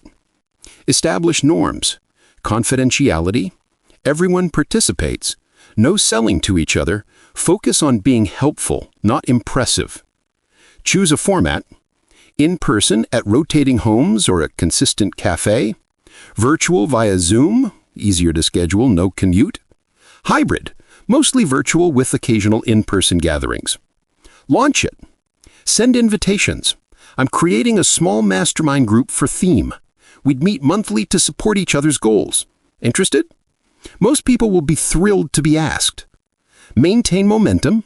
Establish norms. Confidentiality. Everyone participates. No selling to each other. Focus on being helpful, not impressive. Choose a format. In-person at rotating homes or a consistent cafe. Virtual via Zoom, easier to schedule, no commute. Hybrid, mostly virtual with occasional in-person gatherings. Launch it. Send invitations. I'm creating a small mastermind group for theme. We'd meet monthly to support each other's goals. Interested? Most people will be thrilled to be asked. Maintain momentum.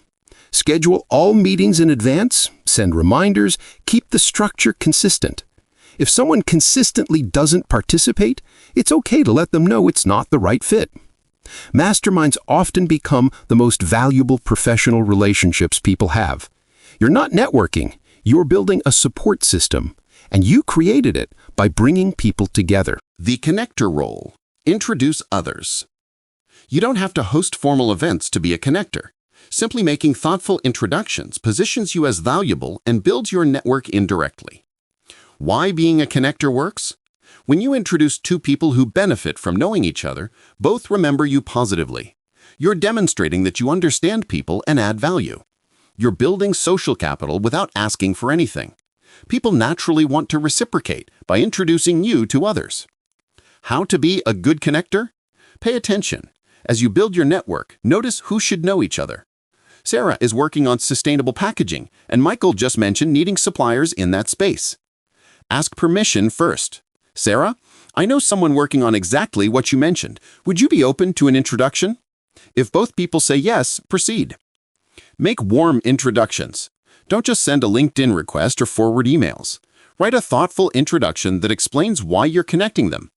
Schedule all meetings in advance. Send reminders. Keep the structure consistent. If someone consistently doesn't participate, it's okay to let them know it's not the right fit. Masterminds often become the most valuable professional relationships people have. You're not networking, you're building a support system, and you created it by bringing people together.
The connector role. Introduce others. You don't have to host formal events to be a connector. Simply making thoughtful introductions positions you as valuable and builds your network indirectly. Why being a connector works? When you introduce 2 people who benefit from knowing each other, both remember you positively. You're demonstrating that you understand people and add value. You're building social capital without asking for anything. People naturally want to reciprocate by introducing you to others. How to be a good connector? Pay attention. As you build your network, notice who should know each other. Sarah is working on sustainable packaging, and Michael just mentioned needing suppliers in that space. Ask permission first. Sarah, I know someone working on exactly what you mentioned. Would you be open to an introduction? If both people say yes, proceed. Make warm introductions. Don't just send a LinkedIn request or forward emails. Write a thoughtful introduction that explains why you're connecting them.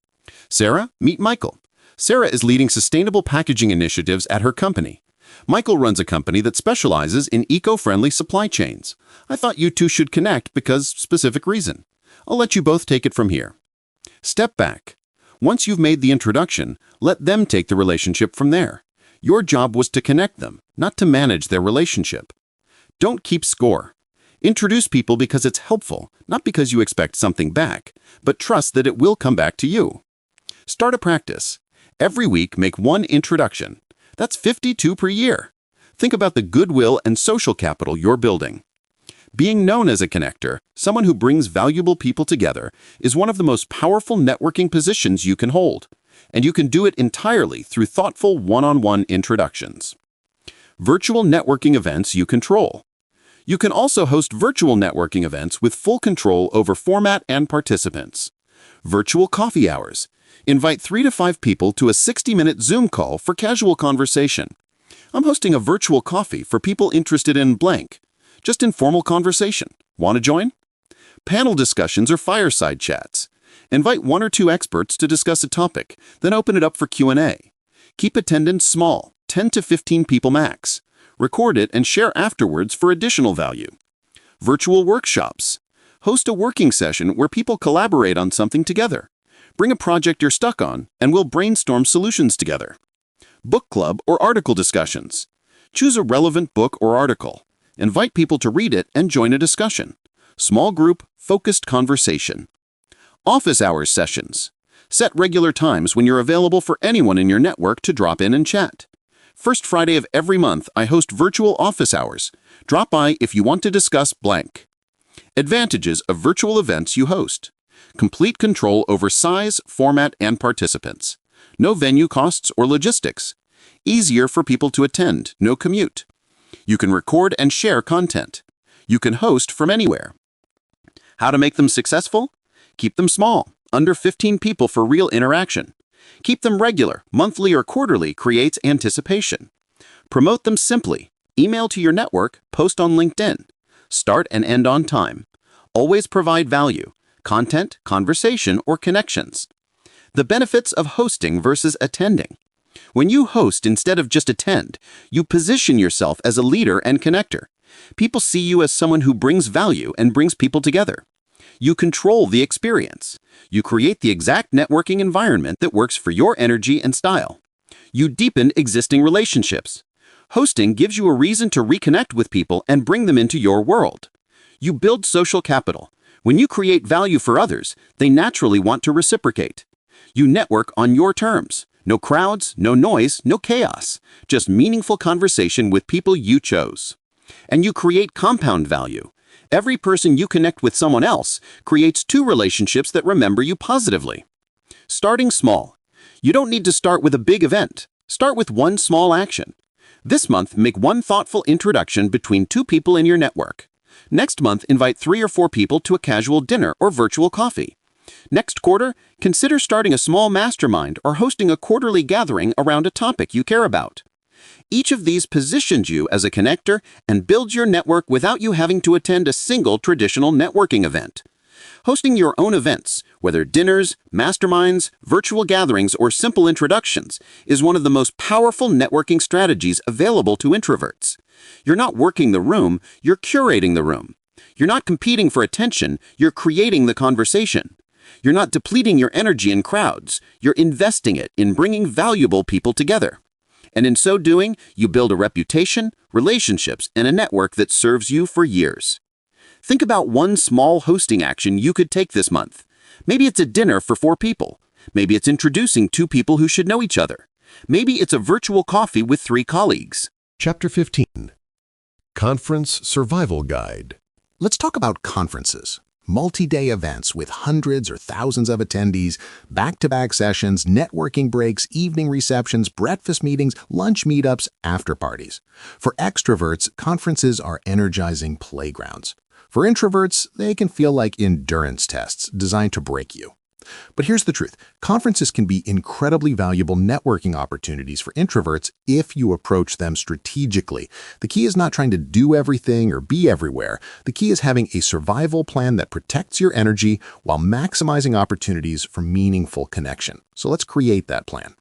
Sarah, meet Michael. Sarah is leading sustainable packaging initiatives at her company. Michael runs a company that specializes in eco-friendly supply chains. I thought you two should connect because specific reason. I'll let you both take it from here. Step back. Once you've made the introduction, let them take the relationship from there. Your job was to connect them, not to manage their relationship. Don't keep score. Introduce people because it's helpful, not because you expect something back, but trust that it will come back to you. Start a practice. Every week, make one introduction. That's 52 per year. Think about the goodwill and social capital you're building. Being known as a connector, someone who brings valuable people together, is one of the most powerful networking positions you can hold, and you can do it entirely through thoughtful one-on-one introductions. Virtual networking events you control. You can also host virtual networking events with full control over format and participants. Virtual coffee hours. Invite 3 to 5 people to a 60-minute Zoom call for casual conversation. I'm hosting a virtual coffee for people interested in blank. Just informal conversation. Want to join? Panel discussions or fireside chats. Invite 1 or 2 experts to discuss a topic, then open it up for Q&A. Keep attendance small, 10 to 15 people max. Record it and share afterwards for additional value. Virtual workshops. Host a working session where people collaborate on something together. Bring a project you're stuck on, and we'll brainstorm solutions together. Book club or article discussions. Choose a relevant book or article. Invite people to read it and join a discussion. Small group, focused conversation. Office hours sessions. Set regular times when you're available for anyone in your network to drop in and chat. First Friday of every month, I host virtual office hours. Drop by if you want to discuss blank. Advantages of virtual events you host. Complete control over size, format, and participants. No venue costs or logistics. Easier for people to attend, no commute. You can record and share content. You can host from anywhere. How to make them successful? Keep them small, under 15 people for real interaction. Keep them regular, monthly or quarterly creates anticipation. Promote them simply. Email to your network, post on LinkedIn. Start and end on time. Always provide value. Content, conversation, or connections. The benefits of hosting versus attending. When you host instead of just attend, you position yourself as a leader and connector. People see you as someone who brings value and brings people together. You control the experience. You create the exact networking environment that works for your energy and style. You deepen existing relationships. Hosting gives you a reason to reconnect with people and bring them into your world. You build social capital. When you create value for others, they naturally want to reciprocate. You network on your terms. No crowds, no noise, no chaos. Just meaningful conversation with people you chose. And you create compound value. Every person you connect with someone else creates 2 relationships that remember you positively. Starting small. You don't need to start with a big event. Start with one small action. This month, make one thoughtful introduction between 2 people in your network. Next month, invite 3 or 4 people to a casual dinner or virtual coffee. Next quarter, consider starting a small mastermind or hosting a quarterly gathering around a topic you care about. Each of these positions you as a connector and builds your network without you having to attend a single traditional networking event. Hosting your own events, whether dinners, masterminds, virtual gatherings, or simple introductions, is one of the most powerful networking strategies available to introverts. You're not working the room, you're curating the room. You're not competing for attention, you're creating the conversation. You're not depleting your energy in crowds, you're investing it in bringing valuable people together. And in so doing, you build a reputation, relationships, and a network that serves you for years. Think about one small hosting action you could take this month. Maybe it's a dinner for 4 people. Maybe it's introducing 2 people who should know each other. Maybe it's a virtual coffee with 3 colleagues.
Chapter 15. Conference Survival Guide.
Let's talk about conferences. Multi-day events with hundreds or thousands of attendees, back-to-back sessions, networking breaks, evening receptions, breakfast meetings, lunch meetups, after parties. For extroverts, conferences are energizing playgrounds. For introverts, they can feel like endurance tests designed to break you. But here's the truth. Conferences can be incredibly valuable networking opportunities for introverts if you approach them strategically. The key is not trying to do everything or be everywhere. The key is having a survival plan that protects your energy while maximizing opportunities for meaningful connection. So let's create that plan.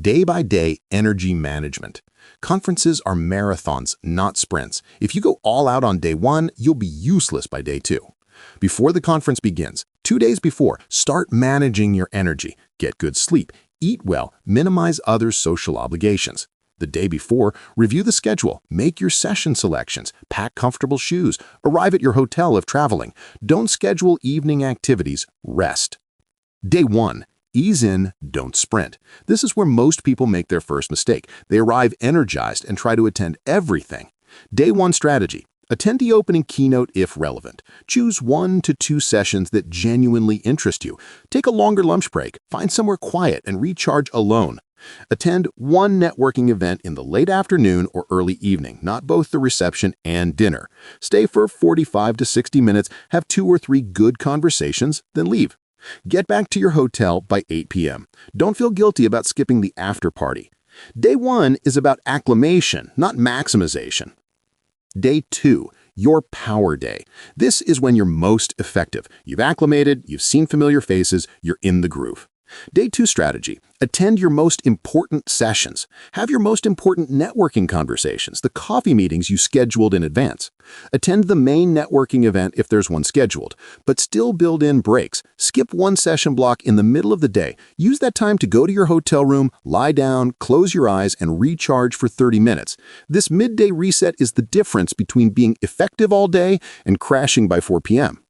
Day-by-day energy management. Conferences are marathons, not sprints. If you go all out on day 1, you'll be useless by day 2. Before the conference begins, 2 days before, start managing your energy. Get good sleep, eat well, minimize others' social obligations. The day before, review the schedule, make your session selections, pack comfortable shoes, arrive at your hotel if traveling. Don't schedule evening activities, rest. Day 1. Ease in, don't sprint. This is where most people make their first mistake. They arrive energized and try to attend everything. Day 1 strategy. Attend the opening keynote if relevant. Choose 1 to 2 sessions that genuinely interest you. Take a longer lunch break, find somewhere quiet, and recharge alone. Attend 1 networking event in the late afternoon or early evening, not both the reception and dinner. Stay for 45 to 60 minutes, have 2 or 3 good conversations, then leave. Get back to your hotel by 8 p.m. Don't feel guilty about skipping the after party. Day 1 is about acclimation, not maximization. Day 2, your power day. This is when you're most effective. You've acclimated, you've seen familiar faces, you're in the groove. Day 2 strategy. Attend your most important sessions. Have your most important networking conversations, the coffee meetings you scheduled in advance. Attend the main networking event if there's one scheduled, but still build in breaks. Skip 1 session block in the middle of the day. Use that time to go to your hotel room, lie down, close your eyes, and recharge for 30 minutes. This midday reset is the difference between being effective all day and crashing by 4 p.m.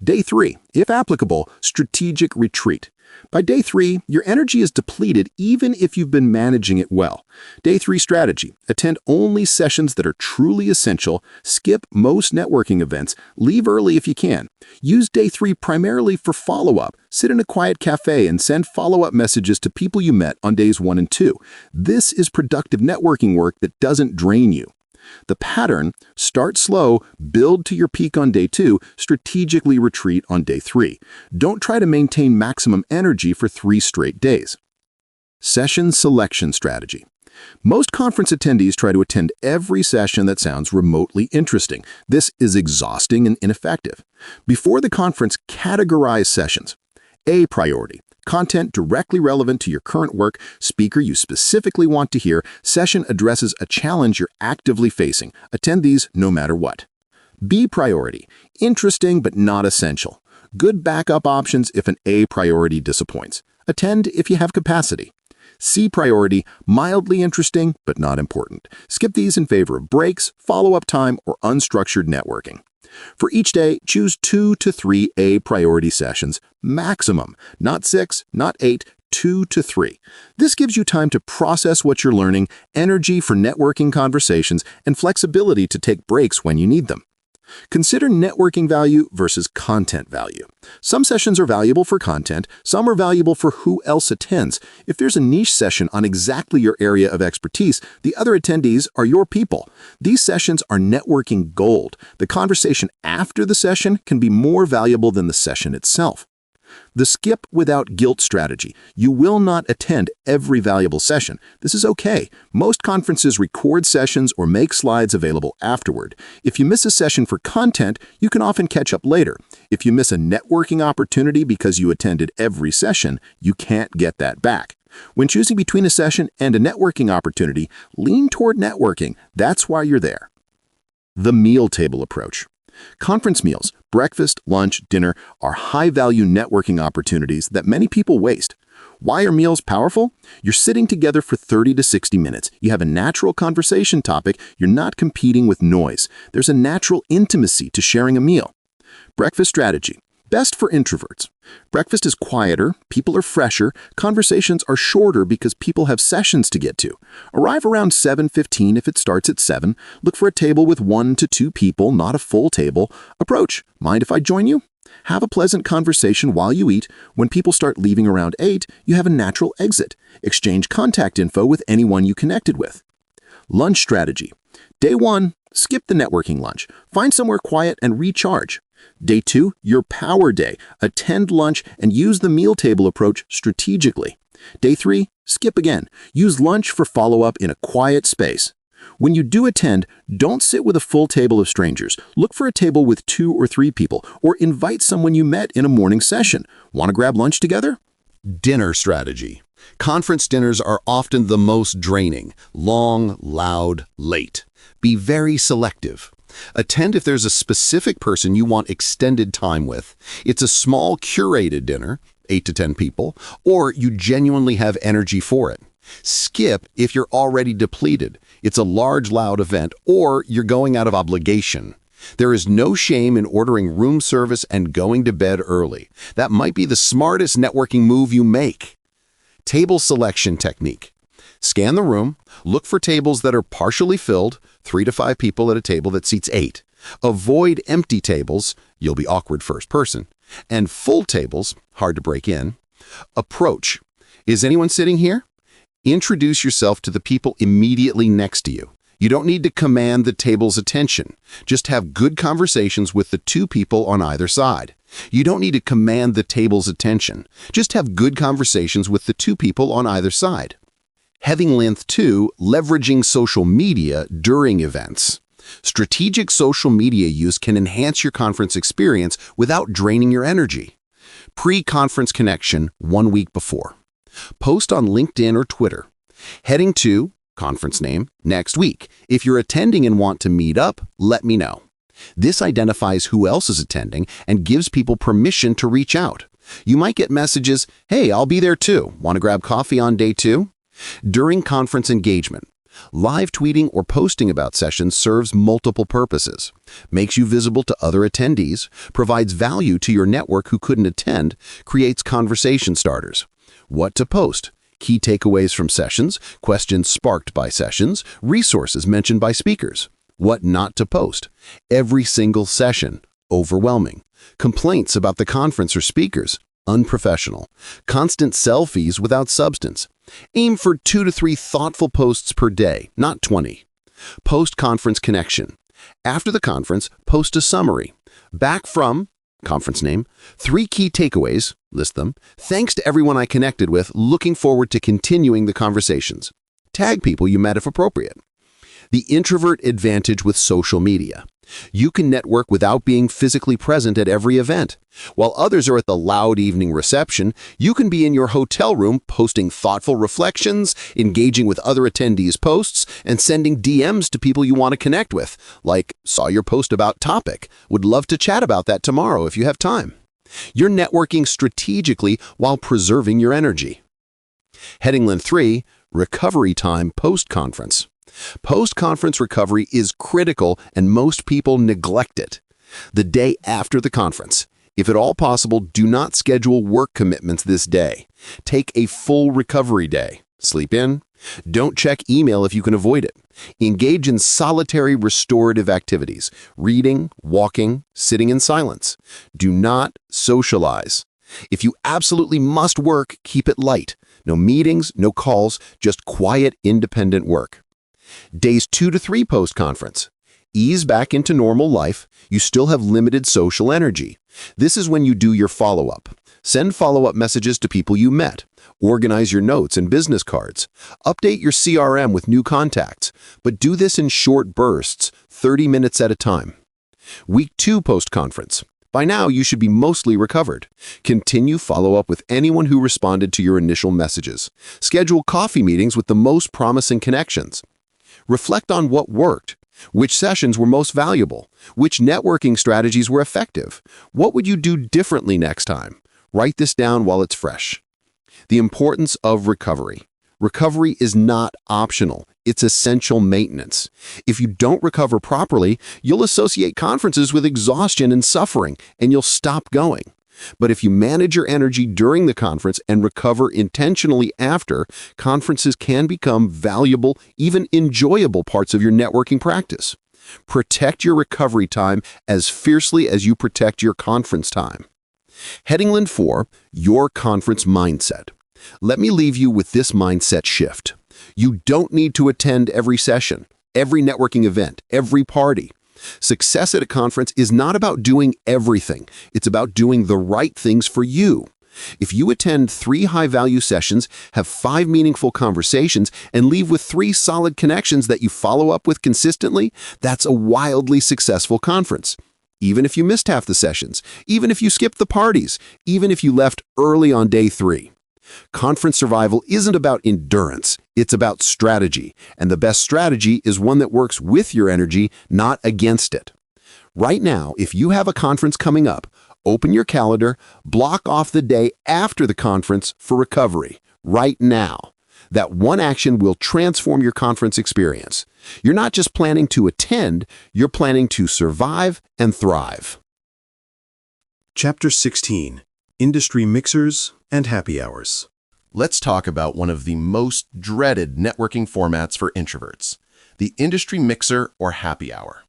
Day 3, if applicable, strategic retreat. By day 3, your energy is depleted even if you've been managing it well. Day 3 strategy. Attend only sessions that are truly essential, skip most networking events, leave early if you can. Use day 3 primarily for follow-up. Sit in a quiet cafe and send follow-up messages to people you met on days 1 and 2. This is productive networking work that doesn't drain you. The pattern: start slow, build to your peak on day 2, strategically retreat on day 3. Don't try to maintain maximum energy for 3 straight days. Session selection strategy. Most conference attendees try to attend every session that sounds remotely interesting. This is exhausting and ineffective. Before the conference, categorize sessions. A priority. Content directly relevant to your current work, speaker you specifically want to hear, session addresses a challenge you're actively facing. Attend these no matter what. B priority. Interesting but not essential. Good backup options if an A priority disappoints. Attend if you have capacity. C priority. Mildly interesting but not important. Skip these in favor of breaks, follow-up time, or unstructured networking. For each day, choose 2 to 3 A priority sessions, maximum, not 6, not 8, 2 to 3. This gives you time to process what you're learning, energy for networking conversations, and flexibility to take breaks when you need them. Consider networking value versus content value. Some sessions are valuable for content, some are valuable for who else attends. If there's a niche session on exactly your area of expertise, the other attendees are your people. These sessions are networking gold. The conversation after the session can be more valuable than the session itself. The skip without guilt strategy. You will not attend every valuable session. This is okay. Most conferences record sessions or make slides available afterward. If you miss a session for content, you can often catch up later. If you miss a networking opportunity because you attended every session, you can't get that back. When choosing between a session and a networking opportunity, lean toward networking. That's why you're there. The meal table approach. Conference meals, breakfast, lunch, dinner, are high-value networking opportunities that many people waste. Why are meals powerful? You're sitting together for 30 to 60 minutes. You have a natural conversation topic. You're not competing with noise. There's a natural intimacy to sharing a meal. Breakfast strategy.
Best for introverts. Breakfast is quieter, people are fresher, conversations are shorter because people have sessions to get to. Arrive around 7:15 if it starts at 7. Look for a table with 1 to 2 people, not a full table. Approach. Mind if I join you? Have a pleasant conversation while you eat. When people start leaving around 8, you have a natural exit. Exchange contact info with anyone you connected with. Lunch strategy. Day 1, skip the networking lunch. Find somewhere quiet and recharge. Day 2, your power day. Attend lunch and use the meal table approach strategically. Day 3, skip again. Use lunch for follow-up in a quiet space. When you do attend, don't sit with a full table of strangers. Look for a table with 2 or 3 people, or invite someone you met in a morning session. Want to grab lunch together?
Dinner strategy. Conference dinners are often the most draining, long, loud, late. Be very selective. Attend if there's a specific person you want extended time with. It's a small, curated dinner, 8 to 10 people, or you genuinely have energy for it. Skip if you're already depleted. It's a large, loud event, or you're going out of obligation. There is no shame in ordering room service and going to bed early. That might be the smartest networking move you make. Table selection technique. Scan the room, look for tables that are partially filled, 3 to 5 people at a table that seats 8. Avoid empty tables, you'll be awkward first person, and full tables, hard to break in. Approach. Is anyone sitting here? Introduce yourself to the people immediately next to you. You don't need to command the table's attention. Just have good conversations with the 2 people on either side. You don't need to command the table's attention. Just have good conversations with the 2 people on either side. Heading length 2, leveraging social media during events. Strategic social media use can enhance your conference experience without draining your energy. Pre-conference connection 1 week before. Post on LinkedIn or Twitter. Heading 2, conference name, next week. If you're attending and want to meet up, let me know. This identifies who else is attending and gives people permission to reach out. You might get messages, hey, I'll be there too. Want to grab coffee on day 2? During conference engagement, live tweeting or posting about sessions serves multiple purposes. Makes you visible to other attendees, provides value to your network who couldn't attend, creates conversation starters. What to post? Key takeaways from sessions, questions sparked by sessions, resources mentioned by speakers. What not to post? Every single session, overwhelming. Complaints about the conference or speakers, unprofessional. Constant selfies without substance. Aim for 2 to 3 thoughtful posts per day, not 20. Post-conference connection. After the conference, post a summary. Back from, conference name, 3 key takeaways, list them. Thanks to everyone I connected with, looking forward to continuing the conversations. Tag people you met if appropriate. The introvert advantage with social media. You can network without being physically present at every event. While others are at the loud evening reception, you can be in your hotel room posting thoughtful reflections, engaging with other attendees' posts, and sending DMs to people you want to connect with, like, saw your post about topic, would love to chat about that tomorrow if you have time. You're networking strategically while preserving your energy. Heading length 3, recovery time post-conference. Post-conference recovery is critical and most people neglect it. The day after the conference. If at all possible, do not schedule work commitments this day. Take a full recovery day. Sleep in. Don't check email if you can avoid it. Engage in solitary restorative activities, reading, walking, sitting in silence. Do not socialize. If you absolutely must work, keep it light. No meetings, no calls, just quiet, independent work. Days 2 to 3 post-conference. Ease back into normal life. You still have limited social energy. This is when you do your follow-up. Send follow-up messages to people you met. Organize your notes and business cards. Update your CRM with new contacts. But do this in short bursts, 30 minutes at a time. Week 2 post-conference. By now, you should be mostly recovered. Continue follow-up with anyone who responded to your initial messages. Schedule coffee meetings with the most promising connections. Reflect on what worked. Which sessions were most valuable? Which networking strategies were effective? What would you do differently next time? Write this down while it's fresh. The importance of recovery. Recovery is not optional. It's essential maintenance. If you don't recover properly, you'll associate conferences with exhaustion and suffering, and you'll stop going. But if you manage your energy during the conference and recover intentionally after, conferences can become valuable, even enjoyable parts of your networking practice. Protect your recovery time as fiercely as you protect your conference time. Heading 4, your conference mindset. Let me leave you with this mindset shift. You don't need to attend every session, every networking event, every party. Success at a conference is not about doing everything. It's about doing the right things for you. If you attend 3 high-value sessions, have 5 meaningful conversations, and leave with 3 solid connections that you follow up with consistently, that's a wildly successful conference. Even if you missed half the sessions, even if you skipped the parties, even if you left early on day 3. Conference survival isn't about endurance, it's about strategy, and the best strategy is one that works with your energy, not against it. Right now, if you have a conference coming up, open your calendar, block off the day after the conference for recovery, right now. That one action will transform your conference experience. You're not just planning to attend, you're planning to survive and thrive.
Chapter 16. Industry Mixers and Happy Hours.
Let's talk about one of the most dreaded networking formats for introverts, the industry mixer or happy hour.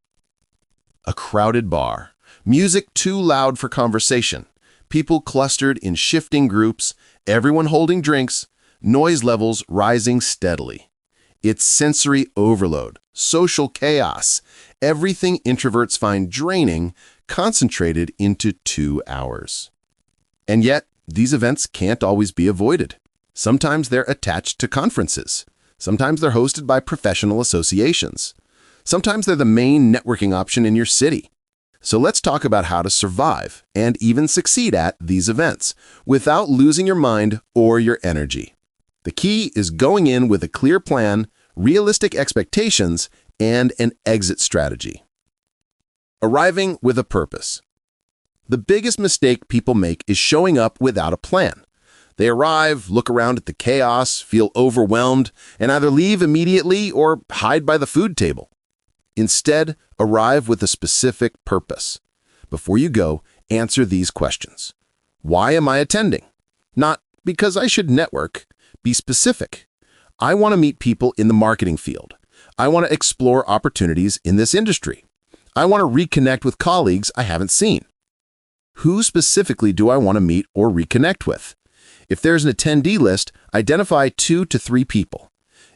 A crowded bar, music too loud for conversation, people clustered in shifting groups, everyone holding drinks, noise levels rising steadily. It's sensory overload, social chaos, everything introverts find draining, concentrated into 2 hours. And yet, these events can't always be avoided. Sometimes they're attached to conferences. Sometimes they're hosted by professional associations. Sometimes they're the main networking option in your city. So let's talk about how to survive and even succeed at these events without losing your mind or your energy. The key is going in with a clear plan, realistic expectations, and an exit strategy. Arriving with a purpose. The biggest mistake people make is showing up without a plan. They arrive, look around at the chaos, feel overwhelmed, and either leave immediately or hide by the food table. Instead, arrive with a specific purpose. Before you go, answer these questions. Why am I attending? Not because I should network. Be specific. I want to meet people in the marketing field. I want to explore opportunities in this industry. I want to reconnect with colleagues I haven't seen. Who specifically do I want to meet or reconnect with? If there's an attendee list, identify 2 to 3 people.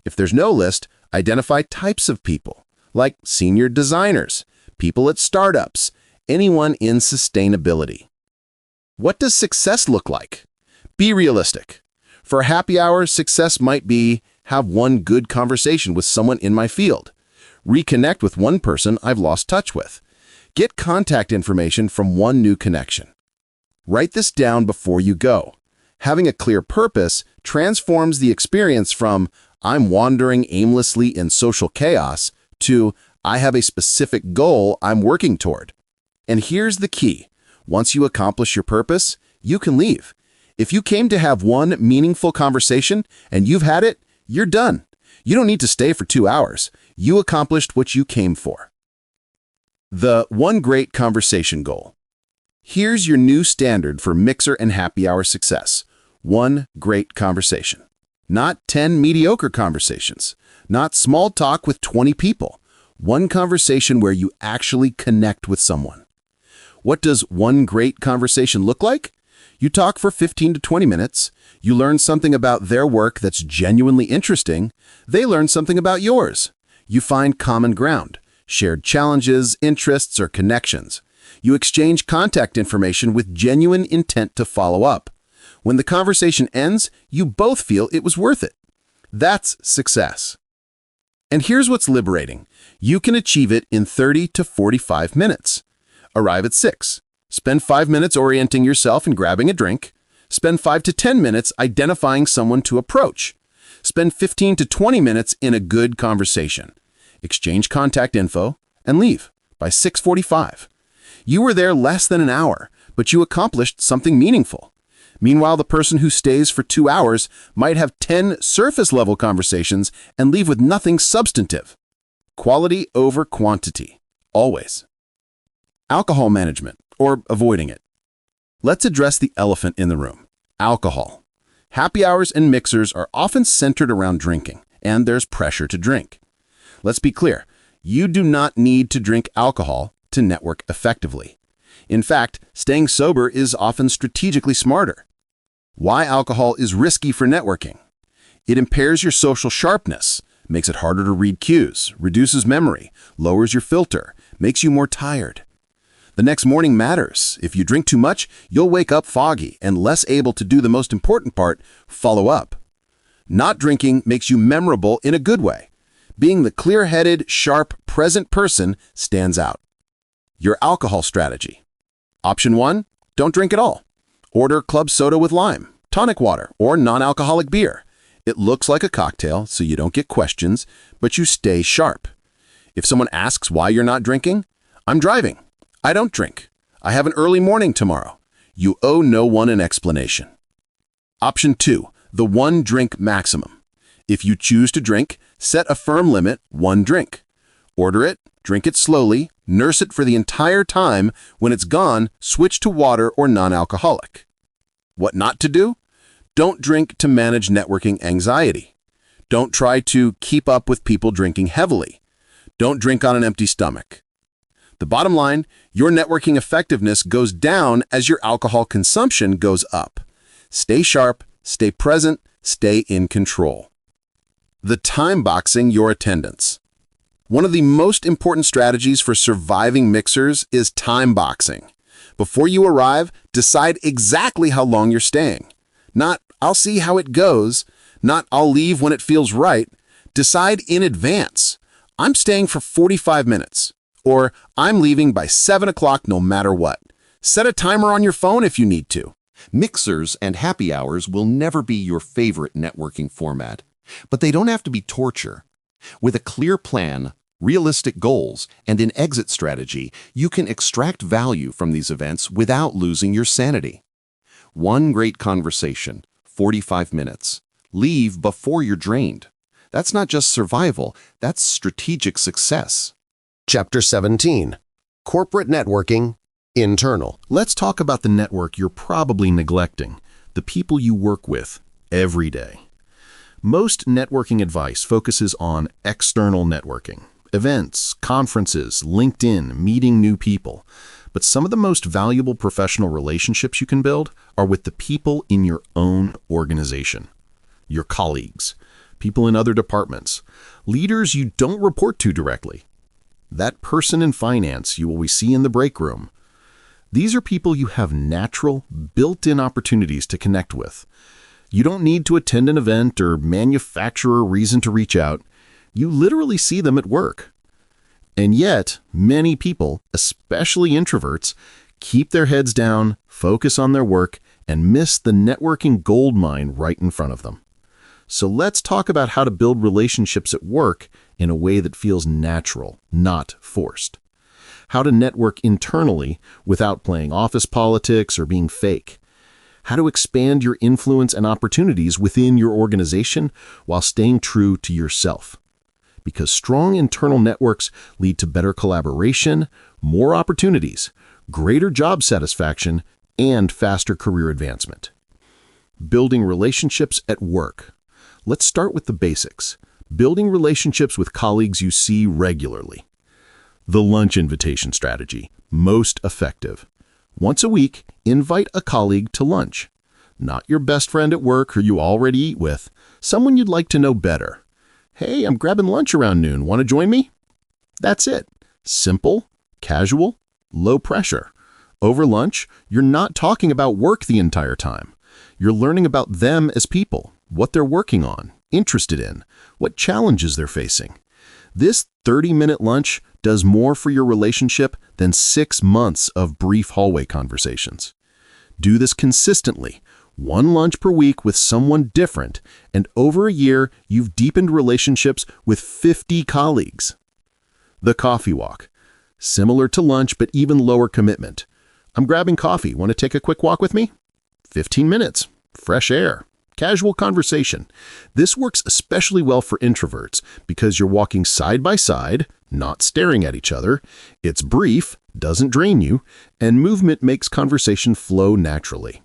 If there's no list, identify types of people, like senior designers, people at startups, anyone in sustainability. What does success look like? Be realistic. For a happy hour, success might be have one good conversation with someone in my field, reconnect with one person I've lost touch with, get contact information from one new connection. Write this down before you go. Having a clear purpose transforms the experience from I'm wandering aimlessly in social chaos to I have a specific goal I'm working toward. And here's the key. Once you accomplish your purpose, you can leave. If you came to have one meaningful conversation and you've had it, you're done. You don't need to stay for 2 hours. You accomplished what you came for. The one great conversation goal. Here's your new standard for mixer and happy hour success. One great conversation. Not 10 mediocre conversations. Not small talk with 20 people. One conversation where you actually connect with someone. What does one great conversation look like? You talk for 15 to 20 minutes. You learn something about their work that's genuinely interesting. They learn something about yours. You find common ground, shared challenges, interests, or connections. You exchange contact information with genuine intent to follow up. When the conversation ends, you both feel it was worth it. That's success. And here's what's liberating. You can achieve it in 30 to 45 minutes. Arrive at 6. Spend 5 minutes orienting yourself and grabbing a drink. Spend 5 to 10 minutes identifying someone to approach. Spend 15 to 20 minutes in a good conversation. Exchange contact info and leave by 6:45. You were there less than an hour, but you accomplished something meaningful. Meanwhile, the person who stays for 2 hours might have 10 surface-level conversations and leave with nothing substantive. Quality over quantity, always. Alcohol management, or avoiding it.
Let's address the elephant in the room: alcohol. Happy hours and mixers are often centered around drinking, and there's pressure to drink. Let's be clear, you do not need to drink alcohol to network effectively. In fact, staying sober is often strategically smarter. Why alcohol is risky for networking? It impairs your social sharpness, makes it harder to read cues, reduces memory, lowers your filter, makes you more tired. The next morning matters. If you drink too much, you'll wake up foggy and less able to do the most important part, follow up. Not drinking makes you memorable in a good way. Being the clear-headed, sharp, present person stands out. Your alcohol strategy. Option 1, don't drink at all. Order club soda with lime, tonic water, or non-alcoholic beer. It looks like a cocktail, so you don't get questions, but you stay sharp. If someone asks why you're not drinking, I'm driving. I don't drink. I have an early morning tomorrow. You owe no one an explanation. Option 2, the one drink maximum. If you choose to drink, set a firm limit, 1 drink. Order it, drink it slowly, nurse it for the entire time. When it's gone, switch to water or non-alcoholic. What not to do? Don't drink to manage networking anxiety. Don't try to keep up with people drinking heavily. Don't drink on an empty stomach. The bottom line, your networking effectiveness goes down as your alcohol consumption goes up. Stay sharp, stay present, stay in control. The time boxing your attendance. One of the most important strategies for surviving mixers is time boxing. Before you arrive, decide exactly how long you're staying. Not, I'll see how it goes. Not, I'll leave when it feels right. Decide in advance. I'm staying for 45 minutes. Or, I'm leaving by 7 o'clock no matter what. Set a timer on your phone if you need to.
Mixers and happy hours will never be your favorite networking format, but they don't have to be torture. With a clear plan, realistic goals, and an exit strategy, you can extract value from these events without losing your sanity. One great conversation, 45 minutes. Leave before you're drained. That's not just survival, that's strategic success.
Chapter 17. Corporate Networking, Internal.
Let's talk about the network you're probably neglecting, the people you work with every day. Most networking advice focuses on external networking, events, conferences, LinkedIn, meeting new people. But some of the most valuable professional relationships you can build are with the people in your own organization. Your colleagues, people in other departments, leaders you don't report to directly. That person in finance you always see in the break room. These are people you have natural, built-in opportunities to connect with. You don't need to attend an event or manufacture a reason to reach out. You literally see them at work. And yet, many people, especially introverts, keep their heads down, focus on their work, and miss the networking goldmine right in front of them. So let's talk about how to build relationships at work in a way that feels natural, not forced. How to network internally without playing office politics or being fake. How to expand your influence and opportunities within your organization while staying true to yourself. Because strong internal networks lead to better collaboration, more opportunities, greater job satisfaction, and faster career advancement. Building relationships at work. Let's start with the basics. Building relationships with colleagues you see regularly. The lunch invitation strategy, most effective. Once a week, invite a colleague to lunch. Not your best friend at work who you already eat with, someone you'd like to know better. Hey, I'm grabbing lunch around noon. Want to join me? That's it. Simple, casual, low pressure. Over lunch, you're not talking about work the entire time. You're learning about them as people, what they're working on, interested in, what challenges they're facing. This 30-minute lunch does more for your relationship than 6 months of brief hallway conversations. Do this consistently, 1 lunch per week with someone different, and over a year, you've deepened relationships with 50 colleagues. The coffee walk. Similar to lunch, but even lower commitment. I'm grabbing coffee. Want to take a quick walk with me? 15 minutes. Fresh air. Casual conversation. This works especially well for introverts because you're walking side by side,
not staring at each other. It's brief, doesn't drain you, and movement makes conversation flow naturally.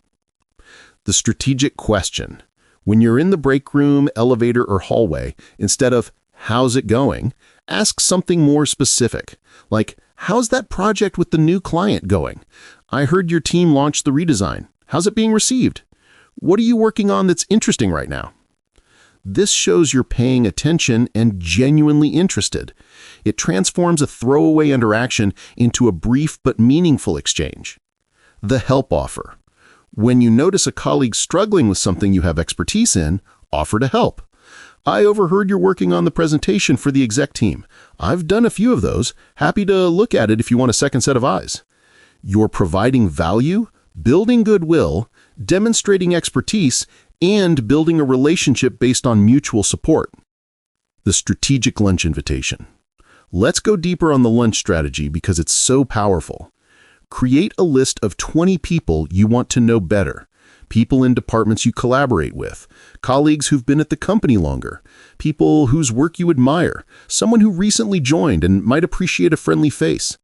The strategic question. When you're in the break room, elevator, or hallway, instead of, "How's it going?" ask something more specific, like, "How's that project with the new client going? I heard your team launched the redesign. How's it being received? What are you working on that's interesting right now?" This shows you're paying attention and genuinely interested. It transforms a throwaway interaction into a brief but meaningful exchange. The help offer. When you notice a colleague struggling with something you have expertise in, offer to help. "I overheard you're working on the presentation for the exec team. I've done a few of those. Happy to look at it if you want a second set of eyes." You're providing value, building goodwill, demonstrating expertise, and building a relationship based on mutual support. The strategic lunch invitation. Let's go deeper on the lunch strategy because it's so powerful. Create a list of 20 people you want to know better. People in departments you collaborate with, colleagues who've been at the company longer, people whose work you admire, someone who recently joined and might appreciate a friendly face.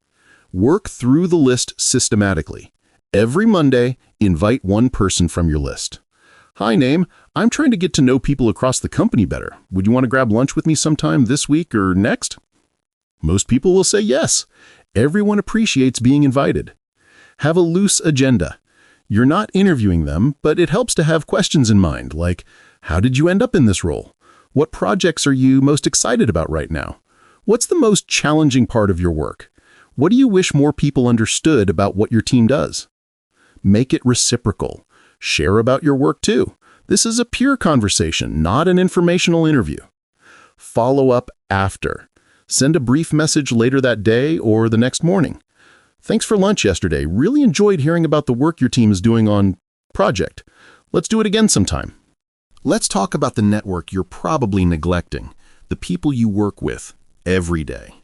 Work through the list systematically. Every Monday, invite one person from your list. "Hi, name. I'm trying to get to know people across the company better. Would you want to grab lunch with me sometime this week or next?" Most people will say yes. Everyone appreciates being invited. Have a loose agenda. You're not interviewing them, but it helps to have questions in mind, like, "How did you end up in this role? What projects are you most excited about right now? What's the most challenging part of your work? What do you wish more people understood about what your team does?" Make it reciprocal. Share about your work too. This is a pure conversation, not an informational interview. Follow up after. Send a brief message later that day or the next morning. "Thanks for lunch yesterday. Really enjoyed hearing about the work your team is doing on project. Let's do it again sometime." Let's talk about the network you're probably neglecting, the people you work with every day.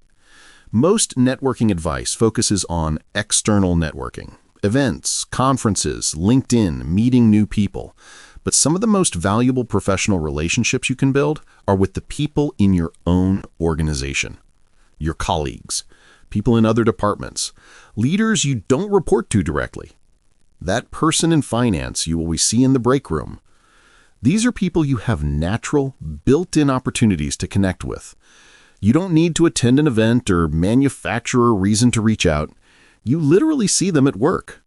Most networking advice focuses on external networking, events, conferences, LinkedIn, meeting new people. But some of the most valuable professional relationships you can build are with the people in your own organization. Your colleagues, people in other departments, leaders you don't report to directly. That person in finance you always see in the break room. These are people you have natural, built-in opportunities to connect with. You don't need to attend an event or manufacture a reason to reach out. You literally see them at work.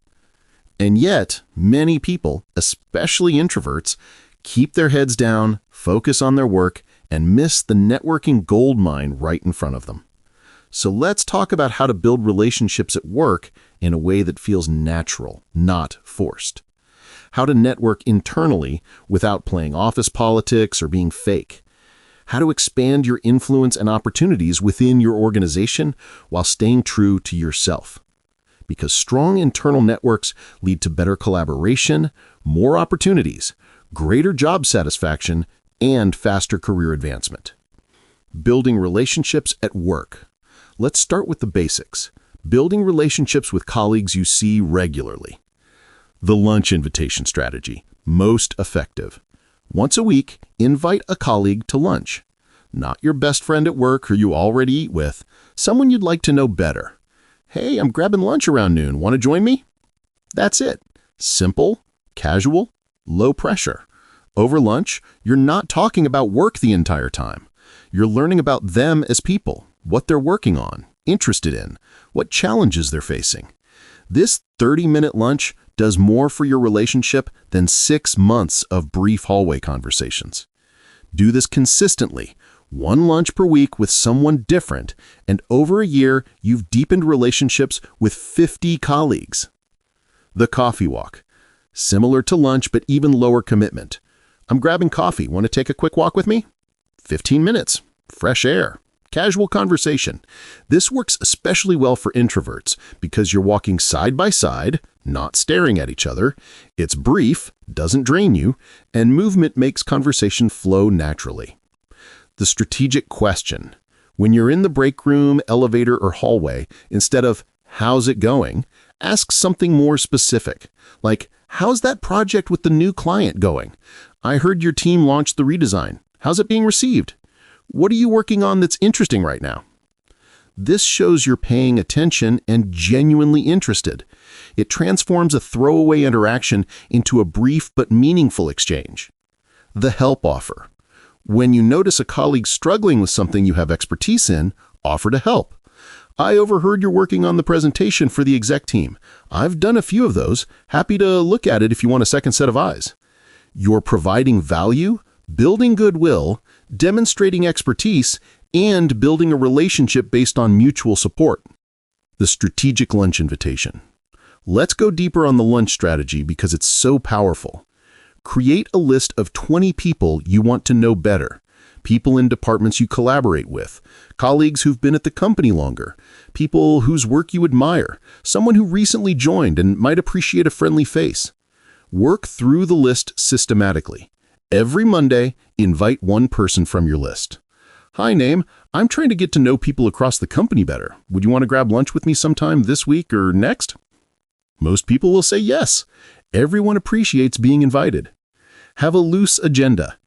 And yet, many people, especially introverts, keep their heads down, focus on their work, and miss the networking goldmine right in front of them. So let's talk about how to build relationships at work in a way that feels natural, not forced. How to network internally without playing office politics or being fake. How to expand your influence and opportunities within your organization while staying true to yourself. Because strong internal networks lead to better collaboration, more opportunities, greater job satisfaction, and faster career advancement. Building relationships at work. Let's start with the basics. Building relationships with colleagues you see regularly. The lunch invitation strategy, most effective. Once a week, invite a colleague to lunch. Not your best friend at work who you already eat with, someone you'd like to know better. "Hey, I'm grabbing lunch around noon. Want to join me?" That's it. Simple, casual, low pressure. Over lunch, you're not talking about work the entire time. You're learning about them as people, what they're working on, interested in, what challenges they're facing. This 30-minute lunch does more for your relationship than 6 months of brief hallway conversations. Do this consistently, one lunch per week with someone different, and over a year, you've deepened relationships with 50 colleagues. The coffee walk. Similar to lunch, but even lower commitment. "I'm grabbing coffee. Want to take a quick walk with me?" 15 minutes. Fresh air. Casual conversation. This works especially well for introverts because you're walking side by side, not staring at each other. It's brief, doesn't drain you, and movement makes conversation flow naturally. The strategic question. When you're in the break room, elevator, or hallway, instead of "How's it going?" ask something more specific, like, "How's that project with the new client going? I heard your team launched the redesign. How's it being received? What are you working on that's interesting right now?" This shows you're paying attention and genuinely interested. It transforms a throwaway interaction into a brief but meaningful exchange. The help offer. When you notice a colleague struggling with something you have expertise in, offer to help. I overheard you're working on the presentation for the exec team. I've done a few of those. Happy to look at it if you want a second set of eyes. You're providing value, building goodwill, demonstrating expertise, and building a relationship based on mutual support. The strategic lunch invitation. Let's go deeper on the lunch strategy because it's so powerful. Create a list of 20 people you want to know better. People in departments you collaborate with, colleagues who've been at the company longer, people whose work you admire, someone who recently joined and might appreciate a friendly face. Work through the list systematically. Every Monday, invite one person from your list. Hi, name. I'm trying to get to know people across the company better. Would you want to grab lunch with me sometime this week or next? Most people will say yes. Everyone appreciates being invited. Have a loose agenda.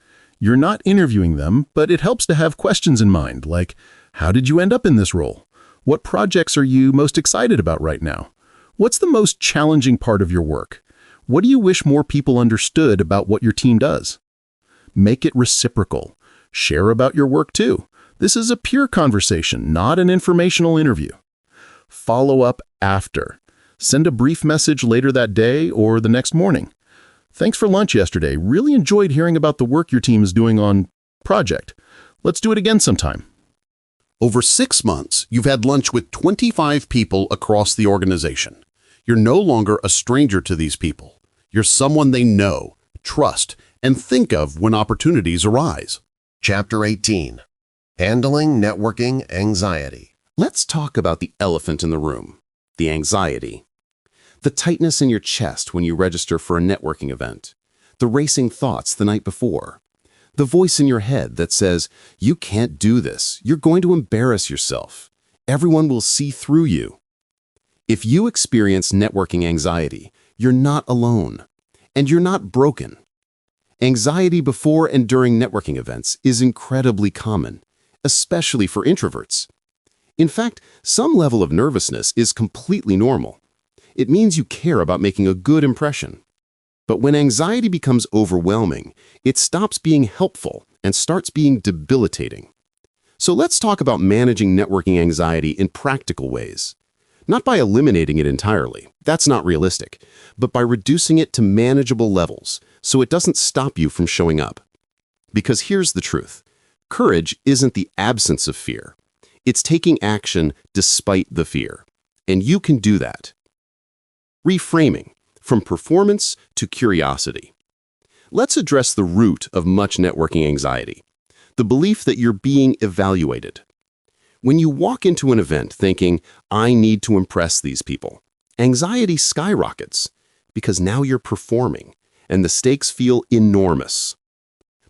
You're not interviewing them, but it helps to have questions in mind, like, how did you end up in this role? What projects are you most excited about right now? What's the most challenging part of your work? What do you wish more people understood about what your team does? Make it reciprocal. Share about your work too. This is a pure conversation, not an informational interview. Follow up after. Send a brief message later that day or the next morning. Thanks for lunch yesterday. Really enjoyed hearing about the work your team is doing on project. Let's do it again sometime.
Over 6 months, you've had lunch with 25 people across the organization. You're no longer a stranger to these people. You're someone they know, trust, and think of when opportunities arise.
Chapter 18. Handling Networking Anxiety.
Let's talk about the elephant in the room, the anxiety. The tightness in your chest when you register for a networking event. The racing thoughts the night before. The voice in your head that says, you can't do this. You're going to embarrass yourself. Everyone will see through you. If you experience networking anxiety, you're not alone. And you're not broken. Anxiety before and during networking events is incredibly common, especially for introverts. In fact, some level of nervousness is completely normal. It means you care about making a good impression. But when anxiety becomes overwhelming, it stops being helpful and starts being debilitating. So let's talk about managing networking anxiety in practical ways. Not by eliminating it entirely, that's not realistic, but by reducing it to manageable levels so it doesn't stop you from showing up. Because here's the truth. Courage isn't the absence of fear. It's taking action despite the fear. And you can do that. Reframing, from performance to curiosity. Let's address the root of much networking anxiety, the belief that you're being evaluated. When you walk into an event thinking, I need to impress these people, anxiety skyrockets because now you're performing and the stakes feel enormous.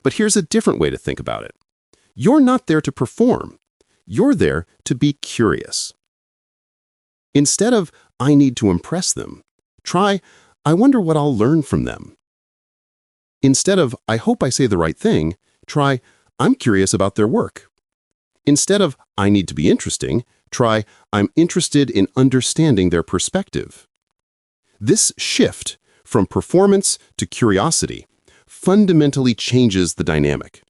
But here's a different way to think about it. You're not there to perform. You're there to be curious. Instead of, I need to impress them, try, I wonder what I'll learn from them. Instead of, I hope I say the right thing, try, I'm curious about their work. Instead of, I need to be interesting, try, I'm interested in understanding their perspective. This shift from performance to curiosity fundamentally changes the dynamic.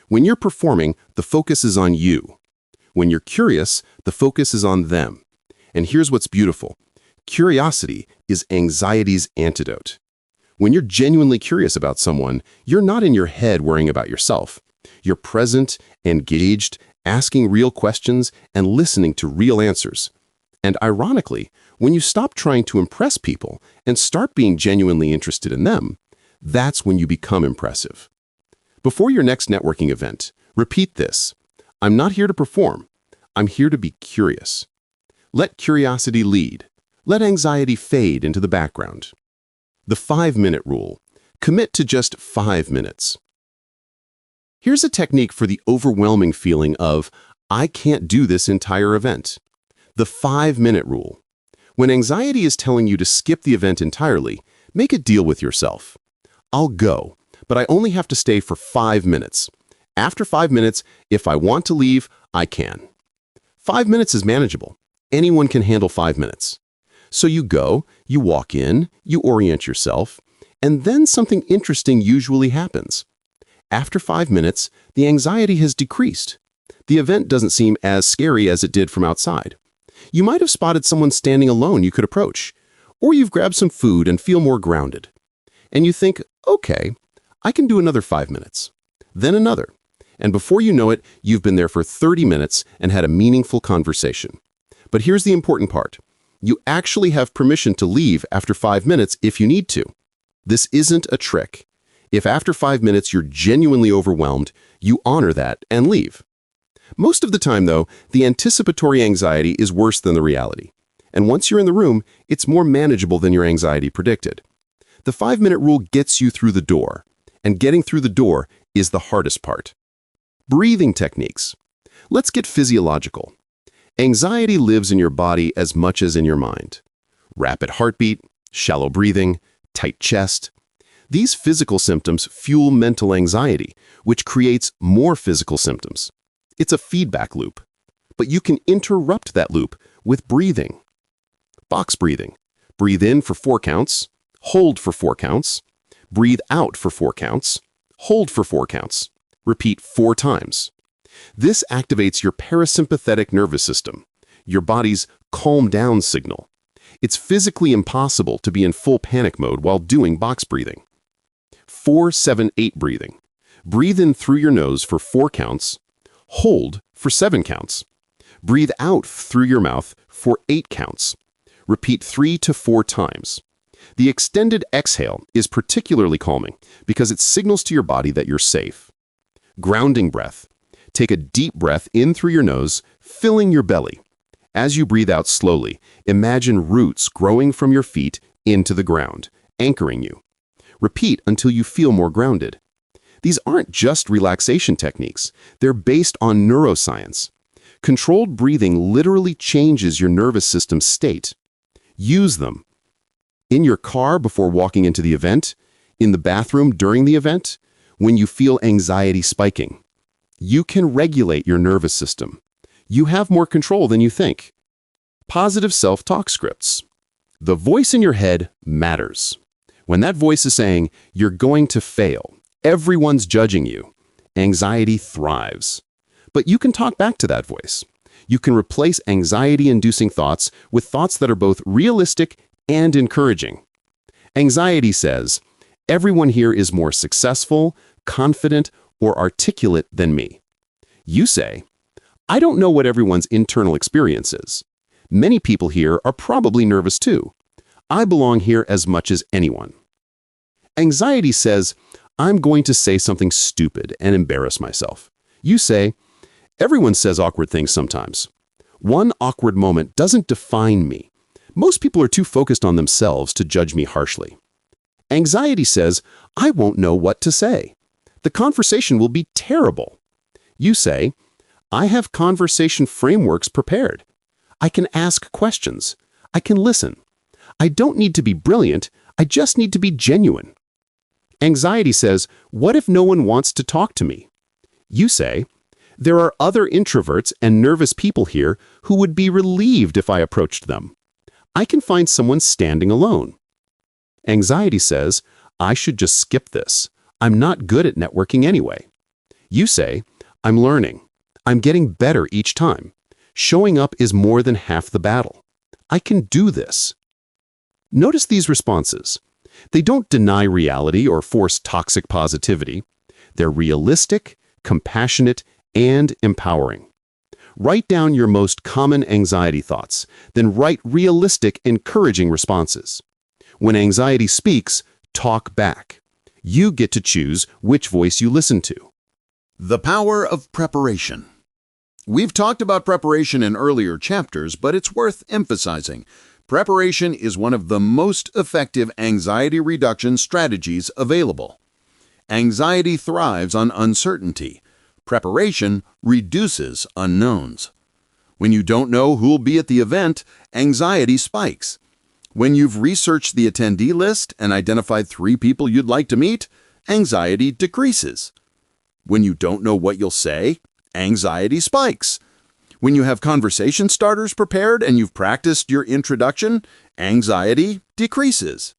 When you're performing, the focus is on you. When you're curious, the focus is on them. And here's what's beautiful. Curiosity is anxiety's antidote. When you're genuinely curious about someone, you're not in your head worrying about yourself. You're present, engaged, asking real questions, and listening to real answers. And ironically, when you stop trying to impress people and start being genuinely interested in them, that's when you become impressive. Before your next networking event, repeat this. I'm not here to perform. I'm here to be curious. Let curiosity lead. Let anxiety fade into the background. The 5-minute rule. Commit to just 5 minutes. Here's a technique for the overwhelming feeling of, I can't do this entire event. The 5-minute rule. When anxiety is telling you to skip the event entirely, make a deal with yourself. I'll go, but I only have to stay for 5 minutes. After 5 minutes, if I want to leave, I can.
5 minutes is manageable. Anyone can handle 5 minutes. So you go, you walk in, you orient yourself, and then something interesting usually happens. After 5 minutes, the anxiety has decreased. The event doesn't seem as scary as it did from outside. You might have spotted someone standing alone you could approach, or you've grabbed some food and feel more grounded. And you think, okay, I can do another 5 minutes. Then another. And before you know it, you've been there for 30 minutes and had a meaningful conversation. But here's the important part. You actually have permission to leave after 5 minutes if you need to. This isn't a trick. If after 5 minutes you're genuinely overwhelmed, you honor that and leave. Most of the time, though, the anticipatory anxiety is worse than the reality. And once you're in the room, it's more manageable than your anxiety predicted. The 5-minute rule gets you through the door, and getting through the door is the hardest part. Breathing techniques. Let's get physiological. Anxiety lives in your body as much as in your mind. Rapid heartbeat, shallow breathing, tight chest. These physical symptoms fuel mental anxiety, which creates more physical symptoms. It's a feedback loop. But you can interrupt that loop with breathing. Box breathing. Breathe in for 4 counts, hold for 4 counts, breathe out for 4 counts, hold for 4 counts. Repeat 4 times. This activates your parasympathetic nervous system, your body's calm down signal. It's physically impossible to be in full panic mode while doing box breathing. 4-7-8 breathing. Breathe in through your nose for 4 counts, hold for 7 counts. Breathe out through your mouth for 8 counts. Repeat 3 to 4 times. The extended exhale is particularly calming because it signals to your body that you're safe. Grounding breath. Take a deep breath in through your nose, filling your belly. As you breathe out slowly, imagine roots growing from your feet into the ground, anchoring you. Repeat until you feel more grounded. These aren't just relaxation techniques. They're based on neuroscience. Controlled breathing literally changes your nervous system state. Use them. In your car before walking into the event, in the bathroom during the event, when you feel anxiety spiking. You can regulate your nervous system. You have more control than you think. Positive self-talk scripts. The voice in your head matters. When that voice is saying, you're going to fail, everyone's judging you, anxiety thrives. But you can talk back to that voice. You can replace anxiety-inducing thoughts with thoughts that are both realistic and encouraging. Anxiety says, everyone here is more successful, confident, or articulate than me. You say, I don't know what everyone's internal experience is. Many people here are probably nervous too. I belong here as much as anyone. Anxiety says, I'm going to say something stupid and embarrass myself. You say, everyone says awkward things sometimes. One awkward moment doesn't define me. Most people are too focused on themselves to judge me harshly. Anxiety says, I won't know what to say. The conversation will be terrible. You say, I have conversation frameworks prepared. I can ask questions. I can listen. I don't need to be brilliant. I just need to be genuine. Anxiety says, what if no one wants to talk to me? You say, there are other introverts and nervous people here who would be relieved if I approached them. I can find someone standing alone. Anxiety says, I should just skip this. I'm not good at networking anyway. You say, I'm learning. I'm getting better each time. Showing up is more than half the battle. I can do this. Notice these responses. They don't deny reality or force toxic positivity. They're realistic, compassionate, and empowering. Write down your most common anxiety thoughts, then write realistic, encouraging responses. When anxiety speaks, talk back. You get to choose which voice you listen to.
The power of preparation. We've talked about preparation in earlier chapters, but it's worth emphasizing. Preparation is one of the most effective anxiety reduction strategies available. Anxiety thrives on uncertainty. Preparation reduces unknowns. When you don't know who'll be at the event, anxiety spikes. When you've researched the attendee list and identified 3 people you'd like to meet, anxiety decreases. When you don't know what you'll say, anxiety spikes. When you have conversation starters prepared and you've practiced your introduction, anxiety decreases.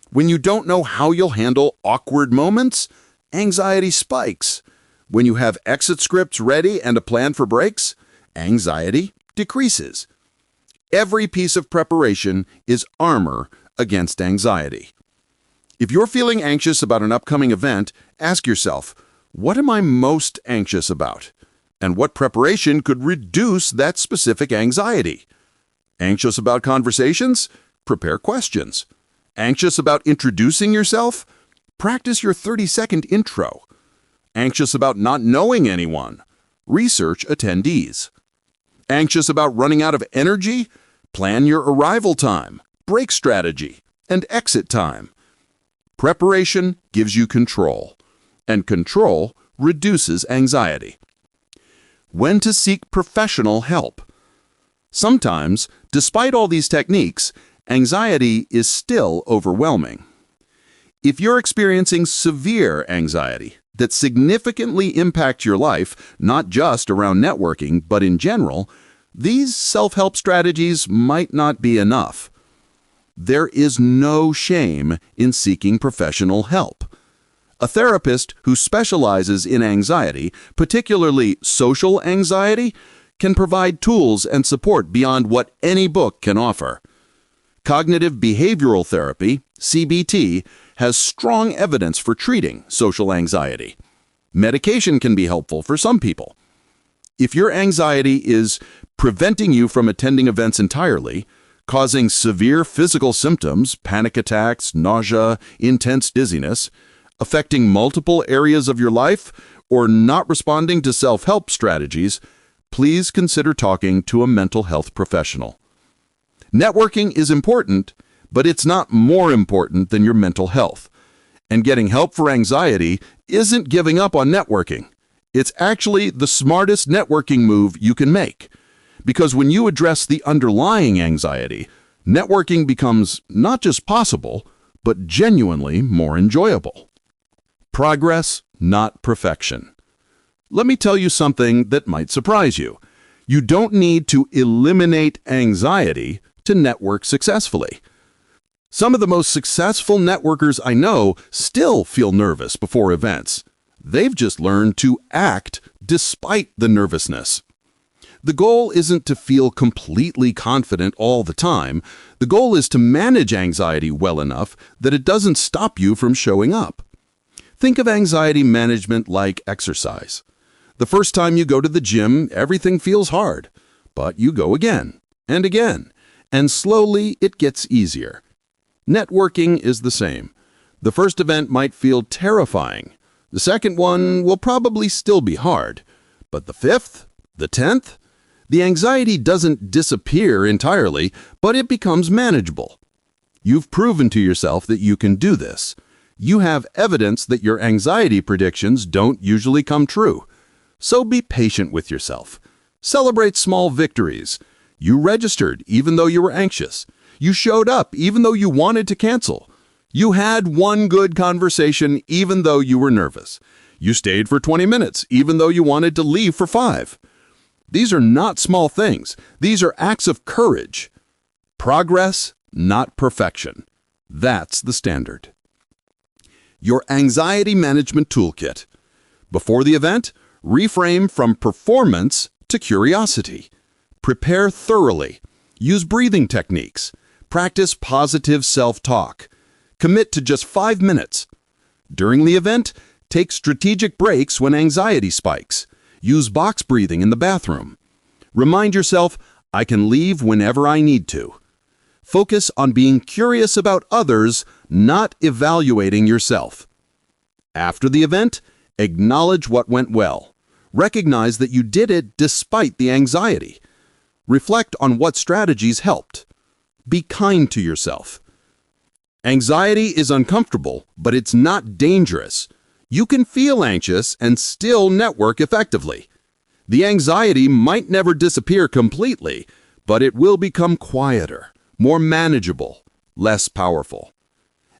When you don't know how you'll handle awkward moments, anxiety spikes. When you have exit scripts ready and a plan for breaks, anxiety decreases. Every piece of preparation is armor against anxiety. If you're feeling anxious about an upcoming event, ask yourself, what am I most anxious about? And what preparation could reduce that specific anxiety? Anxious about conversations? Prepare questions. Anxious about introducing yourself? Practice your 30-second intro. Anxious about not knowing anyone? Research attendees. Anxious about running out of energy? Plan your arrival time, break strategy, and exit time. Preparation gives you control, and control reduces anxiety. When to seek professional help. Sometimes, despite all these techniques, anxiety is still overwhelming. If you're experiencing severe anxiety that significantly impacts your life, not just around networking, but in general, these self-help strategies might not be enough. There is no shame in seeking professional help. A therapist who specializes in anxiety, particularly social anxiety, can provide tools and support beyond what any book can offer. Cognitive behavioral therapy, CBT, has strong evidence for treating social anxiety. Medication can be helpful for some people. If your anxiety is preventing you from attending events entirely, causing severe physical symptoms, panic attacks, nausea, intense dizziness, affecting multiple areas of your life, or not responding to self-help strategies, please consider talking to a mental health professional. Networking is important, but it's not more important than your mental health. And getting help for anxiety isn't giving up on networking. It's actually the smartest networking move you can make. Because when you address the underlying anxiety, networking becomes not just possible, but genuinely more enjoyable. Progress, not perfection. Let me tell you something that might surprise you. You don't need to eliminate anxiety to network successfully. Some of the most successful networkers I know still feel nervous before events. They've just learned to act despite the nervousness. The goal isn't to feel completely confident all the time. The goal is to manage anxiety well enough that it doesn't stop you from showing up. Think of anxiety management like exercise. The first time you go to the gym, everything feels hard, but you go again and again, and slowly it gets easier. Networking is the same. The first event might feel terrifying. The second one will probably still be hard. But the fifth, the 10th, the anxiety doesn't disappear entirely, but it becomes manageable. You've proven to yourself that you can do this. You have evidence that your anxiety predictions don't usually come true. So be patient with yourself. Celebrate small victories. You registered even though you were anxious. You showed up even though you wanted to cancel. You had one good conversation even though you were nervous. You stayed for 20 minutes even though you wanted to leave for 5. These are not small things. These are acts of courage. Progress, not perfection. That's the standard. Your anxiety management toolkit. Before the event, reframe from performance to curiosity. Prepare thoroughly. Use breathing techniques. Practice positive self-talk. Commit to just 5 minutes. During the event, take strategic breaks when anxiety spikes. Use box breathing in the bathroom. Remind yourself, I can leave whenever I need to. Focus on being curious about others, not evaluating yourself. After the event, acknowledge what went well. Recognize that you did it despite the anxiety. Reflect on what strategies helped. Be kind to yourself. Anxiety is uncomfortable, but it's not dangerous. You can feel anxious and still network effectively. The anxiety might never disappear completely, but it will become quieter, more manageable, less powerful.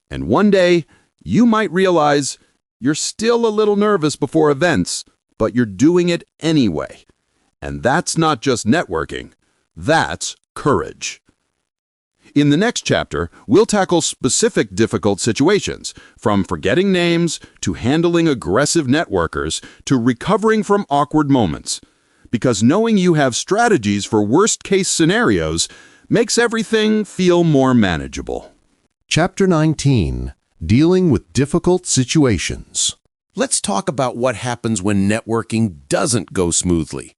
And one day, you might realize you're still a little nervous before events, but you're doing it anyway.
And that's not just networking, that's courage. In the next chapter, we'll tackle specific difficult situations, from forgetting names to handling aggressive networkers to recovering from awkward moments. Because knowing you have strategies for worst-case scenarios makes everything feel more manageable.
Chapter 19. Dealing with Difficult Situations.
Let's talk about what happens when networking doesn't go smoothly.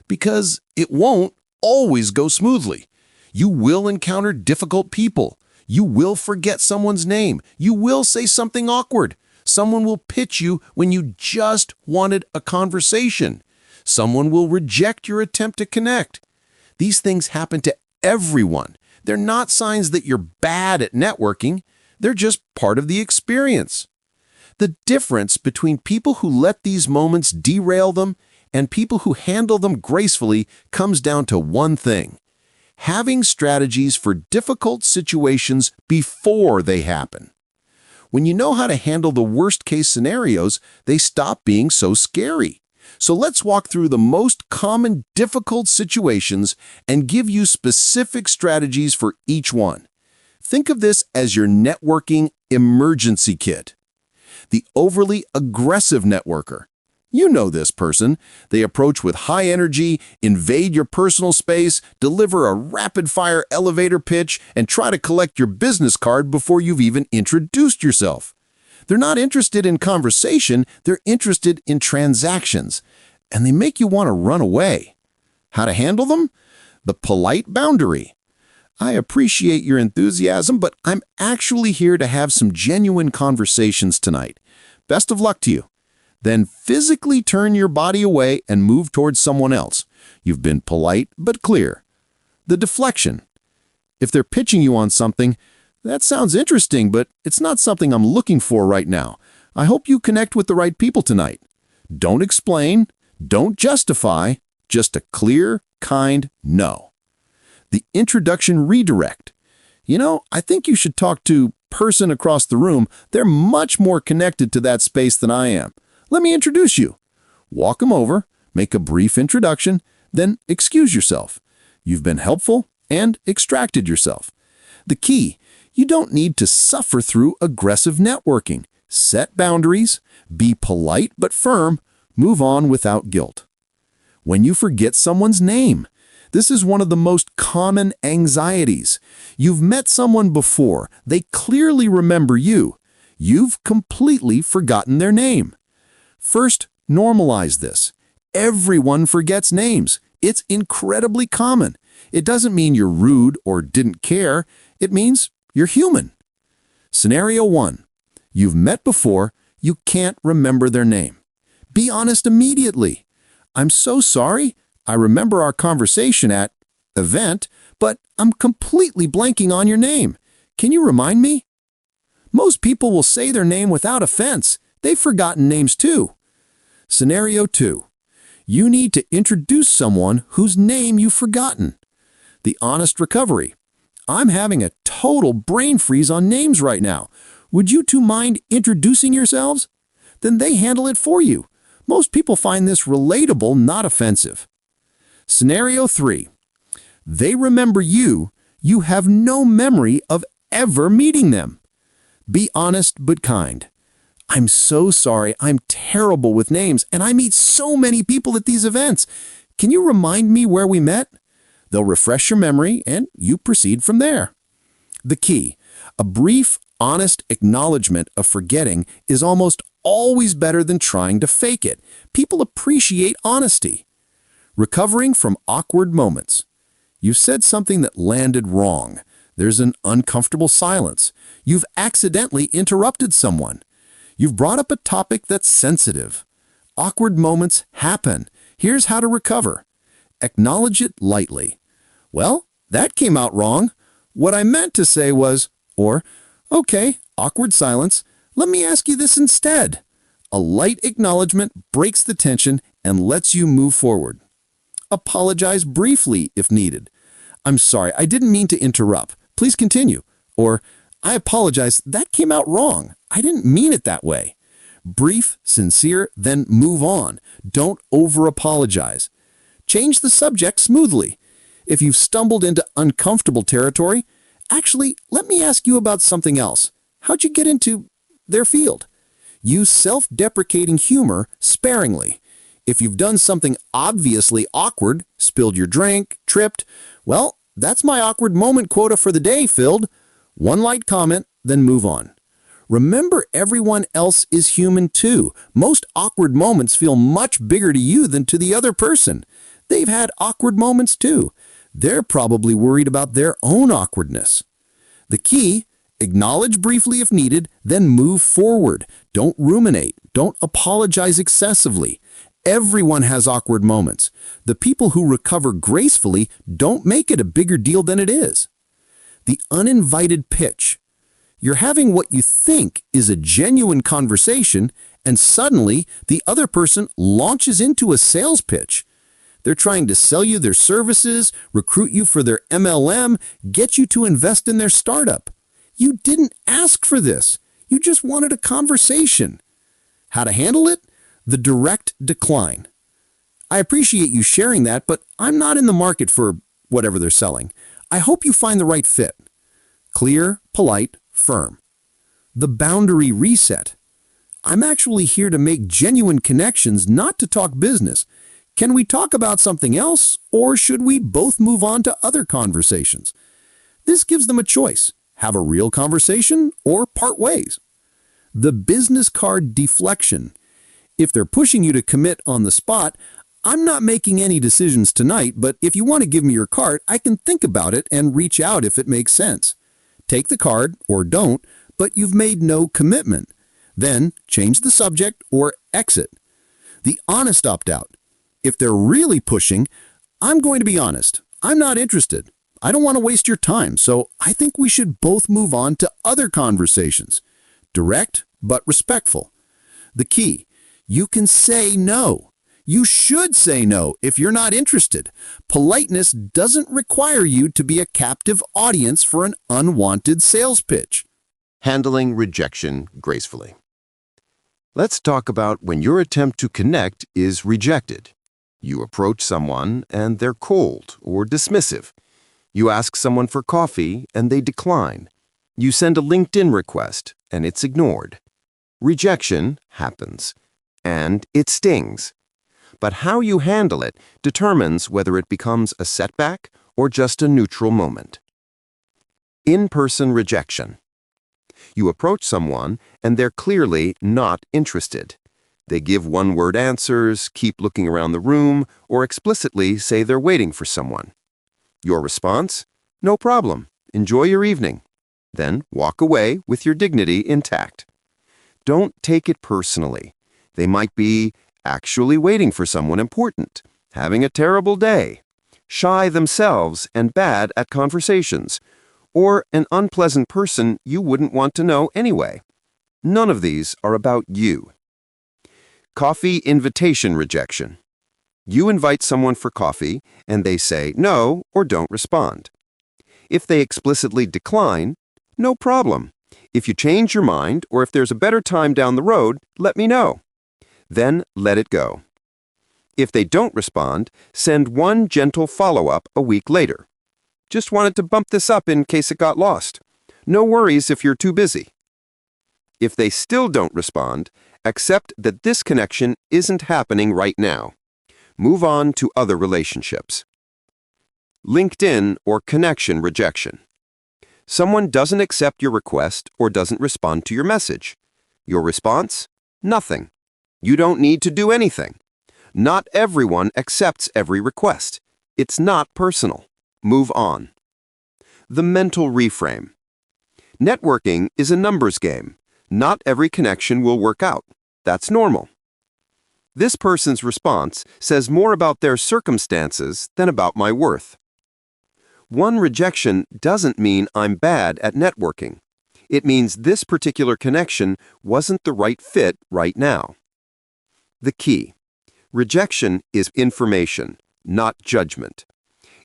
Because it won't always go smoothly. You will encounter difficult people. You will forget someone's name. You will say something awkward. Someone will pitch you when you just wanted a conversation. Someone will reject your attempt to connect. These things happen to everyone. They're not signs that you're bad at networking. They're just part of the experience. The difference between people who let these moments derail them and people who handle them gracefully comes down to one thing: having strategies for difficult situations before they happen. When you know how to handle the worst-case scenarios, they stop being so scary. So let's walk through the most common difficult situations and give you specific strategies for each one. Think of this as your networking emergency kit. The overly aggressive networker. You know this person. They approach with high energy, invade your personal space, deliver a rapid-fire elevator pitch, and try to collect your business card before you've even introduced yourself. They're not interested in conversation, they're interested in transactions, and they make you want to run away. How to handle them? The polite boundary. I appreciate your enthusiasm, but I'm actually here to have some genuine conversations tonight. Best of luck to you. Then physically turn your body away and move towards someone else. You've been polite but clear. The deflection. If they're pitching you on something, that sounds interesting, but it's not something I'm looking for right now. I hope you connect with the right people tonight. Don't explain, don't justify, just a clear, kind no. The introduction redirect. You know, I think you should talk to person across the room. They're much more connected to that space than I am. Let me introduce you. Walk them over, make a brief introduction, then excuse yourself. You've been helpful and extracted yourself. The key, you don't need to suffer through aggressive networking. Set boundaries, be polite but firm, move on without guilt. When you forget someone's name, this is one of the most common anxieties. You've met someone before, they clearly remember you. You've completely forgotten their name. First, normalize this. Everyone forgets names. It's incredibly common. It doesn't mean you're rude or didn't care. It means you're human. Scenario 1. You've met before, you can't remember their name. Be honest immediately. I'm so sorry. I remember our conversation at event, but I'm completely blanking on your name. Can you remind me? Most people will say their name without offense. They've forgotten names too. Scenario 2. You need to introduce someone whose name you've forgotten. The honest recovery. I'm having a total brain freeze on names right now. Would you two mind introducing yourselves? Then they handle it for you. Most people find this relatable, not offensive. Scenario 3. They remember you. You have no memory of ever meeting them. Be honest but kind. I'm so sorry. I'm terrible with names, and I meet so many people at these events. Can you remind me where we met? They'll refresh your memory, and you proceed from there. The key, a brief, honest acknowledgement of forgetting is almost always better than trying to fake it. People appreciate honesty. Recovering from awkward moments. You've said something that landed wrong. There's an uncomfortable silence. You've accidentally interrupted someone. You've brought up a topic that's sensitive. Awkward moments happen. Here's how to recover. Acknowledge it lightly. Well, that came out wrong. What I meant to say was, or, okay, awkward silence. Let me ask you this instead. A light acknowledgement breaks the tension and lets you move forward. Apologize briefly if needed. I'm sorry, I didn't mean to interrupt. Please continue. Or, I apologize, that came out wrong. I didn't mean it that way. Brief, sincere, then move on. Don't over-apologize.
change the subject smoothly. If you've stumbled into uncomfortable territory, actually, let me ask you about something else. How'd you get into their field? Use self-deprecating humor sparingly. If you've done something obviously awkward, spilled your drink, tripped, well, that's my awkward moment quota for the day filled. One light comment, then move on. Remember, everyone else is human too. Most awkward moments feel much bigger to you than to the other person. They've had awkward moments too. They're probably worried about their own awkwardness. The key, acknowledge briefly if needed, then move forward. Don't ruminate. Don't apologize excessively. Everyone has awkward moments. The people who recover gracefully don't make it a bigger deal than it is. The uninvited pitch. You're having what you think is a genuine conversation, and suddenly the other person launches into a sales pitch. They're trying to sell you their services, recruit you for their MLM, get you to invest in their startup. You didn't ask for this. You just wanted a conversation. How to handle it? The direct decline. I appreciate you sharing that, but I'm not in the market for whatever they're selling. I hope you find the right fit. Clear, polite, firm. The boundary reset. I'm actually here to make genuine connections, not to talk business. Can we talk about something else, or should we both move on to other conversations? This gives them a choice. Have a real conversation or part ways. The business card deflection. If they're pushing you to commit on the spot, I'm not making any decisions tonight, but if you want to give me your card, I can think about it and reach out if it makes sense. Take the card or don't, but you've made no commitment. Then change the subject or exit. The honest opt-out. If they're really pushing, I'm going to be honest. I'm not interested. I don't want to waste your time, so I think we should both move on to other conversations. Direct, but respectful. The key, you can say no. You should say no if you're not interested. Politeness doesn't require you to be a captive audience for an unwanted sales pitch.
Handling rejection gracefully. Let's talk about when your attempt to connect is rejected. You approach someone and they're cold or dismissive. You ask someone for coffee and they decline. You send a LinkedIn request and it's ignored. Rejection happens, and it stings. But how you handle it determines whether it becomes a setback or just a neutral moment. In-person rejection. You approach someone and they're clearly not interested. They give one-word answers, keep looking around the room, or explicitly say they're waiting for someone. Your response? No problem. Enjoy your evening. Then walk away with your dignity intact. Don't take it personally. They might be actually waiting for someone important, having a terrible day, shy themselves and bad at conversations, or an unpleasant person you wouldn't want to know anyway. None of these are about you. Coffee invitation rejection. You invite someone for coffee and they say no or don't respond. If they explicitly decline, no problem. If you change your mind or if there's a better time down the road, let me know. Then let it go. If they don't respond, send one gentle follow-up a week later. Just wanted to bump this up in case it got lost. No worries if you're too busy. If they still don't respond, accept that this connection isn't happening right now. Move on to other relationships. LinkedIn or connection rejection. Someone doesn't accept your request or doesn't respond to your message. Your response? Nothing. You don't need to do anything. Not everyone accepts every request. It's not personal. Move on. The mental reframe. Networking is a numbers game. Not every connection will work out. That's normal. This person's response says more about their circumstances than about my worth. One rejection doesn't mean I'm bad at networking. It means this particular connection wasn't the right fit right now. The key. Rejection is information, not judgment.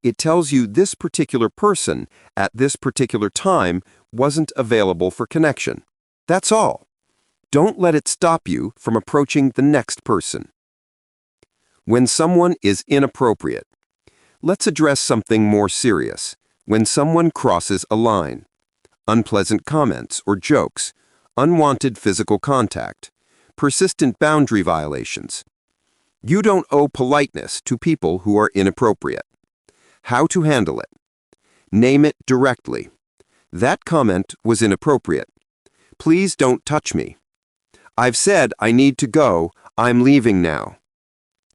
It tells you this particular person at this particular time wasn't available for connection. That's all. Don't let it stop you from approaching the next person.
When someone is inappropriate. Let's address something more serious. When someone crosses a line. Unpleasant comments or jokes. Unwanted physical contact. Persistent boundary violations. You don't owe politeness to people who are inappropriate. How to handle it. Name it directly. That comment was inappropriate. Please don't touch me. I've said I need to go. I'm leaving now.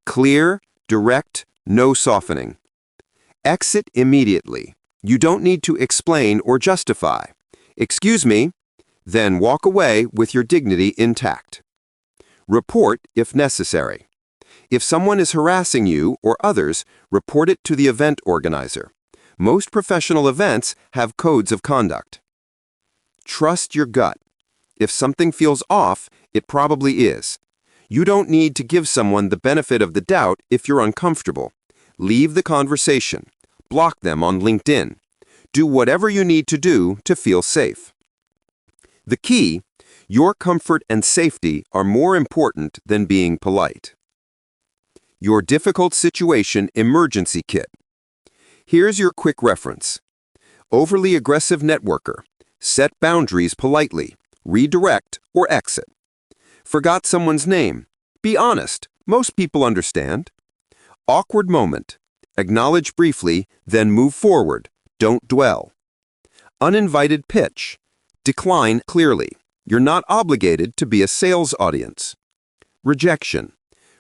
Clear, direct, no softening. Exit immediately. You don't need to explain or justify. Excuse me, then walk away with your dignity intact. Report if necessary. If someone is harassing you or others, report it to the event organizer. Most professional events have codes of conduct. Trust your gut. If something feels off, it probably is. You don't need to give someone the benefit of the doubt if you're uncomfortable. Leave the conversation. Block them on LinkedIn. Do whatever you need to do to feel safe. The key, your comfort and safety are more important than being polite. Your difficult situation emergency kit. Here's your quick reference. Overly aggressive networker. Set boundaries politely. Redirect or exit. Forgot someone's name. Be honest. Most people understand. Awkward moment. Acknowledge briefly, then move forward. Don't dwell. Uninvited pitch. Decline clearly. You're not obligated to be a sales audience. Rejection.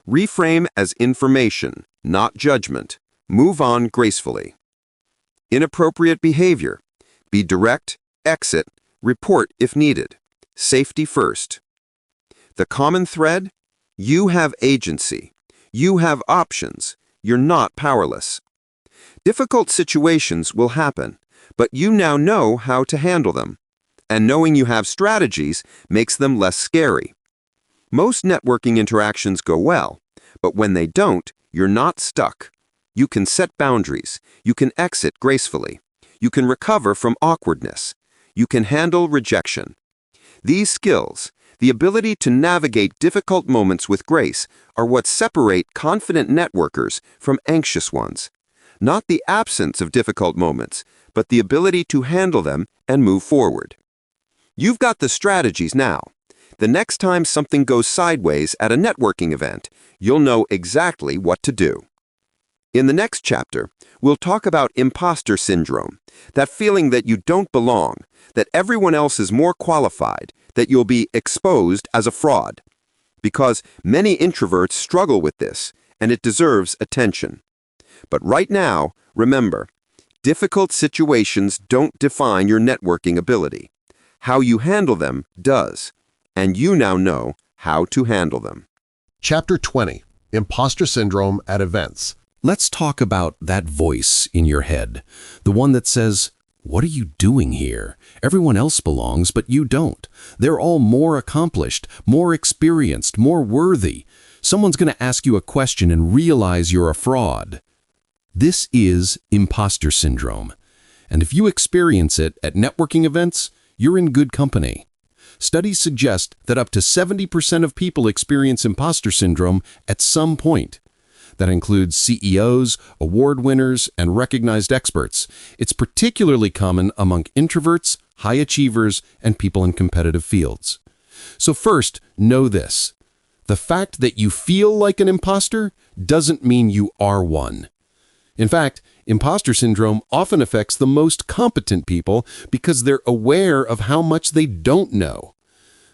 Reframe as information, not judgment. Move on gracefully. Inappropriate behavior. Be direct, exit, report if needed. Safety first. The common thread? You have agency. You have options. You're not powerless. Difficult situations will happen, but you now know how to handle them. And knowing you have strategies makes them less scary. Most networking interactions go well, but when they don't, you're not stuck. You can set boundaries. You can exit gracefully. You can recover from awkwardness. You can handle rejection. These skills, the ability to navigate difficult moments with grace, are what separate confident networkers from anxious ones. Not the absence of difficult moments, but the ability to handle them and move forward. You've got the strategies now. The next time something goes sideways at a networking event, you'll know exactly what to do. In the next chapter, we'll talk about imposter syndrome, that feeling that you don't belong, that everyone else is more qualified, that you'll be exposed as a fraud. Because many introverts struggle with this, and it deserves attention. But right now, remember, difficult situations don't define your networking ability. How you handle them does, and you now know how to handle them.
Chapter 20. Imposter Syndrome at Events.
Let's talk about that voice in your head, the one that says, "What are you doing here? Everyone else belongs, but you don't. They're all more accomplished, more experienced, more worthy. Someone's going to ask you a question and realize you're a fraud." This is imposter syndrome. And if you experience it at networking events, you're in good company. Studies suggest that up to 70% of people experience imposter syndrome at some point. That includes CEOs, award winners, and recognized experts. It's particularly common among introverts, high achievers, and people in competitive fields. So first, know this. The fact that you feel like an imposter doesn't mean you are one. In fact, imposter syndrome often affects the most competent people because they're aware of how much they don't know.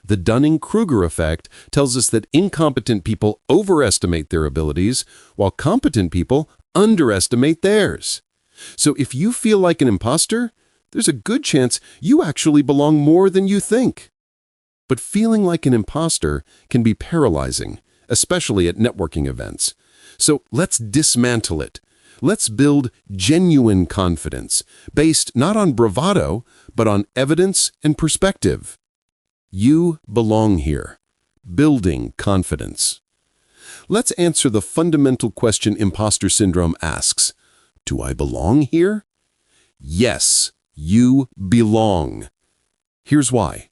The Dunning-Kruger effect tells us that incompetent people overestimate their abilities, while competent people underestimate theirs. So if you feel like an imposter, there's a good chance you actually belong more than you think. But feeling like an imposter can be paralyzing, especially at networking events. So let's dismantle it. Let's build genuine confidence, based not on bravado, but on evidence and perspective. You belong here. Building confidence. Let's answer the fundamental question imposter syndrome asks. Do I belong here? Yes, you belong. Here's why.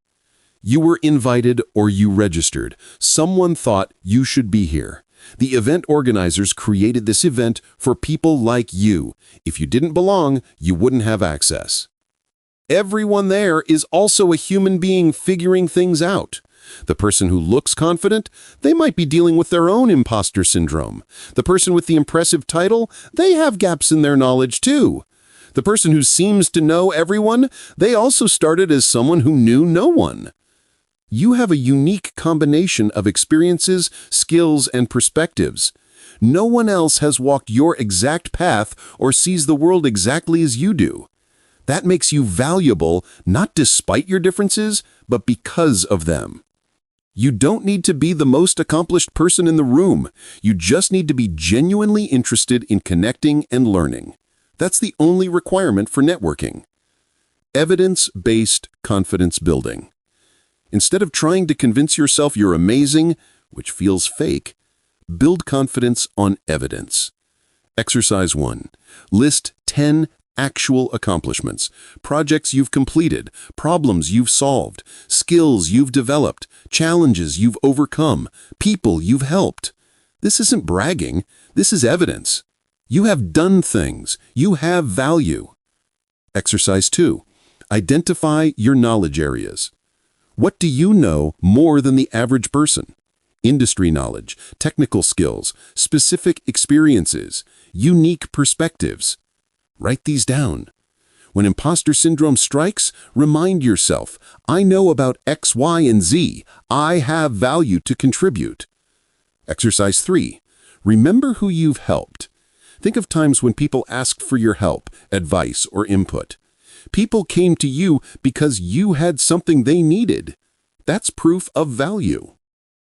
You were invited or you registered. Someone thought you should be here.
The event organizers created this event for people like you. If you didn't belong, you wouldn't have access. Everyone there is also a human being figuring things out. The person who looks confident, they might be dealing with their own imposter syndrome. The person with the impressive title, they have gaps in their knowledge too. The person who seems to know everyone, they also started as someone who knew no one. You have a unique combination of experiences, skills, and perspectives. No one else has walked your exact path or sees the world exactly as you do. That makes you valuable, not despite your differences, but because of them. You don't need to be the most accomplished person in the room. You just need to be genuinely interested in connecting and learning. That's the only requirement for networking. Evidence-based confidence building. Instead of trying to convince yourself you're amazing, which feels fake, build confidence on evidence. Exercise 1. List 10 actual accomplishments, projects you've completed, problems you've solved, skills you've developed, challenges you've overcome, people you've helped. This isn't bragging, this is evidence. You have done things, you have value. Exercise 2. Identify your knowledge areas. What do you know more than the average person? Industry knowledge, technical skills, specific experiences, unique perspectives. Write these down. When imposter syndrome strikes, remind yourself, I know about X, Y, and Z. I have value to contribute. Exercise 3. Remember who you've helped. Think of times when people asked for your help, advice, or input. People came to you because you had something they needed. That's proof of value.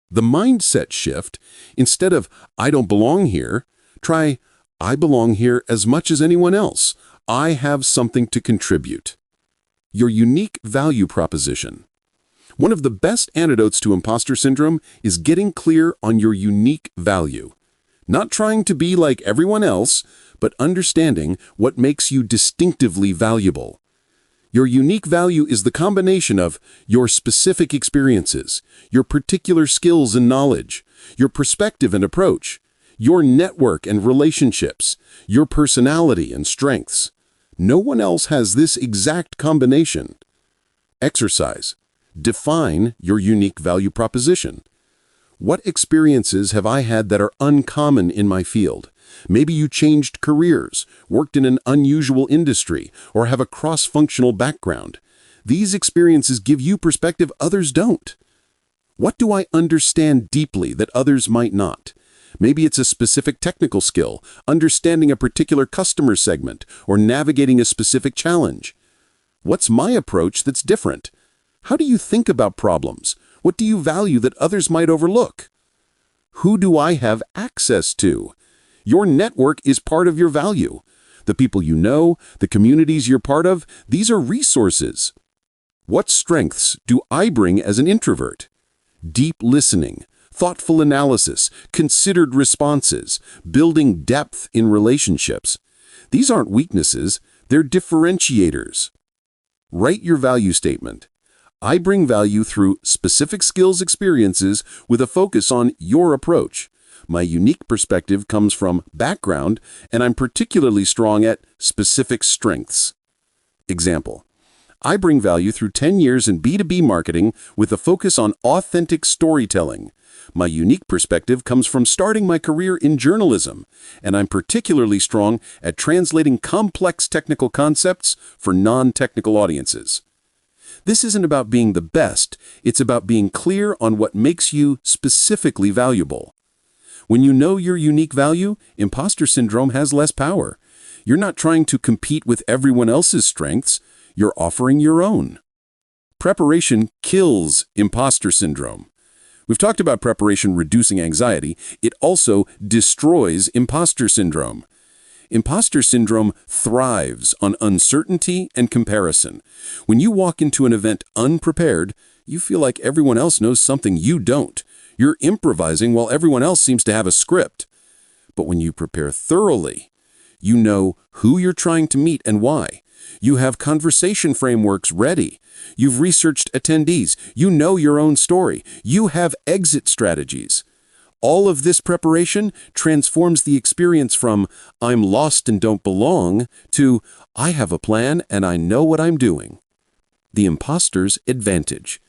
The mindset shift, instead of, I don't belong here, try, I belong here as much as anyone else. I have something to contribute. Your unique value proposition. One of the best antidotes to imposter syndrome is getting clear on your unique value. Not trying to be like everyone else, but understanding what makes you distinctively valuable. Your unique value is the combination of your specific experiences, your particular skills and knowledge, your perspective and approach, your network and relationships, your personality and strengths. No one else has this exact combination. Exercise. Define your unique value proposition. What experiences have I had that are uncommon in my field? Maybe you changed careers, worked in an unusual industry, or have a cross-functional background. These experiences give you perspective others don't. What do I understand deeply that others might not? Maybe it's a specific technical skill, understanding a particular customer segment, or navigating a specific challenge. What's my approach that's different? How do you think about problems? What do you value that others might overlook? Who do I have access to? Your network is part of your value. The people you know, the communities you're part of, these are resources. What strengths do I bring as an introvert? Deep listening, thoughtful analysis, considered responses, building depth in relationships. These aren't weaknesses, they're differentiators. Write your value statement. I bring value through specific skills experiences with a focus on your approach. My unique perspective comes from background, and I'm particularly strong at specific strengths. Example. I bring value through 10 years in B2B marketing with a focus on authentic storytelling. My unique perspective comes from starting my career in journalism, and I'm particularly strong at translating complex technical concepts for non-technical audiences. This isn't about being the best, it's about being clear on what makes you specifically valuable. When you know your unique value, imposter syndrome has less power. You're not trying to compete with everyone else's strengths, you're offering your own. Preparation kills imposter syndrome. We've talked about preparation reducing anxiety. It also destroys imposter syndrome. Imposter syndrome thrives on uncertainty and comparison. When you walk into an event unprepared, you feel like everyone else knows something you don't. You're improvising while everyone else seems to have a script. But when you prepare thoroughly, you know who you're trying to meet and why. You have conversation frameworks ready. You've researched attendees. You know your own story. You have exit strategies.
All of this preparation transforms the experience from "I'm lost and don't belong" to "I have a plan and I know what I'm doing." The imposter's advantage.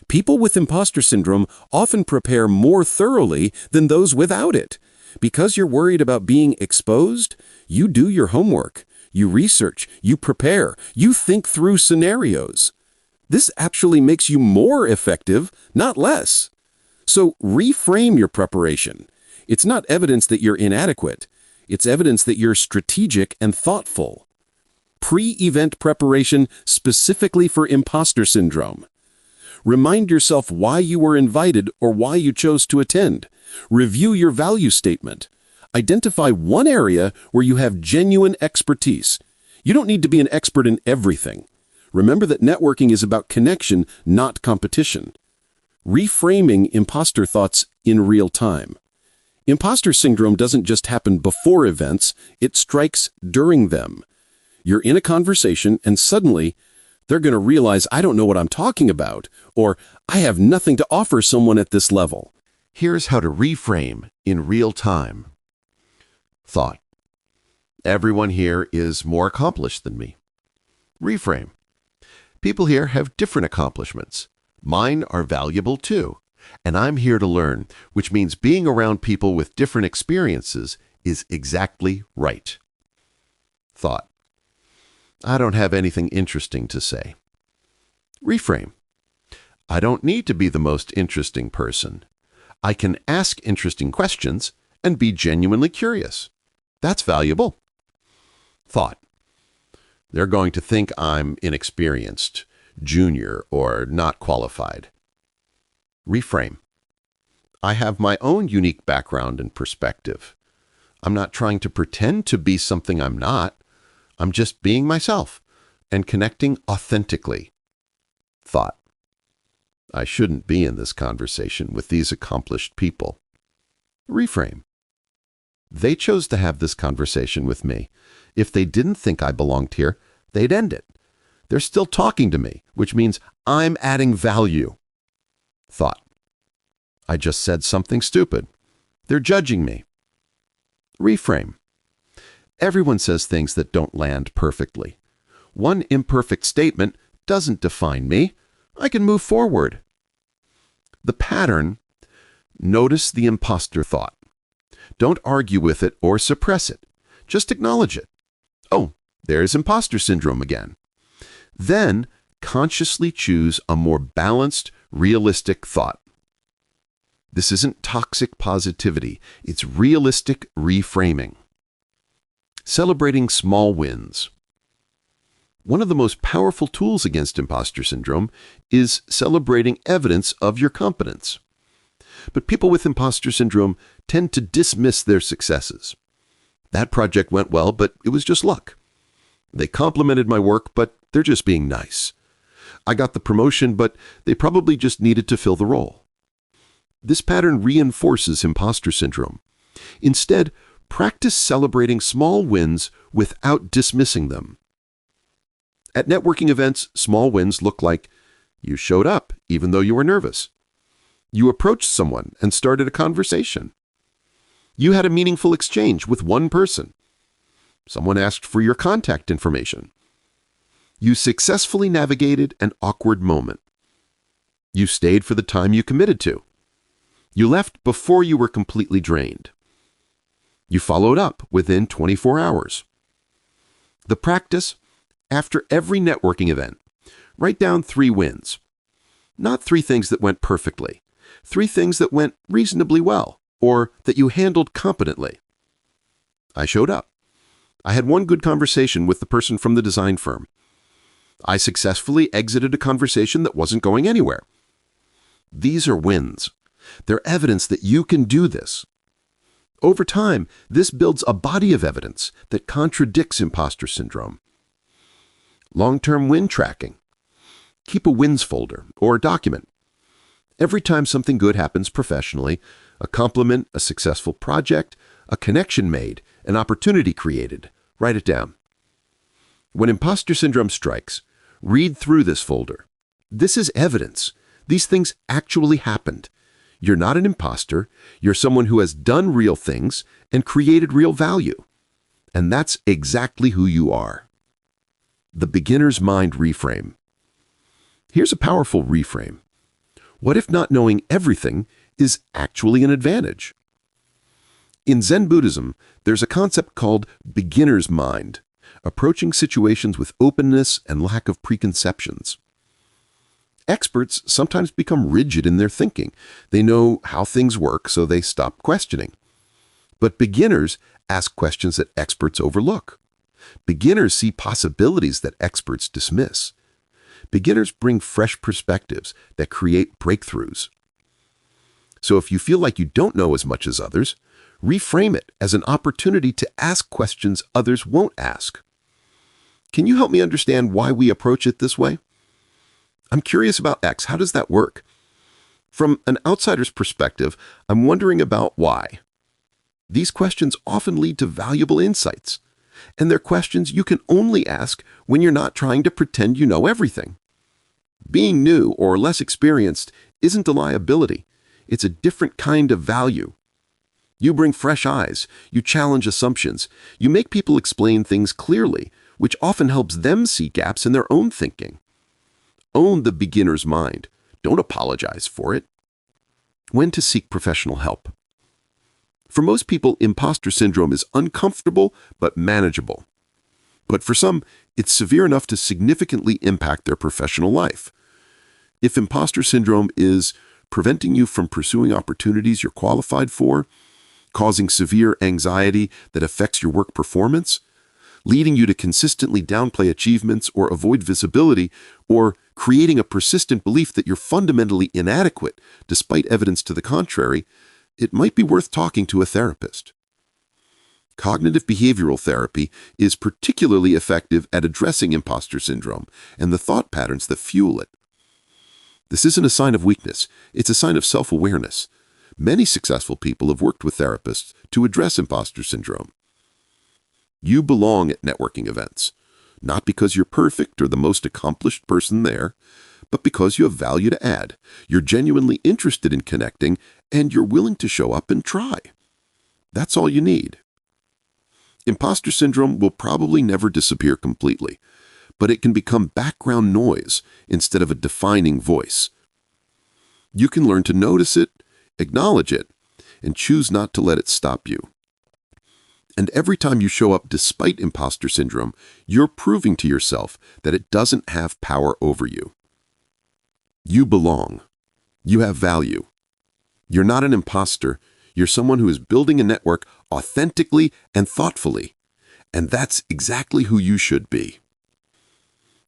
People with imposter syndrome often prepare more thoroughly than those without it. Because you're worried about being exposed, you do your homework, you research, you prepare, you think through scenarios. This actually makes you more effective, not less. So reframe your preparation. It's not evidence that you're inadequate. It's evidence that you're strategic and thoughtful. Pre-event preparation specifically for imposter syndrome. Remind yourself why you were invited or why you chose to attend. Review your value statement. Identify one area where you have genuine expertise. You don't need to be an expert in everything. Remember that networking is about connection, not competition. Reframing imposter thoughts in real time. Imposter syndrome doesn't just happen before events, it strikes during them. You're in a conversation and suddenly they're going to realize I don't know what I'm talking about, or I have nothing to offer someone at this level.
Here's how to reframe in real time. Thought. Everyone here is more accomplished than me. Reframe. People here have different accomplishments. Mine are valuable too. And I'm here to learn, which means being around people with different experiences is exactly right. Thought. I don't have anything interesting to say. Reframe. I don't need to be the most interesting person. I can ask interesting questions and be genuinely curious. That's valuable. Thought. They're going to think I'm inexperienced, junior, or not qualified. Reframe. I have my own unique background and perspective. I'm not trying to pretend to be something I'm not. I'm just being myself and connecting authentically. Thought. I shouldn't be in this conversation with these accomplished people. Reframe. They chose to have this conversation with me. If they didn't think I belonged here, they'd end it. They're still talking to me, which means I'm adding value. Thought. I just said something stupid. They're judging me. Reframe. Everyone says things that don't land perfectly. One imperfect statement doesn't define me. I can move forward. The pattern. Notice the imposter thought. Don't argue with it or suppress it. Just acknowledge it. Oh, there's imposter syndrome again. Then consciously choose a more balanced, realistic thought. This isn't toxic positivity. It's realistic reframing. Celebrating small wins. One of the most powerful tools against imposter syndrome is celebrating evidence of your competence. But people with imposter syndrome tend to dismiss their successes. That project went well, but it was just luck. They complimented my work, but they're just being nice. I got the promotion, but they probably just needed to fill the role. This pattern reinforces imposter syndrome. Instead, practice celebrating small wins without dismissing them. At networking events, small wins look like you showed up even though you were nervous. You approached someone and started a conversation. You had a meaningful exchange with one person. Someone asked for your contact information. You successfully navigated an awkward moment. You stayed for the time you committed to. You left before you were completely drained. You followed up within 24 hours. The practice, after every networking event, write down 3 wins. Not 3 things that went perfectly, 3 things that went reasonably well, or that you handled competently. I showed up. I had one good conversation with the person from the design firm. I successfully exited a conversation that wasn't going anywhere. These are wins. They're evidence that you can do this. Over time, this builds a body of evidence that contradicts imposter syndrome. Long-term win tracking. Keep a wins folder or document. Every time something good happens professionally, a compliment, a successful project, a connection made, an opportunity created, write it down. When imposter syndrome strikes, read through this folder. This is evidence. These things actually happened. You're not an imposter. You're someone who has done real things and created real value. And that's exactly who you are. The beginner's mind reframe. Here's a powerful reframe. What if not knowing everything is actually an advantage? In Zen Buddhism, there's a concept called beginner's mind, approaching situations with openness and lack of preconceptions. Experts sometimes become rigid in their thinking. They know how things work, so they stop questioning. But beginners ask questions that experts overlook. Beginners see possibilities that experts dismiss. Beginners bring fresh perspectives that create breakthroughs. So if you feel like you don't know as much as others, reframe it as an opportunity to ask questions others won't ask. Can you help me understand why we approach it this way? I'm curious about X. How does that work? From an outsider's perspective, I'm wondering about why. These questions often lead to valuable insights, and they're questions you can only ask when you're not trying to pretend you know everything. Being new or less experienced isn't a liability. It's a different kind of value. You bring fresh eyes, you challenge assumptions, you make people explain things clearly, which often helps them see gaps in their own thinking. Own the beginner's mind. Don't apologize for it. When to seek professional help. For most people, imposter syndrome is uncomfortable but manageable. But for some, it's severe enough to significantly impact their professional life. If imposter syndrome is preventing you from pursuing opportunities you're qualified for, causing severe anxiety that affects your work performance, leading you to consistently downplay achievements or avoid visibility, or creating a persistent belief that you're fundamentally inadequate despite evidence to the contrary, it might be worth talking to a therapist. Cognitive behavioral therapy is particularly effective at addressing imposter syndrome and the thought patterns that fuel it. This isn't a sign of weakness, it's a sign of self-awareness. Many successful people have worked with therapists to address imposter syndrome. You belong at networking events, not because you're perfect or the most accomplished person there, but because you have value to add, you're genuinely interested in connecting, and you're willing to show up and try. That's all you need. Imposter syndrome will probably never disappear completely, but it can become background noise instead of a defining voice. You can learn to notice it, acknowledge it, and choose not to let it stop you. And every time you show up despite imposter syndrome, you're proving to yourself that it doesn't have power over you. You belong. You have value. You're not an imposter. You're someone who is building a network authentically and thoughtfully. And that's exactly who you should be.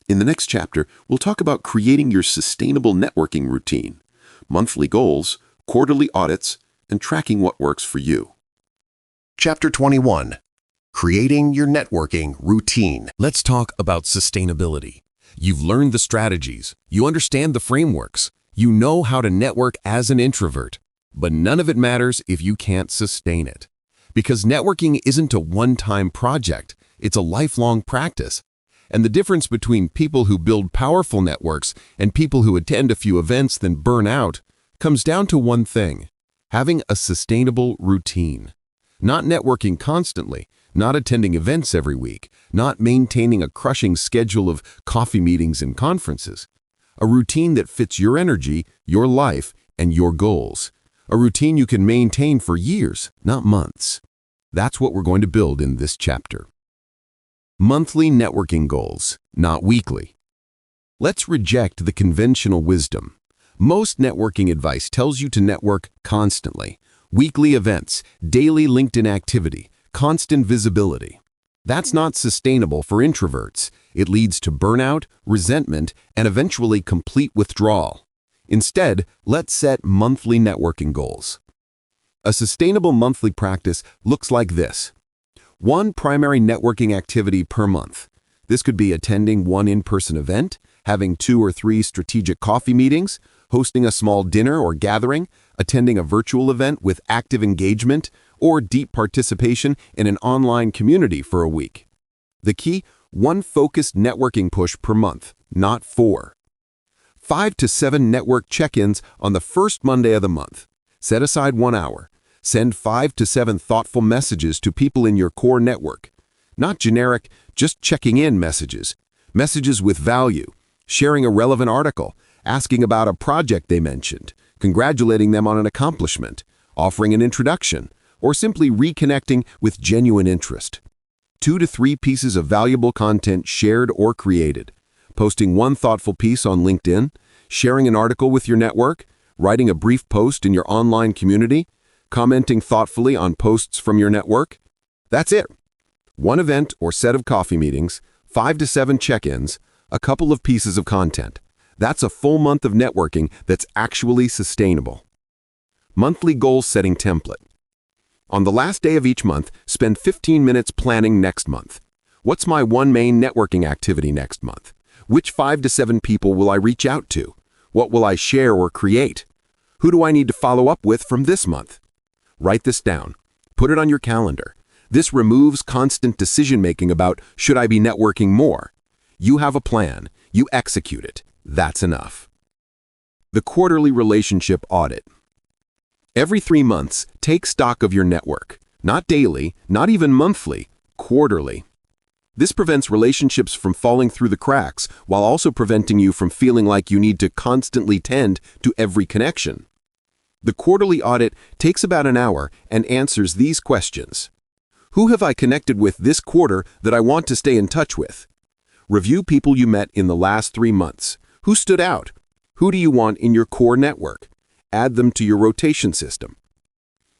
In the next chapter, we'll talk about creating your sustainable networking routine, monthly goals, quarterly audits, and tracking what works for you.
Chapter 21. Creating your networking routine.
Let's talk about sustainability. You've learned the strategies, you understand the frameworks, you know how to network as an introvert, but none of it matters if you can't sustain it. Because networking isn't a one-time project, it's a lifelong practice. And the difference between people who build powerful networks and people who attend a few events then burn out comes down to one thing: having a sustainable routine. Not networking constantly, not attending events every week, not maintaining a crushing schedule of coffee meetings and conferences. A routine that fits your energy, your life, and your goals. A routine you can maintain for years, not months. That's what we're going to build in this chapter. Monthly networking goals, not weekly. Let's reject the conventional wisdom. Most networking advice tells you to network constantly. Weekly events, daily LinkedIn activity, constant visibility. That's not sustainable for introverts. It leads to burnout, resentment, and eventually complete withdrawal. Instead, let's set monthly networking goals. A sustainable monthly practice looks like this. One primary networking activity per month. This could be attending one in-person event, having 2 or 3 strategic coffee meetings, hosting a small dinner or gathering, attending a virtual event with active engagement, or deep participation in an online community for a week. The key: one focused networking push per month, not 4. 5 to 7 network check-ins on the first Monday of the month.
Set aside 1 hour. Send 5 to 7 thoughtful messages to people in your core network. Not generic, just checking in messages. Messages with value. Sharing a relevant article. Asking about a project they mentioned. Congratulating them on an accomplishment. Offering an introduction. Or simply reconnecting with genuine interest. 2 to 3 pieces of valuable content shared or created. Posting 1 thoughtful piece on LinkedIn. Sharing an article with your network. Writing a brief post in your online community. Commenting thoughtfully on posts from your network. That's it. 1 event or set of coffee meetings, 5 to 7 check-ins, a couple of pieces of content. That's a full month of networking that's actually sustainable. Monthly goal setting template. On the last day of each month, spend 15 minutes planning next month. What's my one main networking activity next month? Which 5 to 7 people will I reach out to? What will I share or create? Who do I need to follow up with from this month? Write this down. Put it on your calendar. This removes constant decision-making about should I be networking more. You have a plan. You execute it. That's enough. The quarterly relationship audit. Every 3 months, take stock of your network. Not daily, not even monthly, quarterly. This prevents relationships from falling through the cracks while also preventing you from feeling like you need to constantly tend to every connection. The quarterly audit takes about an hour and answers these questions. Who have I connected with this quarter that I want to stay in touch with? Review people you met in the last 3 months. Who stood out? Who do you want in your core network? Add them to your rotation system.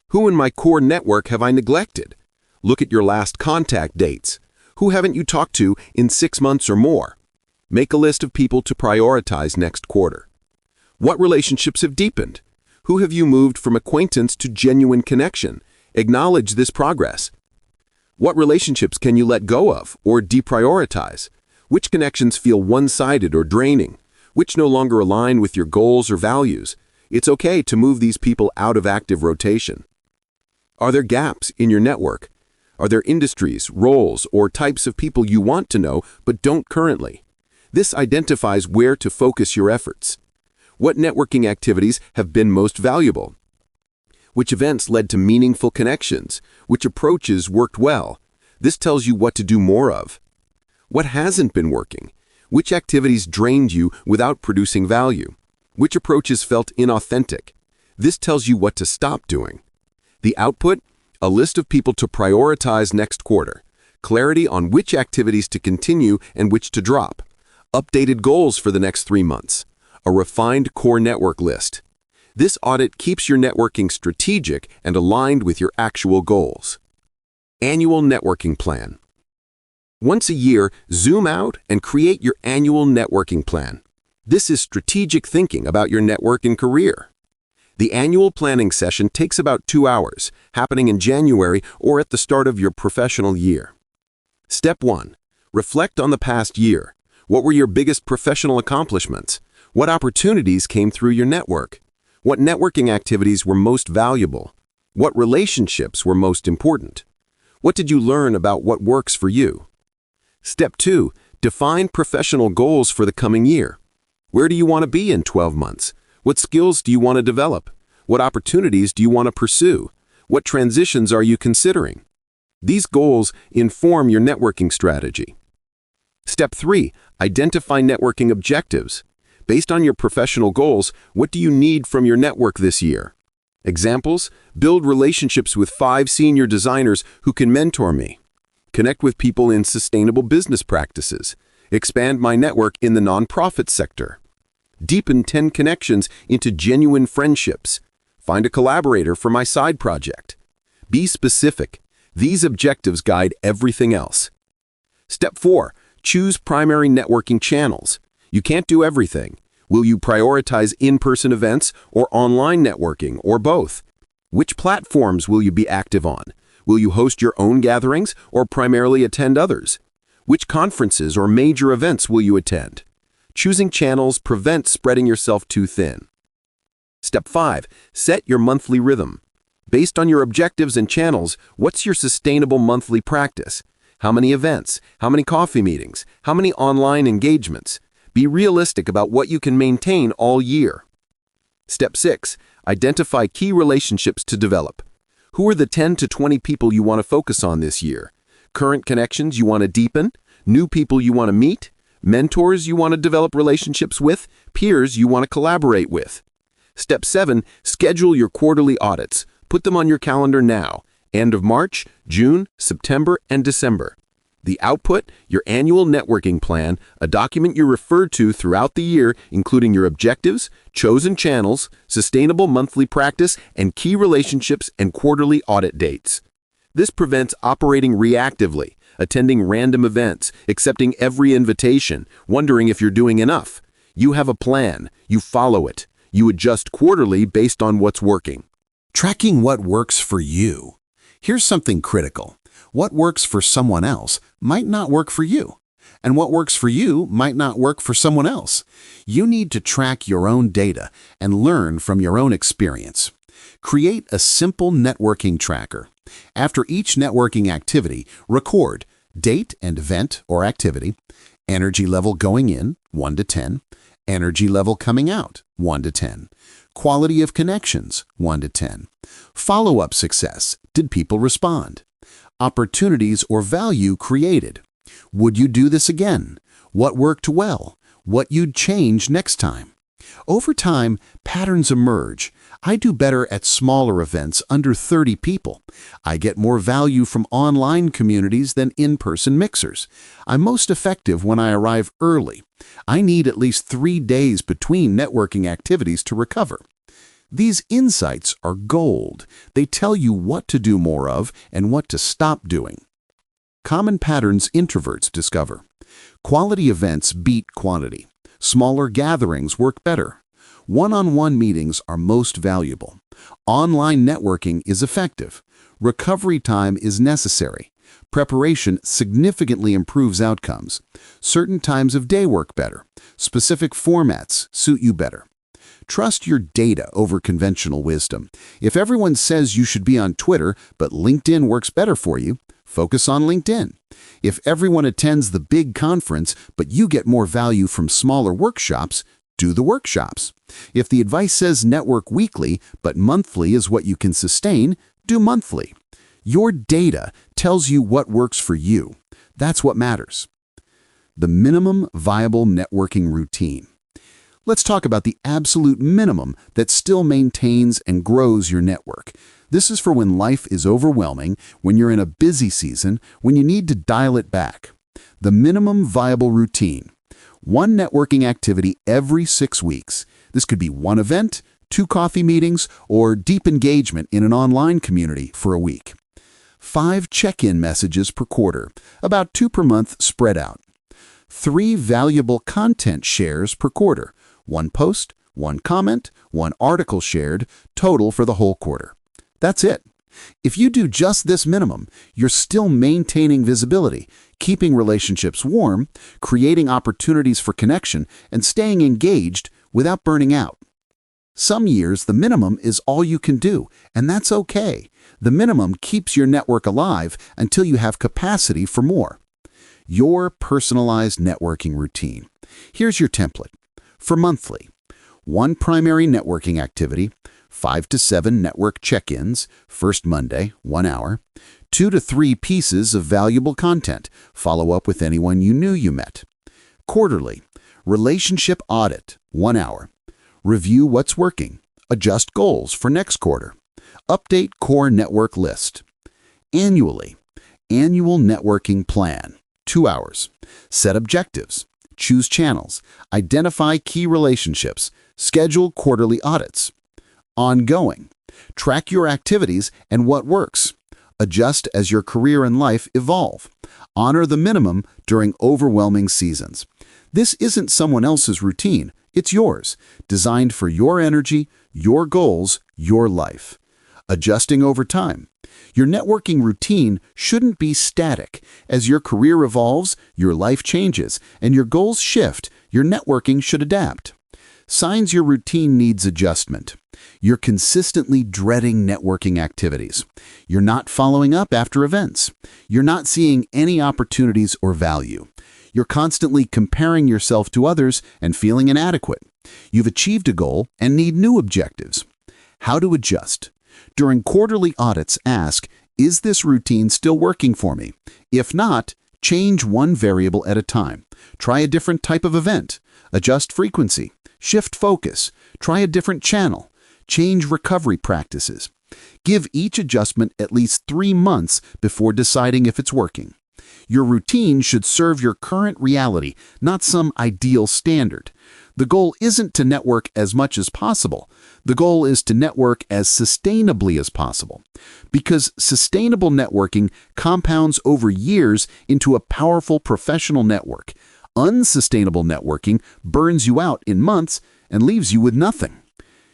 Who in my core network have I neglected? Look at your last contact dates. Who haven't you talked to in 6 months or more? Make a list of people to prioritize next quarter. What relationships have deepened? Who have you moved from acquaintance to genuine connection? Acknowledge this progress. What relationships can you let go of or deprioritize? Which connections feel one-sided or draining? Which no longer align with your goals or values? It's okay to move these people out of active rotation. Are there gaps in your network? Are there industries, roles, or types of people you want to know but don't currently? This identifies where to focus your efforts. What networking activities have been most valuable? Which events led to meaningful connections? Which approaches worked well? This tells you what to do more of. What hasn't been working? Which activities drained you without producing value? Which approaches felt inauthentic? This tells you what to stop doing. The output? A list of people to prioritize next quarter. Clarity on which activities to continue and which to drop. Updated goals for the next 3 months. A refined core network list. This audit keeps your networking strategic and aligned with your actual goals. Annual networking plan. Once a year, zoom out and create your annual networking plan. This is strategic thinking about your network and career. The annual planning session takes about 2 hours, happening in January or at the start of your professional year. Step 1. Reflect on the past year. What were your biggest professional accomplishments? What opportunities came through your network? What networking activities were most valuable? What relationships were most important? What did you learn about what works for you? Step 2. Define professional goals for the coming year. Where do you want to be in 12 months? What skills do you want to develop? What opportunities do you want to pursue? What transitions are you considering? These goals inform your networking strategy. Step 3. Identify networking objectives. Based on your professional goals, what do you need from your network this year? Examples: build relationships with 5 senior designers who can mentor me. Connect with people in sustainable business practices. Expand my network in the nonprofit sector. Deepen 10 connections into genuine friendships. Find a collaborator for my side project. Be specific. These objectives guide everything else. Step 4. Choose primary networking channels. You can't do everything. Will you prioritize in-person events or online networking, or both? Which platforms will you be active on? Will you host your own gatherings or primarily attend others? Which conferences or major events will you attend? Choosing channels prevents spreading yourself too thin. Step 5. Set your monthly rhythm. Based on your objectives and channels, what's your sustainable monthly practice? How many events? How many coffee meetings? How many online engagements? Be realistic about what you can maintain all year.
Step 6. Identify key relationships to develop. Who are the 10 to 20 people you want to focus on this year? Current connections you want to deepen? New people you want to meet? Mentors you want to develop relationships with? Peers you want to collaborate with? Step 7. Schedule your quarterly audits. Put them on your calendar now. End of March, June, September, and December. The output, your annual networking plan, a document you refer to throughout the year, including your objectives, chosen channels, sustainable monthly practice, and key relationships and quarterly audit dates. This prevents operating reactively, attending random events, accepting every invitation, wondering if you're doing enough. You have a plan, you follow it, you adjust quarterly based on what's working.
Tracking what works for you. Here's something critical. What works for someone else might not work for you, and what works for you might not work for someone else. You need to track your own data and learn from your own experience. Create a simple networking tracker. After each networking activity, record date and event or activity, energy level going in, 1 to 10, energy level coming out, 1 to 10, quality of connections, 1 to 10, follow-up success, did people respond? Opportunities or value created. Would you do this again? What worked well? What you'd change next time? Over time, patterns emerge. I do better at smaller events under 30 people. I get more value from online communities than in-person mixers. I'm most effective when I arrive early. I need at least 3 days between networking activities to recover. These insights are gold. They tell you what to do more of and what to stop doing. Common patterns introverts discover. Quality events beat quantity. Smaller gatherings work better. One-on-one meetings are most valuable. Online networking is effective. Recovery time is necessary. Preparation significantly improves outcomes. Certain times of day work better. Specific formats suit you better. Trust your data over conventional wisdom. If everyone says you should be on Twitter, but LinkedIn works better for you, focus on LinkedIn. If everyone attends the big conference, but you get more value from smaller workshops, do the workshops. If the advice says network weekly, but monthly is what you can sustain, do monthly. Your data tells you what works for you. That's what matters. The minimum viable networking routine. Let's talk about the absolute minimum that still maintains and grows your network. This is for when life is overwhelming, when you're in a busy season, when you need to dial it back. The minimum viable routine. 1 networking activity every 6 weeks. This could be 1 event, 2 coffee meetings, or deep engagement in an online community for a week. 5 check-in messages per quarter, about 2 per month spread out. 3 valuable content shares per quarter. 1 post, 1 comment, 1 article shared, total for the whole quarter. That's it. If you do just this minimum, you're still maintaining visibility, keeping relationships warm, creating opportunities for connection, and staying engaged without burning out. Some years, the minimum is all you can do, and that's okay. The minimum keeps your network alive until you have capacity for more. Your personalized networking routine. Here's your template. For monthly, 1 primary networking activity, 5 to 7 network check-ins, first Monday, 1 hour, 2 to 3 pieces of valuable content, follow up with anyone you knew you met. Quarterly, relationship audit, 1 hour, review what's working, adjust goals for next quarter, update core network list. Annually, annual networking plan, 2 hours, set objectives, choose channels, identify key relationships, schedule quarterly audits. Ongoing, track your activities and what works. Adjust as your career and life evolve. Honor the minimum during overwhelming seasons. This isn't someone else's routine, it's yours, designed for your energy, your goals, your life. Adjusting over time. Your networking routine shouldn't be static. As your career evolves, your life changes, and your goals shift, your networking should adapt. Signs your routine needs adjustment. You're consistently dreading networking activities. You're not following up after events. You're not seeing any opportunities or value. You're constantly comparing yourself to others and feeling inadequate.
You've achieved a goal and need new objectives. How to adjust. During quarterly audits, ask, is this routine still working for me? If not, change one variable at a time. Try a different type of event. Adjust frequency. Shift focus. Try a different channel. Change recovery practices. Give each adjustment at least 3 months before deciding if it's working. Your routine should serve your current reality, not some ideal standard. The goal isn't to network as much as possible. The goal is to network as sustainably as possible. Because sustainable networking compounds over years into a powerful professional network. Unsustainable networking burns you out in months and leaves you with nothing.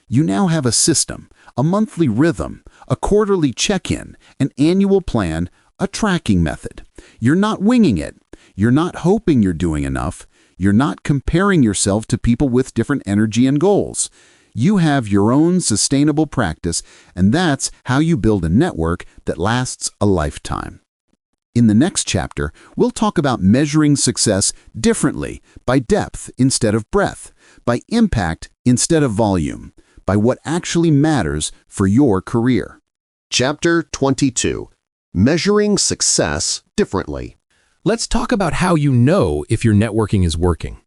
You now have a system, a monthly rhythm, a quarterly check-in, an annual plan, a tracking method. You're not winging it. You're not hoping you're doing enough. You're not comparing yourself to people with different energy and goals. You have your own sustainable practice, and that's how you build a network that lasts a lifetime. In the next chapter, we'll talk about measuring success differently, by depth instead of breadth, by impact instead of volume, by what actually matters for your career.
Chapter 22. Measuring Success Differently.
Let's talk about how you know if your networking is working.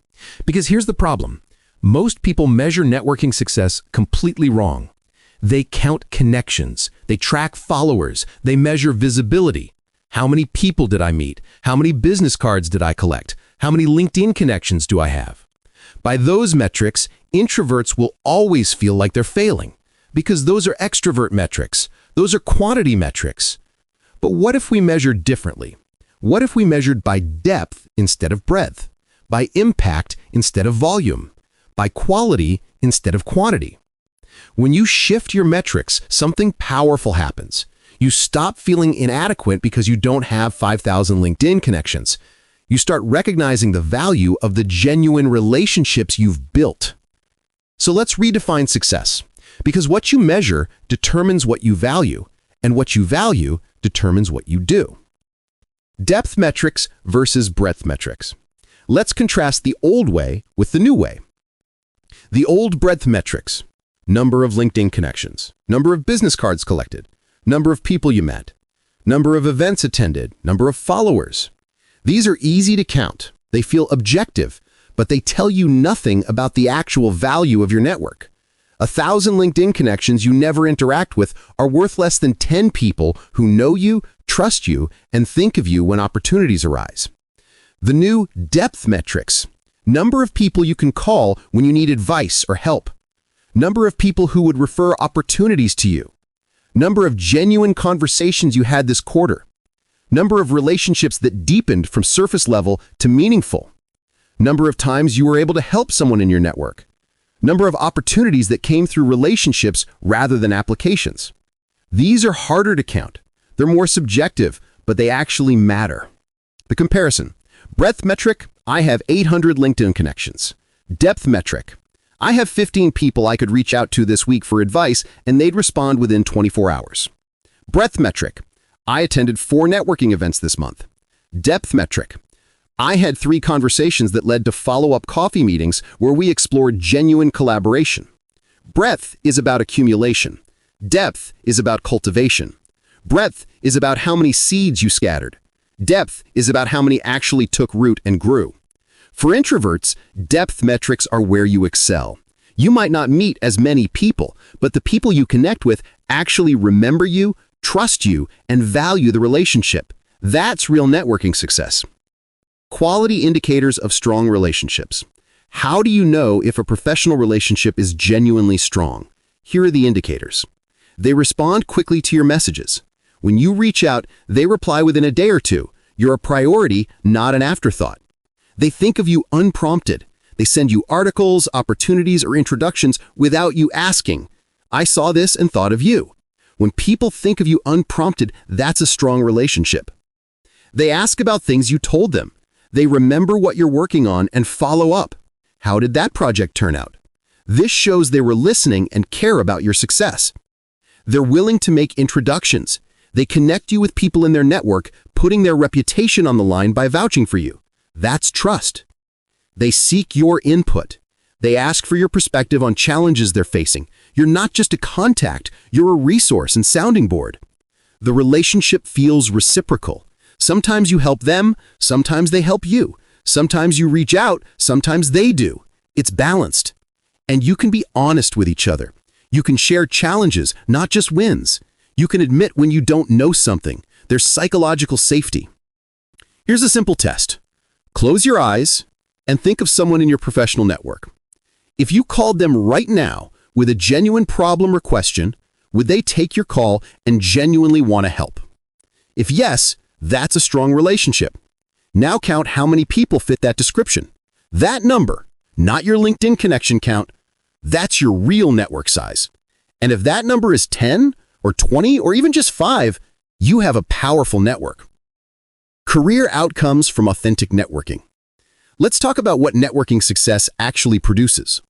Because here's the problem. Most people measure networking success completely wrong. They count connections, they track followers, they measure visibility. How many people did I meet? How many business cards did I collect? How many LinkedIn connections do I have? By those metrics, introverts will always feel like they're failing, because those are extrovert metrics. Those are quantity metrics. But what if we measured differently? What if we measured by depth instead of breadth, by impact instead of volume, by quality instead of quantity? When you shift your metrics, something powerful happens. You stop feeling inadequate because you don't have 5,000 LinkedIn connections. You start recognizing the value of the genuine relationships you've built. So let's redefine success, because what you measure determines what you value, and what you value determines what you do. Depth metrics versus breadth metrics. Let's contrast the old way with the new way. The old breadth metrics: number of LinkedIn connections, number of business cards collected, number of people you met, number of events attended, number of followers. These are easy to count. They feel objective, but they tell you nothing about the actual value of your network. 1,000 LinkedIn connections you never interact with are worth less than 10 people who know you, trust you, and think of you when opportunities arise. The new depth metrics: number of people you can call when you need advice or help, number of people who would refer opportunities to you, number of genuine conversations you had this quarter, number of relationships that deepened from surface level to meaningful, number of times you were able to help someone in your network, number of opportunities that came through relationships rather than applications. These are harder to count. They're more subjective, but they actually matter. The comparison: breadth metric: I have 800 LinkedIn connections. Depth metric: I have 15 people I could reach out to this week for advice, and they'd respond within 24 hours. Breadth metric: I attended 4 networking events this month. Depth metric: I had 3 conversations that led to follow-up coffee meetings where we explored genuine collaboration. Breadth is about accumulation. Depth is about cultivation. Breadth is about how many seeds you scattered. Depth is about how many actually took root and grew. For introverts, depth metrics are where you excel. You might not meet as many people, but the people you connect with actually remember you, trust you, and value the relationship. That's real networking success. Quality indicators of strong relationships. How do you know if a professional relationship is genuinely strong? Here are the indicators. They respond quickly to your messages. When you reach out, they reply within a day or two. You're a priority, not an afterthought. They think of you unprompted. They send you articles, opportunities, or introductions without you asking. I saw this and thought of you. When people think of you unprompted, that's a strong relationship. They ask about things you told them. They remember what you're working on and follow up. How did that project turn out? This shows they were listening and care about your success. They're willing to make introductions. They connect you with people in their network, putting their reputation on the line by vouching for you. That's trust. They seek your input.
They ask for your perspective on challenges they're facing. You're not just a contact, you're a resource and sounding board. The relationship feels reciprocal. Sometimes you help them, sometimes they help you. Sometimes you reach out, sometimes they do. It's balanced. And you can be honest with each other. You can share challenges, not just wins. You can admit when you don't know something. There's psychological safety. Here's a simple test. Close your eyes and think of someone in your professional network. If you called them right now with a genuine problem or question, would they take your call and genuinely want to help? If yes, that's a strong relationship. Now count how many people fit that description. That number, not your LinkedIn connection count, that's your real network size. And if that number is 10 or 20 or even just 5, you have a powerful network. Career outcomes from authentic networking. Let's talk about what networking success actually produces.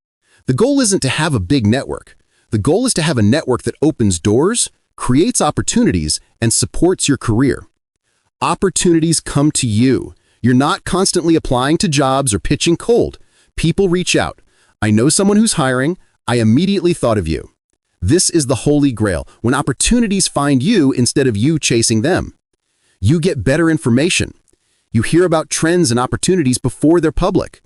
The goal isn't to have a big network. The goal is to have a network that opens doors, creates opportunities, and supports your career. Opportunities come to you. You're not constantly applying to jobs or pitching cold. People reach out. I know someone who's hiring. I immediately thought of you. This is the holy grail, when opportunities find you instead of you chasing them. You get better information. You hear about trends and opportunities before they're public.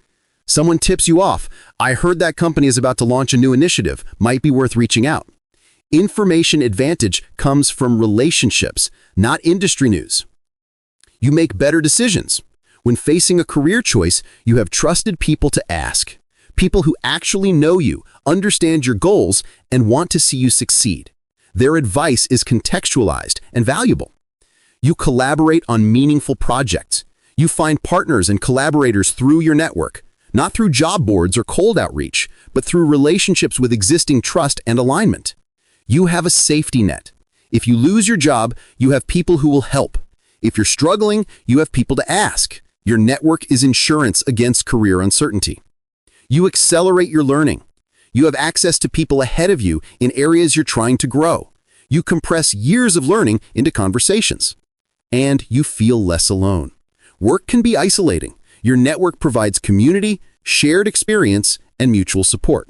Someone tips you off. I heard that company is about to launch a new initiative. Might be worth reaching out. Information advantage comes from relationships, not industry news. You make better decisions. When facing a career choice, you have trusted people to ask. People who actually know you, understand your goals, and want to see you succeed. Their advice is contextualized and valuable. You collaborate on meaningful projects. You find partners and collaborators through your network, not through job boards or cold outreach, but through relationships with existing trust and alignment. You have a safety net. If you lose your job, you have people who will help. If you're struggling, you have people to ask. Your network is insurance against career uncertainty. You accelerate your learning. You have access to people ahead of you in areas you're trying to grow. You compress years of learning into conversations. And you feel less alone. Work can be isolating. Your network provides community, shared experience, and mutual support.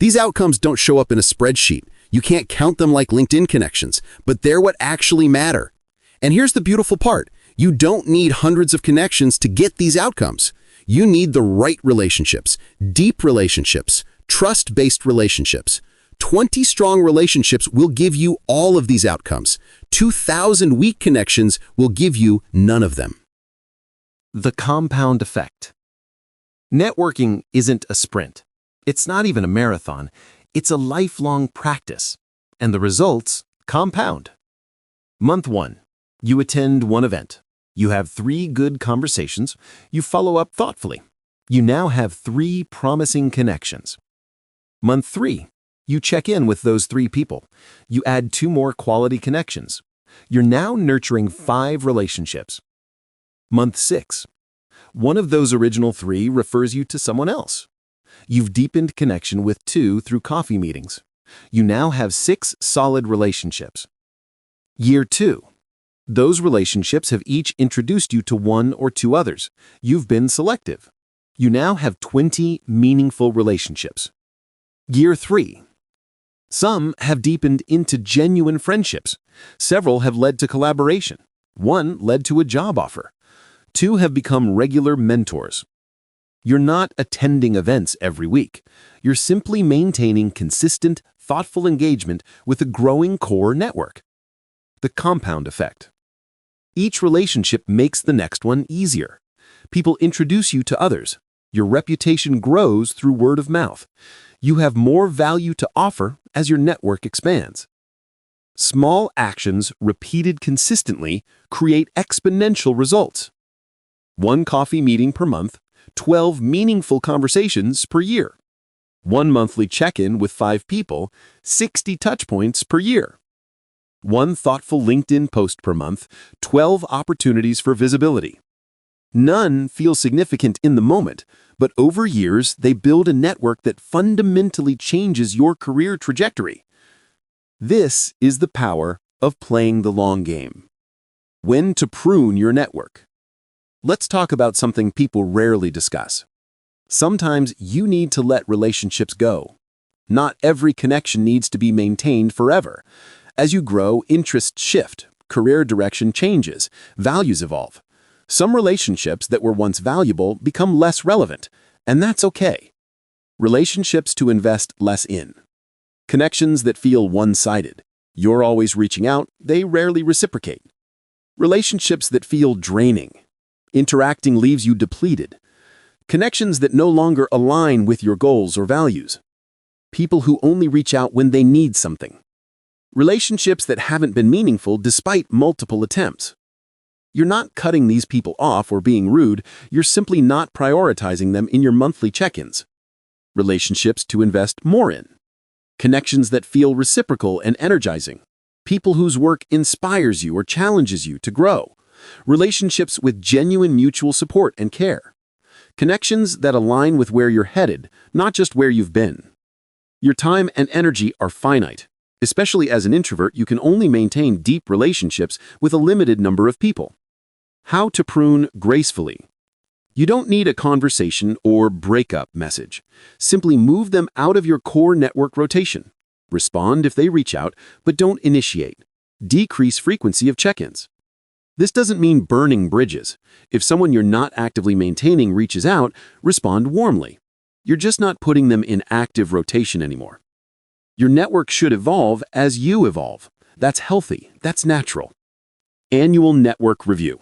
These outcomes don't show up in a spreadsheet. You can't count them like LinkedIn connections, but they're what actually matter. And here's the beautiful part. You don't need hundreds of connections to get these outcomes. You need the right relationships, deep relationships, trust-based relationships. 20 strong relationships will give you all of these outcomes. 2,000 weak connections will give you none of them.
The compound effect. Networking isn't a sprint. It's not even a marathon. It's a lifelong practice. And the results compound. Month 1. You attend one event. You have 3 good conversations. You follow up thoughtfully. You now have 3 promising connections. Month 3. You check in with those 3 people. You add 2 more quality connections. You're now nurturing 5 relationships. Month 6. One of those original 3 refers you to someone else. You've deepened connection with 2 through coffee meetings. You now have 6 solid relationships. Year 2. Those relationships have each introduced you to 1 or 2 others. You've been selective. You now have 20 meaningful relationships. Year 3. Some have deepened into genuine friendships. Several have led to collaboration. 1 led to a job offer. 2 have become regular mentors. You're not attending events every week. You're simply maintaining consistent, thoughtful engagement with a growing core network. The compound effect. Each relationship makes the next one easier. People introduce you to others. Your reputation grows through word of mouth. You have more value to offer as your network expands. Small actions repeated consistently create exponential results. 1 coffee meeting per month, 12 meaningful conversations per year. 1 monthly check-in with 5 people, 60 touchpoints per year. 1 thoughtful LinkedIn post per month, 12 opportunities for visibility. None feel significant in the moment, but over years they build a network that fundamentally changes your career trajectory. This is the power of playing the long game. When to prune your network. Let's talk about something people rarely discuss. Sometimes you need to let relationships go. Not every connection needs to be maintained forever. As you grow, interests shift, career direction changes, values evolve. Some relationships that were once valuable become less relevant, and that's okay. Relationships to invest less in. Connections that feel one-sided. You're always reaching out, they rarely reciprocate. Relationships that feel draining. Interacting leaves you depleted. Connections that no longer align with your goals or values. People who only reach out when they need something. Relationships that haven't been meaningful despite multiple attempts. You're not cutting these people off or being rude, you're simply not prioritizing them in your monthly check-ins. Relationships to invest more in. Connections that feel reciprocal and energizing. People whose work inspires you or challenges you to grow. Relationships with genuine mutual support and care. Connections that align with where you're headed, not just where you've been. Your time and energy are finite. Especially as an introvert, you can only maintain deep relationships with a limited number of people. How to prune gracefully. You don't need a conversation or breakup message. Simply move them out of your core network rotation. Respond if they reach out, but don't initiate. Decrease frequency of check-ins. This doesn't mean burning bridges. If someone you're not actively maintaining reaches out, respond warmly. You're just not putting them in active rotation anymore. Your network should evolve as you evolve. That's healthy. That's natural. Annual network review.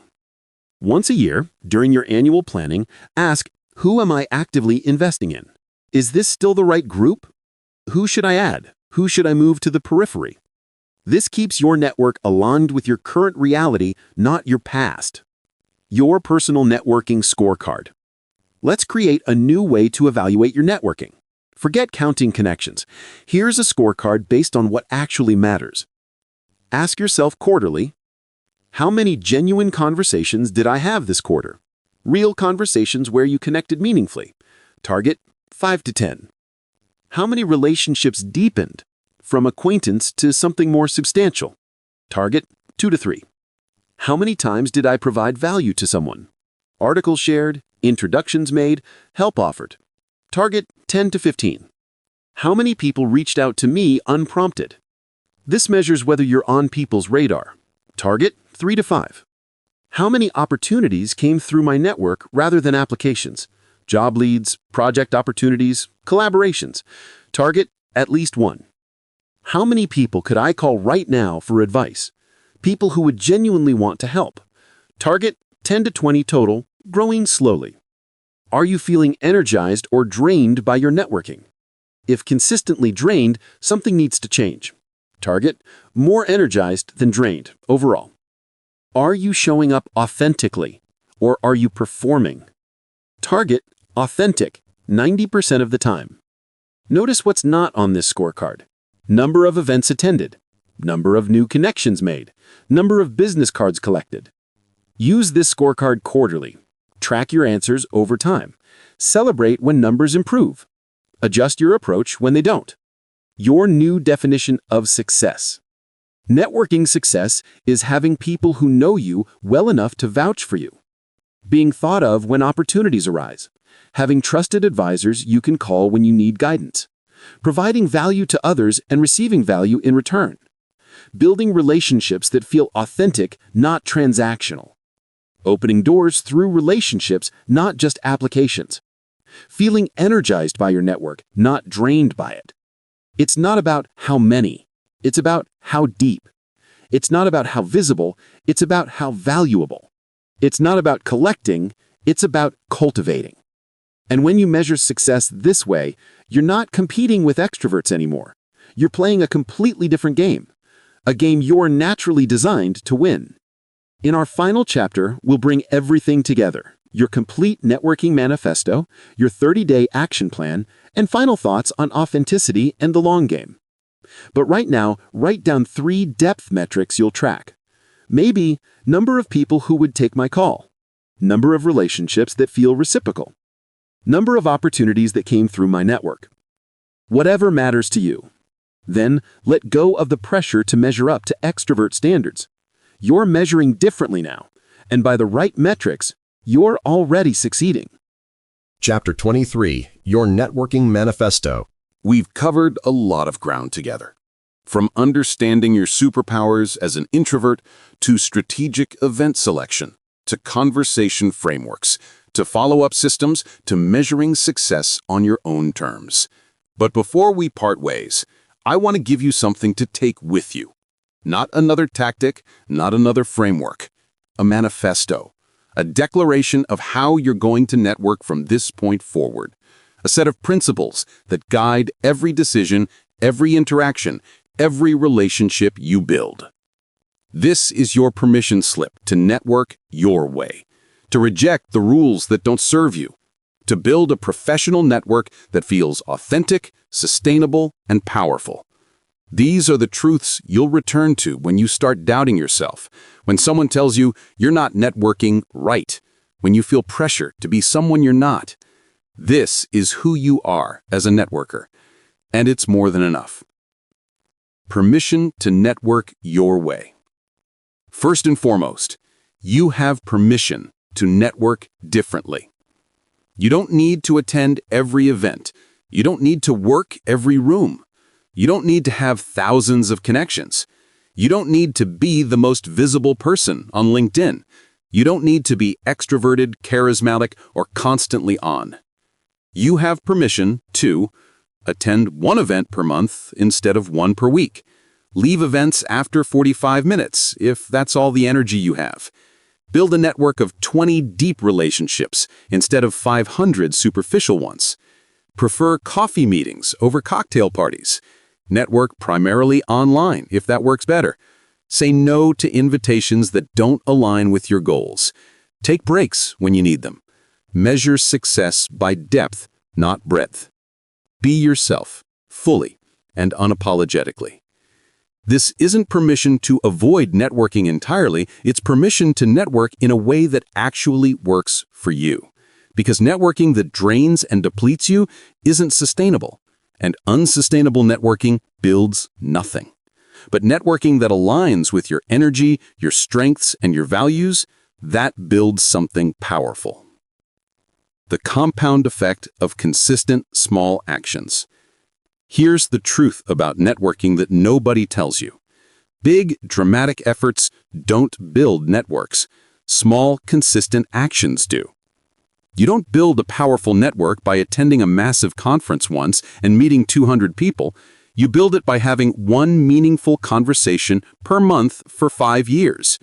Once a year, during your annual planning, ask, who am I actively investing in? Is this still the right group? Who should I add? Who should I move to the periphery? This keeps your network aligned with your current reality, not your past. Your personal networking scorecard. Let's create a new way to evaluate your networking. Forget counting connections. Here's a scorecard based on what actually matters. Ask yourself quarterly, how many genuine conversations did I have this quarter? Real conversations where you connected meaningfully. Target 5 to 10. How many relationships deepened from acquaintance to something more substantial? Target 2 to 3. How many times did I provide value to someone? Articles shared, introductions made, help offered. Target 10 to 15. How many people reached out to me unprompted? This measures whether you're on people's radar. Target 3 to 5. How many opportunities came through my network rather than applications? Job leads, project opportunities, collaborations. Target at least 1. How many people could I call right now for advice? People who would genuinely want to help. Target 10 to 20 total, growing slowly. Are you feeling energized or drained by your networking? If consistently drained, something needs to change. Target more energized than drained overall. Are you showing up authentically, or are you performing? Target authentic 90% of the time. Notice what's not on this scorecard. Number of events attended, number of new connections made, number of business cards collected. Use this scorecard quarterly. Track your answers over time. Celebrate when numbers improve. Adjust your approach when they don't. Your new definition of success. Networking success is having people who know you well enough to vouch for you. Being thought of when opportunities arise. Having trusted advisors you can call when you need guidance. Providing value to others and receiving value in return. Building relationships that feel authentic, not transactional. Opening doors through relationships, not just applications. Feeling energized by your network, not drained by it. It's not about how many. It's about how deep. It's not about how visible. It's about how valuable. It's not about collecting. It's about cultivating. And when you measure success this way, you're not competing with extroverts anymore. You're playing a completely different game. A game you're naturally designed to win. In our final chapter, we'll bring everything together. Your complete networking manifesto, your 30-day action plan, and final thoughts on authenticity and the long game. But right now, write down 3 depth metrics you'll track. Maybe number of people who would take my call, number of relationships that feel reciprocal, number of opportunities that came through my network. Whatever matters to you. Then let go of the pressure to measure up to extrovert standards. You're measuring differently now, and by the right metrics, you're already succeeding.
Chapter 23, Your Networking Manifesto.
We've covered a lot of ground together. From understanding your superpowers as an introvert, to strategic event selection, to conversation frameworks, to follow-up systems, to measuring success on your own terms. But before we part ways, I want to give you something to take with you. Not another tactic, not another framework. A manifesto. A declaration of how you're going to network from this point forward. A set of principles that guide every decision, every interaction, every relationship you build. This is your permission slip to network your way, to reject the rules that don't serve you, to build a professional network that feels authentic, sustainable, and powerful. These are the truths you'll return to when you start doubting yourself, when someone tells you you're not networking right, when you feel pressure to be someone you're not. This is who you are as a networker, and it's more than enough. Permission to network your way. First and foremost, you have permission to network differently. You don't need to attend every event. You don't need to work every room. You don't need to have thousands of connections. You don't need to be the most visible person on LinkedIn. You don't need to be extroverted, charismatic, or constantly on. You have permission to attend one event per month instead of one per week. Leave events after 45 minutes, if that's all the energy you have. Build a network of 20 deep relationships instead of 500 superficial ones. Prefer coffee meetings over cocktail parties. Network primarily online, if that works better. Say no to invitations that don't align with your goals. Take breaks when you need them. Measure success by depth, not breadth. Be yourself, fully and unapologetically. This isn't permission to avoid networking entirely, it's permission to network in a way that actually works for you. Because networking that drains and depletes you isn't sustainable, and unsustainable networking builds nothing. But networking that aligns with your energy, your strengths, and your values, that builds something powerful. The compound effect of consistent small actions. Here's the truth about networking that nobody tells you. Big, dramatic efforts don't build networks. Small, consistent actions do. You don't build a powerful network by attending a massive conference once and meeting 200 people. You build it by having one meaningful conversation per month for 5 years.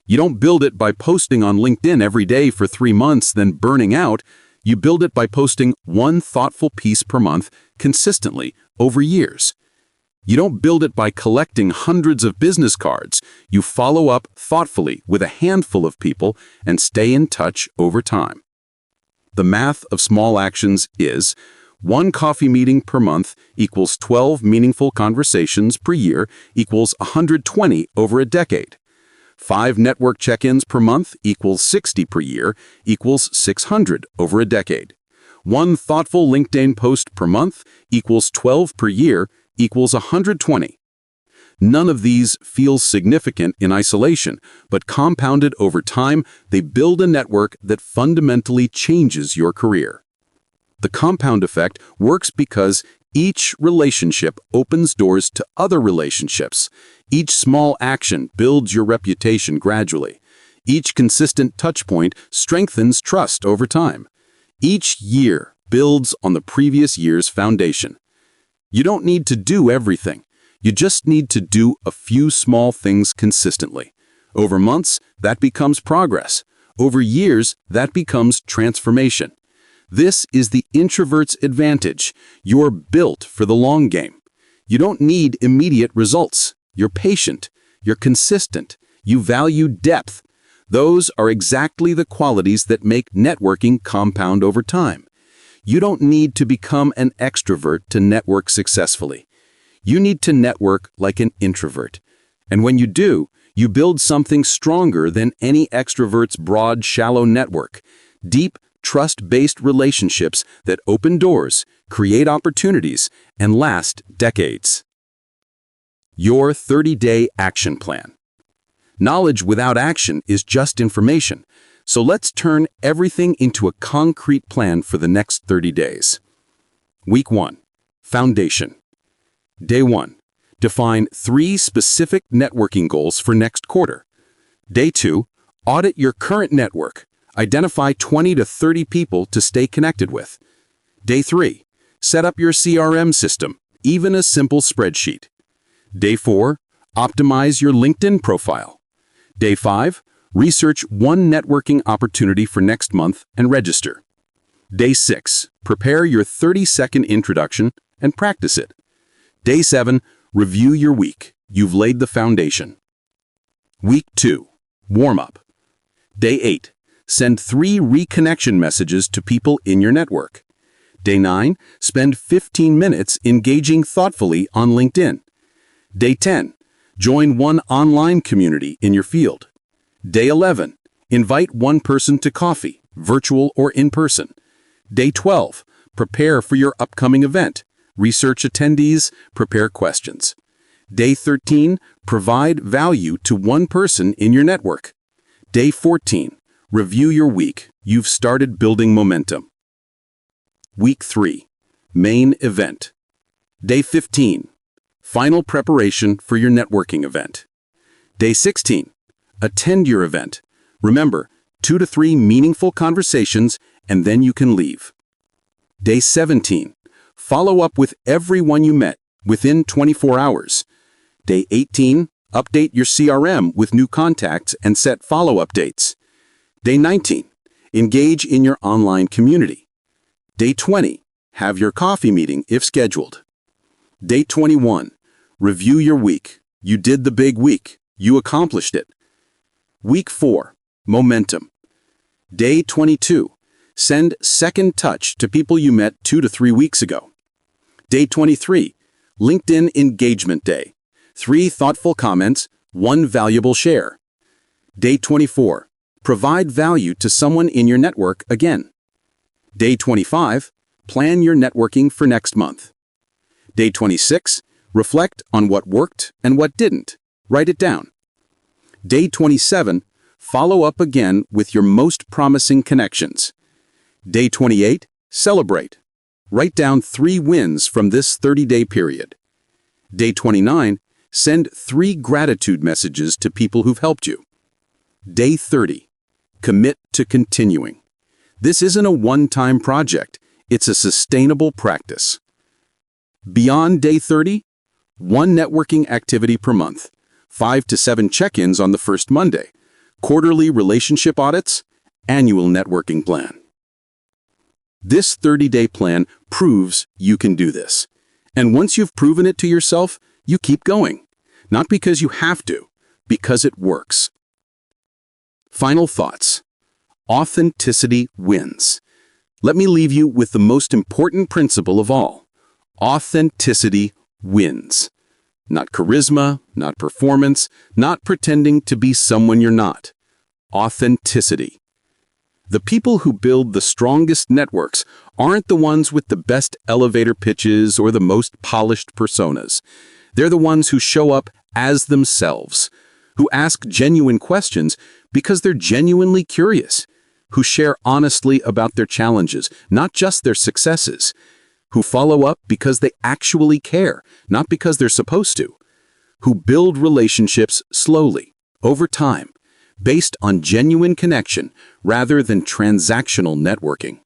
You don't build it by posting on LinkedIn every day for 3 months, then burning out. You build it by posting one thoughtful piece per month consistently over years. You don't build it by collecting hundreds of business cards. You follow up thoughtfully with a handful of people and stay in touch over time. The math of small actions is 1 coffee meeting per month equals 12 meaningful conversations per year equals 120 over a decade. 5 network check-ins per month equals 60 per year equals 600 over a decade. 1 thoughtful LinkedIn post per month equals 12 per year equals 120. None of these feels significant in isolation, but compounded over time, they build a network that fundamentally changes your career. The compound effect works because each relationship opens doors to other relationships. Each small action builds your reputation gradually. Each consistent touchpoint strengthens trust over time. Each year builds on the previous year's foundation. You don't need to do everything. You just need to do a few small things consistently. Over months, that becomes progress. Over years, that becomes transformation. This is the introvert's advantage. You're built for the long game. You don't need immediate results. You're patient. You're consistent. You value depth. Those are exactly the qualities that make networking compound over time. You don't need to become an extrovert to network successfully. You need to network like an introvert. And when you do, you build something stronger than any extrovert's broad, shallow network. Deep, trust-based relationships that open doors, create opportunities, and last decades. Your 30-day action plan. Knowledge without action is just information.
So let's turn everything into a concrete plan for the next 30 days. Week 1. Foundation. Day 1. Define 3 specific networking goals for next quarter. Day 2. Audit your current network. Identify 20 to 30 people to stay connected with. Day 3. Set up your CRM system, even a simple spreadsheet. Day 4. Optimize your LinkedIn profile. Day 5. Research one networking opportunity for next month and register. Day 6. Prepare your 30-second introduction and practice it. Day 7. Review your week. You've laid the foundation. Week 2. Warm-up. Day 8. Send 3 reconnection messages to people in your network. Day 9. Spend 15 minutes engaging thoughtfully on LinkedIn. Day 10. Join one online community in your field. Day 11. Invite one person to coffee, virtual or in person. Day 12. Prepare for your upcoming event. Research attendees, prepare questions. Day 13. Provide value to one person in your network. Day 14. Review your week. You've started building momentum. Week 3. Main event. Day 15. Final preparation for your networking event. Day 16. Attend your event. Remember, 2 to 3 meaningful conversations, and then you can leave. Day 17. Follow up with everyone you met within 24 hours. Day 18. Update your CRM with new contacts and set follow-up dates. Day 19. Engage in your online community. Day 20. Have your coffee meeting if scheduled. Day 21. Review your week. You did the big week. You accomplished it. Week 4. Momentum. Day 22. Send second touch to people you met 2 to 3 weeks ago. Day 23. LinkedIn Engagement Day. 3 thoughtful comments, 1 valuable share. Day 24. Provide value to someone in your network again. Day 25. Plan your networking for next month. Day 26. Reflect on what worked and what didn't. Write it down. Day 27. Follow up again with your most promising connections. Day 28. Celebrate. Write down 3 wins from this 30-day period. Day 29. Send 3 gratitude messages to people who've helped you. Day 30. Commit to continuing. This isn't a one-time project. It's a sustainable practice. Beyond day 30, 1 networking activity per month, 5 to 7 check-ins on the first Monday, quarterly relationship audits, annual networking plan. This 30-day plan proves you can do this. And once you've proven it to yourself, you keep going. Not because you have to, because it works. Final thoughts. Authenticity wins. Let me leave you with the most important principle of all. Authenticity wins. Not charisma, not performance, not pretending to be someone you're not. Authenticity. The people who build the strongest networks aren't the ones with the best elevator pitches or the most polished personas. They're the ones who show up as themselves, who ask genuine questions because they're genuinely curious, who share honestly about their challenges, not just their successes, who follow up because they actually care, not because they're supposed to, who build relationships slowly, over time, based on genuine connection rather than transactional networking.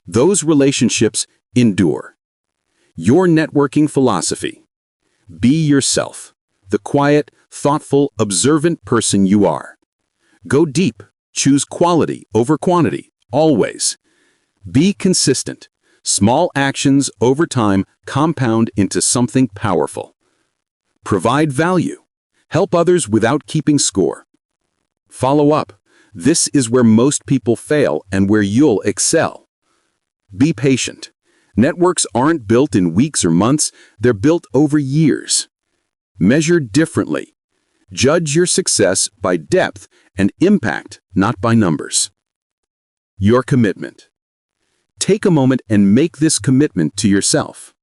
Those relationships endure. Your networking philosophy. Be yourself, the quiet, thoughtful, observant person you are. Go deep. Choose quality over quantity, always. Be consistent. Small actions over time compound into something powerful. Provide value. Help others without keeping score. Follow up. This is where most people fail and where you'll excel. Be patient. Networks aren't built in weeks or months, they're built over years. Measure differently. Judge your success by depth and impact, not by numbers. Your commitment. Take a moment and make this commitment to yourself.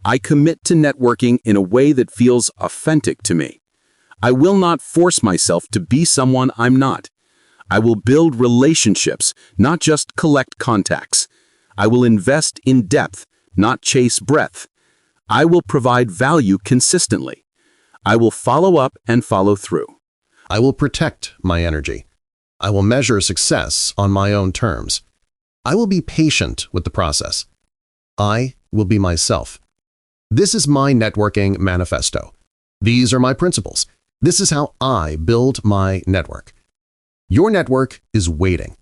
I commit to networking in a way that feels authentic to me. I will not force myself to be someone I'm not. I will build relationships, not just collect contacts. I will invest in depth, not chase breadth. I will provide value consistently. I will follow up and follow through.
I will protect my energy. I will measure success on my own terms. I will be patient with the process. I will be myself. This is my networking manifesto. These are my principles. This is how I build my network. Your network is waiting.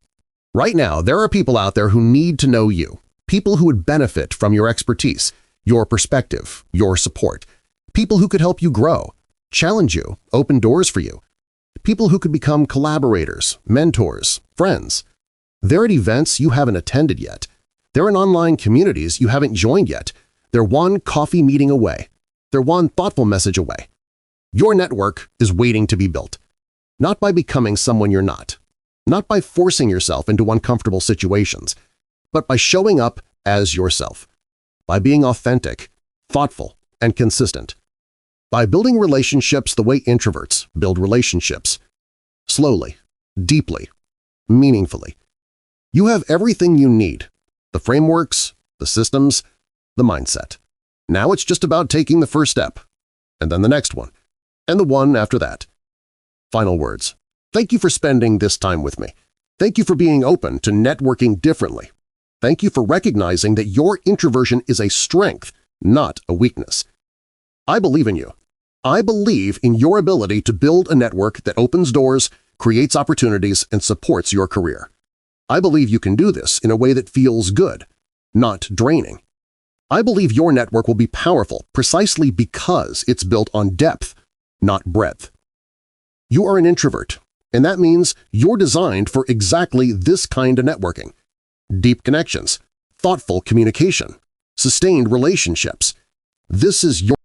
Right now, there are people out there who need to know you, people who would benefit from your expertise, your perspective, your support, people who could help you grow, challenge you, open doors for you, people who could become collaborators, mentors, friends. They're at events you haven't attended yet. They're in online communities you haven't joined yet. They're one coffee meeting away. They're one thoughtful message away. Your network is waiting to be built. Not by becoming someone you're not by forcing yourself into uncomfortable situations, but by showing up as yourself, by being authentic, thoughtful, and consistent, by building relationships the way introverts build relationships, slowly, deeply, meaningfully. You have everything you need, the frameworks, the systems, the mindset. Now it's just about taking the first step, and then the next one, and the one after that. Final words. Thank you for spending this time with me. Thank you for being open to networking differently. Thank you for recognizing that your introversion is a strength, not a weakness. I believe in you. I believe in your ability to build a network that opens doors, creates opportunities, and supports your career. I believe you can do this in a way that feels good, not draining. I believe your network will be powerful precisely because it's built on depth, not breadth. You are an introvert, and that means you're designed for exactly this kind of networking. Deep connections, thoughtful communication, sustained relationships. This is your